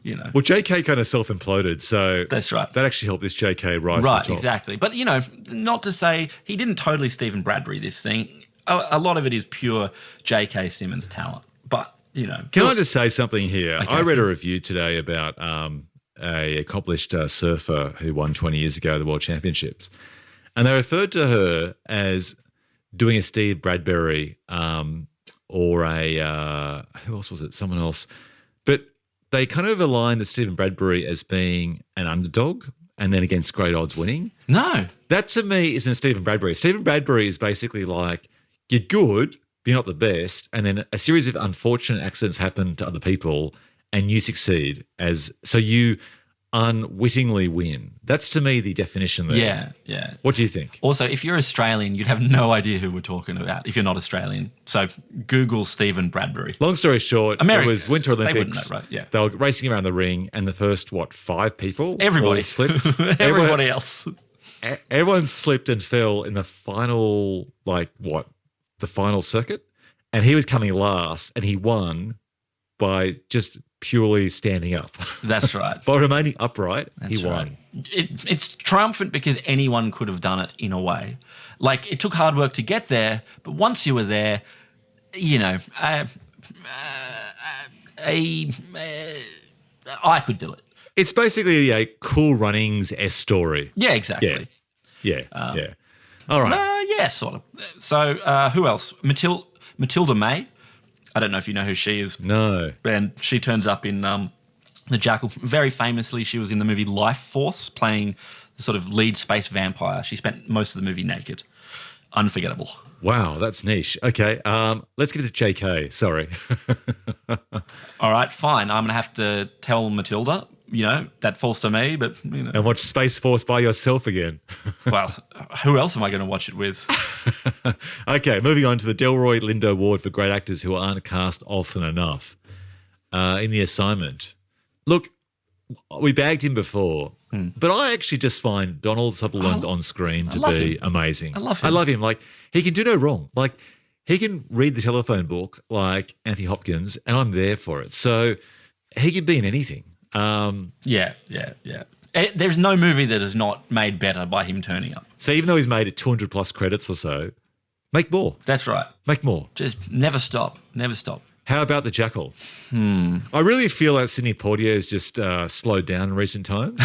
Speaker 2: you know.
Speaker 1: Well, JK kind of self-imploded, so
Speaker 2: That's right.
Speaker 1: that actually helped this JK rise to the
Speaker 2: Right,
Speaker 1: top.
Speaker 2: exactly. But, you know, not to say he didn't totally Stephen Bradbury this thing. A lot of it is pure J.K. Simmons talent. But, you know.
Speaker 1: Can I just say something here?
Speaker 2: Okay.
Speaker 1: I read a review today about a accomplished surfer who won 20 years ago the World Championships. And they referred to her as doing a Steve Bradbury or a who else was it? Someone else. But they kind of aligned the Stephen Bradbury as being an underdog and then against great odds winning.
Speaker 2: No.
Speaker 1: That to me isn't Stephen Bradbury. Stephen Bradbury is basically like, you're good, but you're not the best. And then a series of unfortunate accidents happen to other people and you succeed so you unwittingly win. That's to me the definition there.
Speaker 2: Yeah, yeah.
Speaker 1: What do you think?
Speaker 2: Also, if you're Australian, you'd have no idea who we're talking about if you're not Australian. So Google Stephen Bradbury.
Speaker 1: Long story short,
Speaker 2: America.
Speaker 1: it was Winter Olympics.
Speaker 2: They wouldn't know, right? Yeah.
Speaker 1: They were racing around the ring and the first, 5 people?
Speaker 2: Everybody
Speaker 1: all slipped.
Speaker 2: Everybody else.
Speaker 1: Everyone slipped and fell in the final, the final circuit. And he was coming last and he won by just purely standing up.
Speaker 2: That's right.
Speaker 1: By remaining upright, he won.
Speaker 2: Right. It's triumphant because anyone could have done it in a way. Like, it took hard work to get there, but once you were there, you know, I could do it.
Speaker 1: It's basically a Cool Runnings-esque story.
Speaker 2: Yeah, exactly.
Speaker 1: Yeah. All right.
Speaker 2: Yeah, sort of. So, who else? Matilda May. I don't know if you know who she is.
Speaker 1: No.
Speaker 2: And she turns up in The Jackal. Very famously, she was in the movie Life Force, playing the sort of lead space vampire. She spent most of the movie naked. Unforgettable.
Speaker 1: Wow, that's niche. Okay, let's get to JK. Sorry.
Speaker 2: All right, fine. I'm going to have to tell Matilda, you know, that falls to me, but, you know.
Speaker 1: And watch Space Force by yourself again.
Speaker 2: Well, who else am I going to watch it with?
Speaker 1: Okay, moving on to the Delroy Lindo Award for great actors who aren't cast often enough. In The Assignment. Look, we bagged him before, but I actually just find Donald Sutherland on screen to be amazing.
Speaker 2: I love him.
Speaker 1: I love him. Like, he can do no wrong. Like, he can read the telephone book like Anthony Hopkins, and I'm there for it. So he can be in anything.
Speaker 2: Yeah. There's no movie that is not made better by him turning up.
Speaker 1: So even though he's made it 200 plus credits or so, make more.
Speaker 2: That's right.
Speaker 1: Make more.
Speaker 2: Just never stop. Never stop.
Speaker 1: How about The Jackal? I really feel that Sidney Poitier has just slowed down in recent times.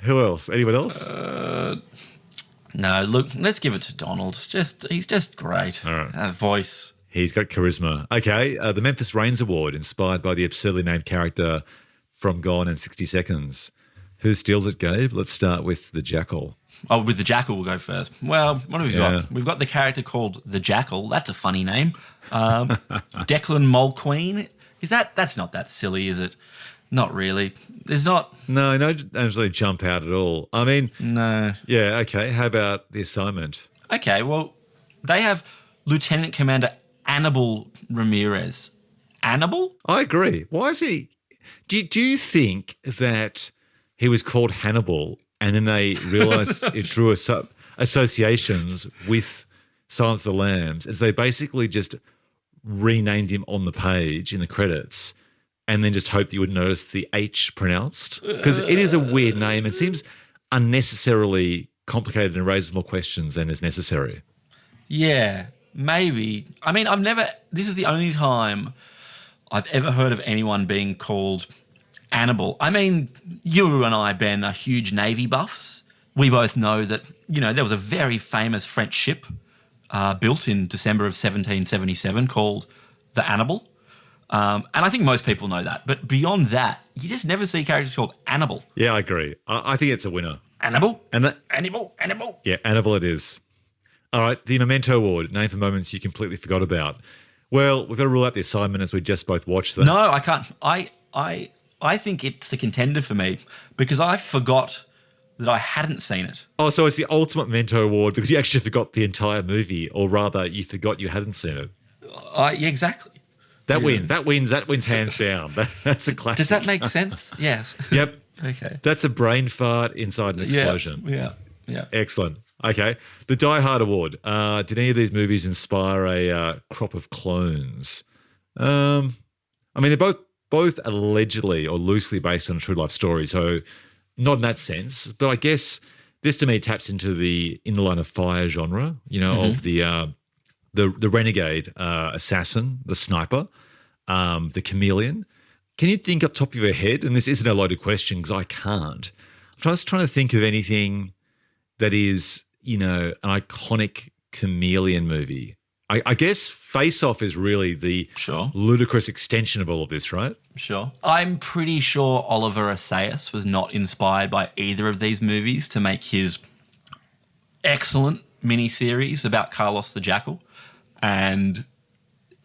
Speaker 1: Who else? Anyone else?
Speaker 2: No, look, let's give it to Donald. He's just great.
Speaker 1: All right.
Speaker 2: Voice.
Speaker 1: He's got charisma. Okay, the Memphis Reigns Award, inspired by the absurdly named character from Gone in 60 Seconds. Who steals it, Gabe? Let's start with The Jackal.
Speaker 2: Oh, with The Jackal, we'll go first. Well, what have we got? We've got the character called The Jackal. That's a funny name. Declan Mulqueen. That's not that silly, is it? Not really. There's not...
Speaker 1: No, doesn't really jump out at all. I mean...
Speaker 2: No.
Speaker 1: Yeah, okay. How about The Assignment?
Speaker 2: Okay, well, they have Lieutenant Commander Annibal Ramirez. Annibal?
Speaker 1: I agree. Why is he... Do you think that he was called Hannibal and then they realised it drew associations with Silence of the Lambs, and so they basically just renamed him on the page in the credits and then just hoped you would notice the H pronounced? Because it is a weird name. It seems unnecessarily complicated and raises more questions than is necessary.
Speaker 2: Yeah, maybe. I mean, this is the only time I've ever heard of anyone being called Annibal. I mean, you and I, Ben, are huge Navy buffs. We both know that, you know, there was a very famous French ship built in December of 1777 called the Annibal. And I think most people know that. But beyond that, you just never see characters called Annibal.
Speaker 1: Yeah, I agree. I think it's a winner.
Speaker 2: Annibal?
Speaker 1: Annibal. Yeah, Annibal it is. All right, the Memento Award, name for moments you completely forgot about. Well, we've got to rule out The Assignment as we just both watched that.
Speaker 2: No, I can't. I think it's a contender for me because I forgot that I hadn't seen it.
Speaker 1: Oh, so it's the ultimate Memento Award because you actually forgot the entire movie, or rather, you forgot you hadn't seen it.
Speaker 2: Yeah, exactly.
Speaker 1: That wins hands down. That's a classic.
Speaker 2: Does that make sense? Yes.
Speaker 1: Yep.
Speaker 2: Okay.
Speaker 1: That's a brain fart inside an explosion.
Speaker 2: Yeah.
Speaker 1: Excellent. Okay. The Die Hard Award. Did any of these movies inspire a crop of clones? I mean, they're both allegedly or loosely based on a true life story, so not in that sense. But I guess this to me taps into the In the Line of Fire genre, of the renegade assassin, the sniper, the chameleon. Can you think up top of your head, and this isn't a loaded question because I can't, I'm just trying to think of anything that is, an iconic chameleon movie. I guess Face Off is really the ludicrous extension of all of this, right?
Speaker 2: Sure. I'm pretty sure Oliver Assayas was not inspired by either of these movies to make his excellent miniseries about Carlos the Jackal. And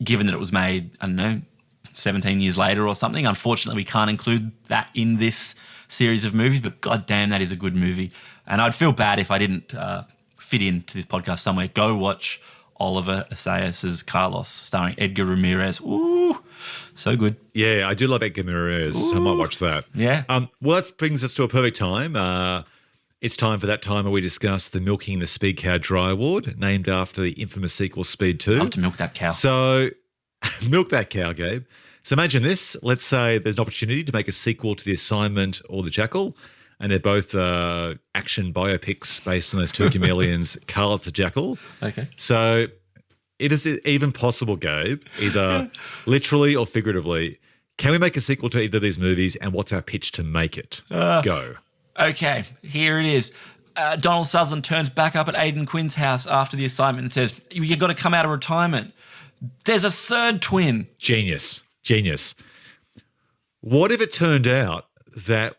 Speaker 2: given that it was made, I don't know, 17 years later or something, unfortunately we can't include that in this series of movies, but goddamn, that is a good movie. And I'd feel bad if I didn't fit into this podcast somewhere. Go watch Oliver Assayas' Carlos, starring Edgar Ramirez. Ooh, so good.
Speaker 1: Yeah, I do love Edgar Ramirez, so I might watch that.
Speaker 2: Yeah.
Speaker 1: Well, that brings us to a perfect time. It's time for that time where we discuss the Milking the Speed Cow Dry Award, named after the infamous sequel Speed 2.
Speaker 2: Love to milk that cow.
Speaker 1: So, milk that cow, Gabe. So imagine this. Let's say there's an opportunity to make a sequel to The Assignment or The Jackal, and they're both action biopics based on those two chameleons, Carlos the Jackal.
Speaker 2: Okay.
Speaker 1: So it is even possible, Gabe, either literally or figuratively, can we make a sequel to either of these movies, and what's our pitch to make it? Go.
Speaker 2: Okay, here it is. Donald Sutherland turns back up at Aidan Quinn's house after The Assignment and says, you've got to come out of retirement. There's a third twin.
Speaker 1: Genius. What if it turned out that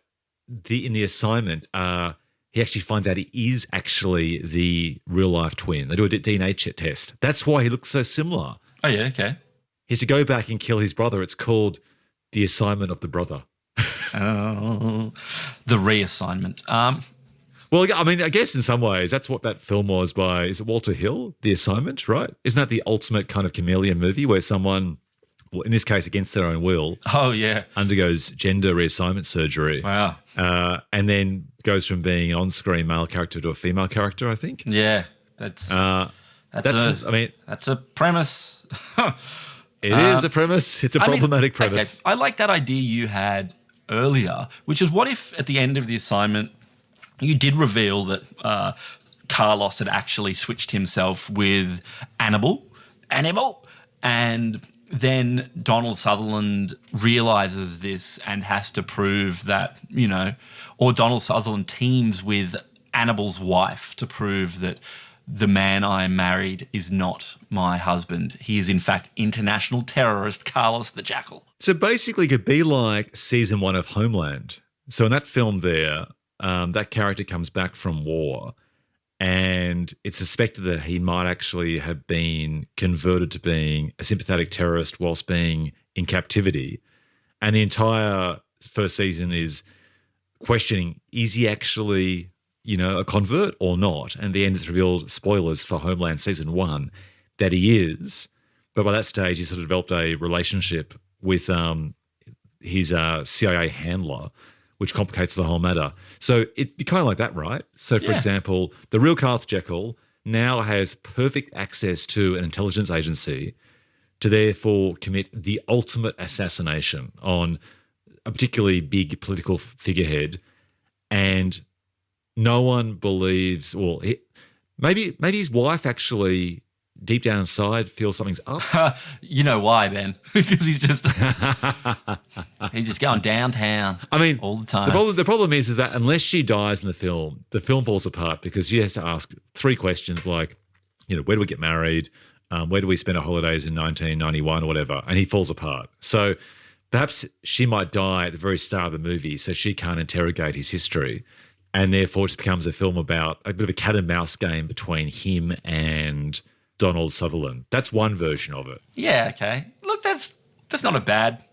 Speaker 1: in the Assignment, he actually finds out he is actually the real-life twin? They do a DNA test. That's why he looks so similar.
Speaker 2: Oh, yeah, okay.
Speaker 1: He has to go back and kill his brother. It's called The Assignment of the Brother.
Speaker 2: Oh, the reassignment.
Speaker 1: Well, I mean, I guess in some ways that's what that film was by, is it Walter Hill, The Assignment, right? Isn't that the ultimate kind of chameleon movie where someone, well, in this case against their own will, undergoes gender reassignment surgery.
Speaker 2: Wow.
Speaker 1: And then goes from being an on-screen male character to a female character, I think.
Speaker 2: Yeah, that's a premise.
Speaker 1: It is a premise. It's a problematic premise.
Speaker 2: Okay. I like that idea you had earlier, which is what if at the end of The Assignment you did reveal that Carlos had actually switched himself with Annabelle, and then Donald Sutherland realizes this and has to prove that, or Donald Sutherland teams with Annabelle's wife to prove that the man I married is not my husband. He is, in fact, international terrorist Carlos the Jackal.
Speaker 1: So basically it could be like season 1 of Homeland. So in that film there, that character comes back from war and it's suspected that he might actually have been converted to being a sympathetic terrorist whilst being in captivity. And the entire first season is questioning, is he actually a convert or not? And the end is revealed, spoilers for Homeland season 1, that he is. But by that stage, he sort of developed a relationship with his CIA handler, which complicates the whole matter. So it'd be kind of like that, right? So, for example, the real Carlos Jackal now has perfect access to an intelligence agency to therefore commit the ultimate assassination on a particularly big political figurehead, and no one believes, maybe his wife actually deep down inside feels something's up.
Speaker 2: You know why, Ben? Because he's just going downtown.
Speaker 1: I mean,
Speaker 2: all the time.
Speaker 1: The problem is that unless she dies in the film falls apart because she has to ask 3 questions like, where do we get married? Where do we spend our holidays in 1991 or whatever? And he falls apart. So perhaps she might die at the very start of the movie so she can't interrogate his history. And therefore it just becomes a film about a bit of a cat and mouse game between him and Donald Sutherland. That's one version of it.
Speaker 2: Yeah, okay. Look, that's not a bad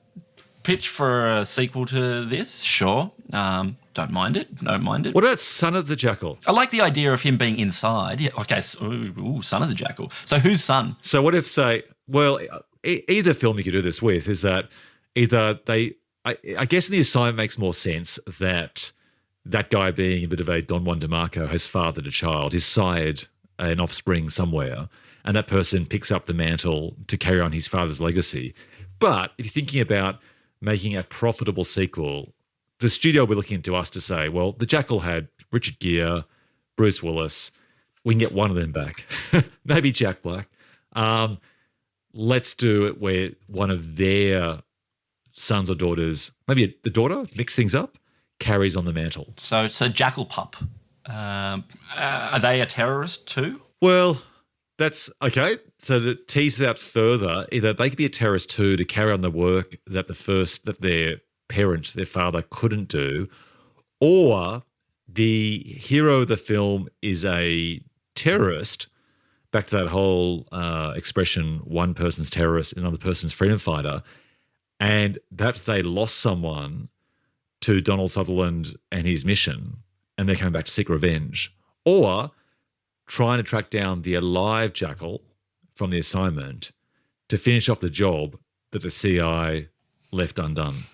Speaker 2: pitch for a sequel to this. Sure. Don't mind it.
Speaker 1: What about Son of the Jackal?
Speaker 2: I like the idea of him being inside. Yeah, okay, Son of the Jackal. So who's son?
Speaker 1: So what if, say, either film you could do this with is that either I guess in The Assignment makes more sense that guy being a bit of a Don Juan DeMarco has fathered a child, is sired an offspring somewhere, and that person picks up the mantle to carry on his father's legacy. But if you're thinking about making a profitable sequel, the studio will be looking to us to say, well, the Jackal had Richard Gere, Bruce Willis. We can get one of them back. Maybe Jack Black. Let's do it where one of their sons or daughters, maybe the daughter, mix things up, carries on the mantle.
Speaker 2: So Jackal Pup, are they a terrorist too?
Speaker 1: Well, that's okay. So to tease it out further, either they could be a terrorist too to carry on the work that their parent, their father, couldn't do, or the hero of the film is a terrorist. Back to that whole expression, one person's terrorist, another person's freedom fighter, and perhaps they lost someone to Donald Sutherland and his mission, and they're coming back to seek revenge, or trying to track down the alive Jackal from the assignment to finish off the job that the CI left undone.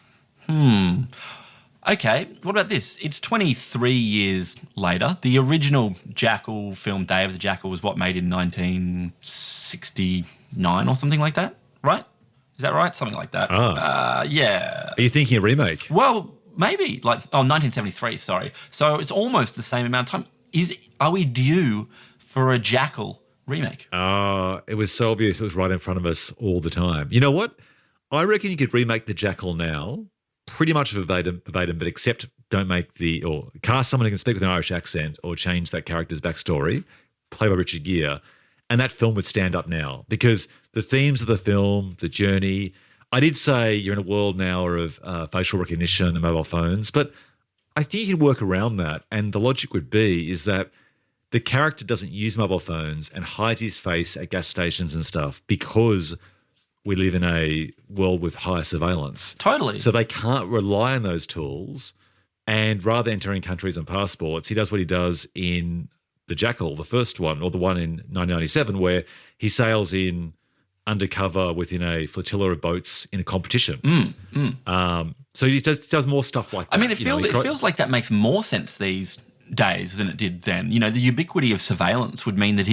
Speaker 2: Okay, what about this? It's 23 years later. The original Jackal film, Day of the Jackal, was made in 1969 or something like that, right? Is that right? Something like that. Yeah.
Speaker 1: Are you thinking a remake?
Speaker 2: Well, maybe. 1973, sorry. So it's almost the same amount of time. Are we due for a Jackal remake?
Speaker 1: It was so obvious. It was right in front of us all the time. You know what? I reckon you could remake the Jackal now, pretty much verbatim, but except don't or cast someone who can speak with an Irish accent or change that character's backstory, played by Richard Gere, and that film would stand up now because the themes of the film, the journey. I did say you're in a world now of facial recognition and mobile phones, but I think you could work around that, and the logic would be is that the character doesn't use mobile phones and hides his face at gas stations and stuff because we live in a world with high surveillance.
Speaker 2: Totally.
Speaker 1: So they can't rely on those tools. And rather than entering countries on passports, he does what he does in the Jackal, the first one, or the one in 1997, where he sails in undercover within a flotilla of boats in a competition. So he does more stuff like that.
Speaker 2: I mean, it feels like that makes more sense these days than it did then. You know, the ubiquity of surveillance would mean that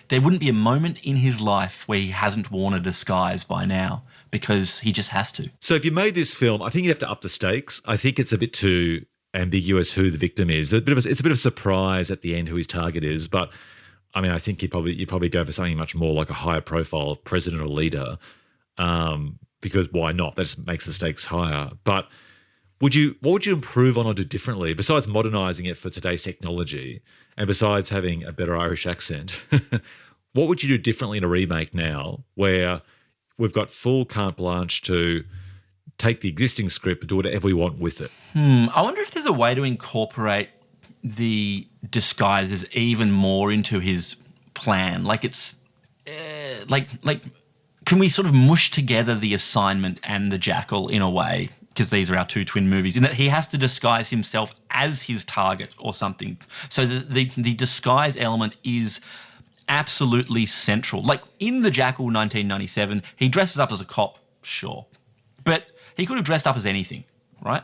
Speaker 2: there wouldn't be a moment in his life where he hasn't worn a disguise by now because he just has to.
Speaker 1: So if you made this film, I think you have to up the stakes. I think it's a bit too ambiguous who the victim is. It's a bit of a surprise at the end who his target is, but I mean, I think you'd probably go for something much more like a higher profile president or leader, because why not? That just makes the stakes higher. But what would you improve on or do differently besides modernising it for today's technology and besides having a better Irish accent? What would you do differently in a remake now where we've got full carte blanche to take the existing script and do whatever we want with it?
Speaker 2: I wonder if there's a way to incorporate the disguises even more into his plan. Like it's can we sort of mush together the assignment and the Jackal in a way? Because these are our two twin movies, in that he has to disguise himself as his target or something. So the disguise element is absolutely central. Like in the Jackal 1997, he dresses up as a cop, sure. But he could have dressed up as anything, right?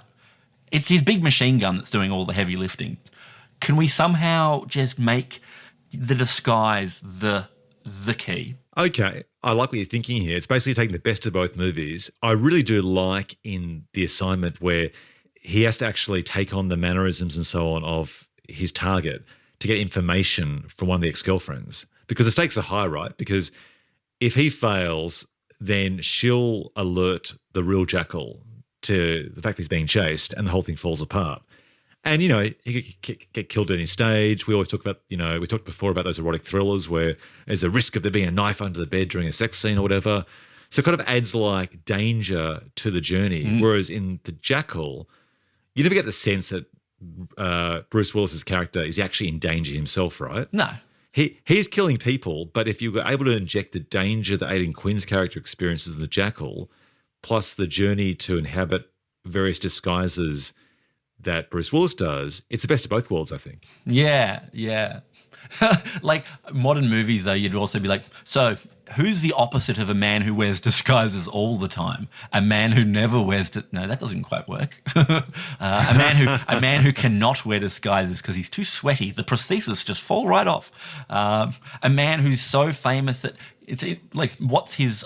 Speaker 2: It's his big machine gun that's doing all the heavy lifting. Can we somehow just make the disguise the key?
Speaker 1: Okay, I like what you're thinking here. It's basically taking the best of both movies. I really do like in The Assignment where he has to actually take on the mannerisms and so on of his target to get information from one of the ex-girlfriends. Because the stakes are high, right? Because if he fails, then she'll alert the real Jackal to the fact that he's being chased and the whole thing falls apart. And, you know, he could get killed at any stage. We always talk about, you know, we talked before about those erotic thrillers where there's a risk of there being a knife under the bed during a sex scene or whatever. So it kind of adds like danger to the journey. Whereas in the Jackal, you never get the sense that Bruce Willis's character is actually in danger himself, right?
Speaker 2: No.
Speaker 1: He's killing people, but if you were able to inject the danger that Aidan Quinn's character experiences in the Jackal, plus the journey to inhabit various disguises that Bruce Willis does, it's the best of both worlds, I think.
Speaker 2: Yeah. Like modern movies, though, you'd also be like, so who's the opposite of a man who wears disguises all the time? A man who never wears no, that doesn't quite work. A man who cannot wear disguises because he's too sweaty. The prosthesis just fall right off. A man who's so famous that like what's his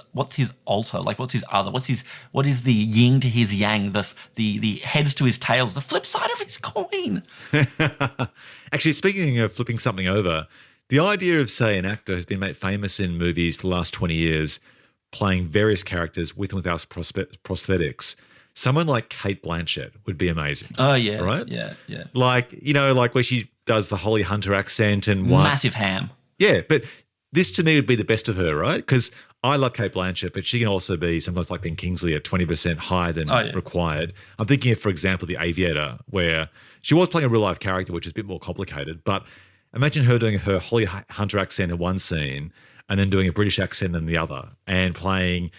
Speaker 2: alter? Like what is the yin to his yang? The heads to his tails. The flip side of his coin.
Speaker 1: Actually, speaking of flipping something over, the idea of, say, an actor who's been made famous in movies for the last 20 years, playing various characters with and without prosthetics, someone like Cate Blanchett would be amazing.
Speaker 2: Oh, yeah.
Speaker 1: Right?
Speaker 2: Yeah.
Speaker 1: Like, like where she does the Holly Hunter accent and one.
Speaker 2: Massive ham.
Speaker 1: Yeah, but this to me would be the best of her, right? Because I love Cate Blanchett, but she can also be sometimes like Ben Kingsley at 20% higher than required. I'm thinking of, for example, The Aviator, where she was playing a real life character, which is a bit more complicated, but imagine her doing her Holly Hunter accent in one scene and then doing a British accent in the other and playing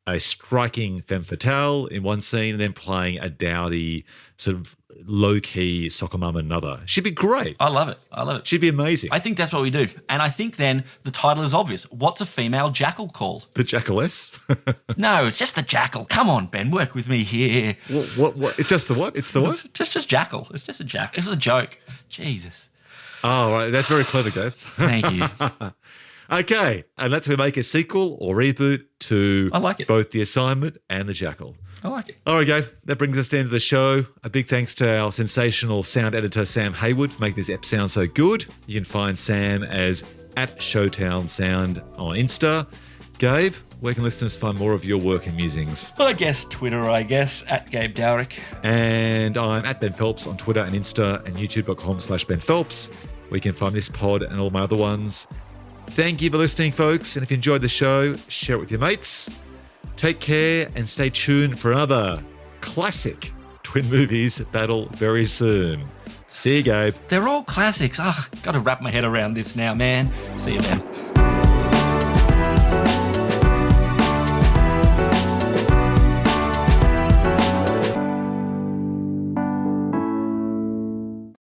Speaker 1: a striking femme fatale in one scene and then playing a dowdy sort of low-key soccer mum in another. She'd be great.
Speaker 2: I love it.
Speaker 1: She'd be amazing.
Speaker 2: I think that's what we do. And I think then the title is obvious. What's a female jackal called?
Speaker 1: The Jackaless?
Speaker 2: No, it's just the Jackal. Come on, Ben, work with me here.
Speaker 1: What? It's just the what? It's the what?
Speaker 2: just Jackal. It's just a Jackal. It's a joke. Jesus.
Speaker 1: Oh, right. That's very clever, Gabe.
Speaker 2: Thank you.
Speaker 1: Okay. And let's make a sequel or reboot to
Speaker 2: I like it.
Speaker 1: both The Assignment and The Jackal.
Speaker 2: I like it.
Speaker 1: All right, Gabe. That brings us to the end of the show. A big thanks to our sensational sound editor, Sam Haywood, for making this ep sound so good. You can find Sam as @Showtown Sound on Insta. Gabe, where can listeners find more of your work and musings?
Speaker 2: Well, Twitter, @Gabe Dowrick.
Speaker 1: And I'm @Ben Phelps on Twitter and Insta and youtube.com/Ben Phelps, where you can find this pod and all my other ones. Thank you for listening, folks. And if you enjoyed the show, share it with your mates. Take care and stay tuned for another classic Twin Movies battle very soon. See you, Gabe.
Speaker 2: They're all classics. Got to wrap my head around this now, man. See you, man.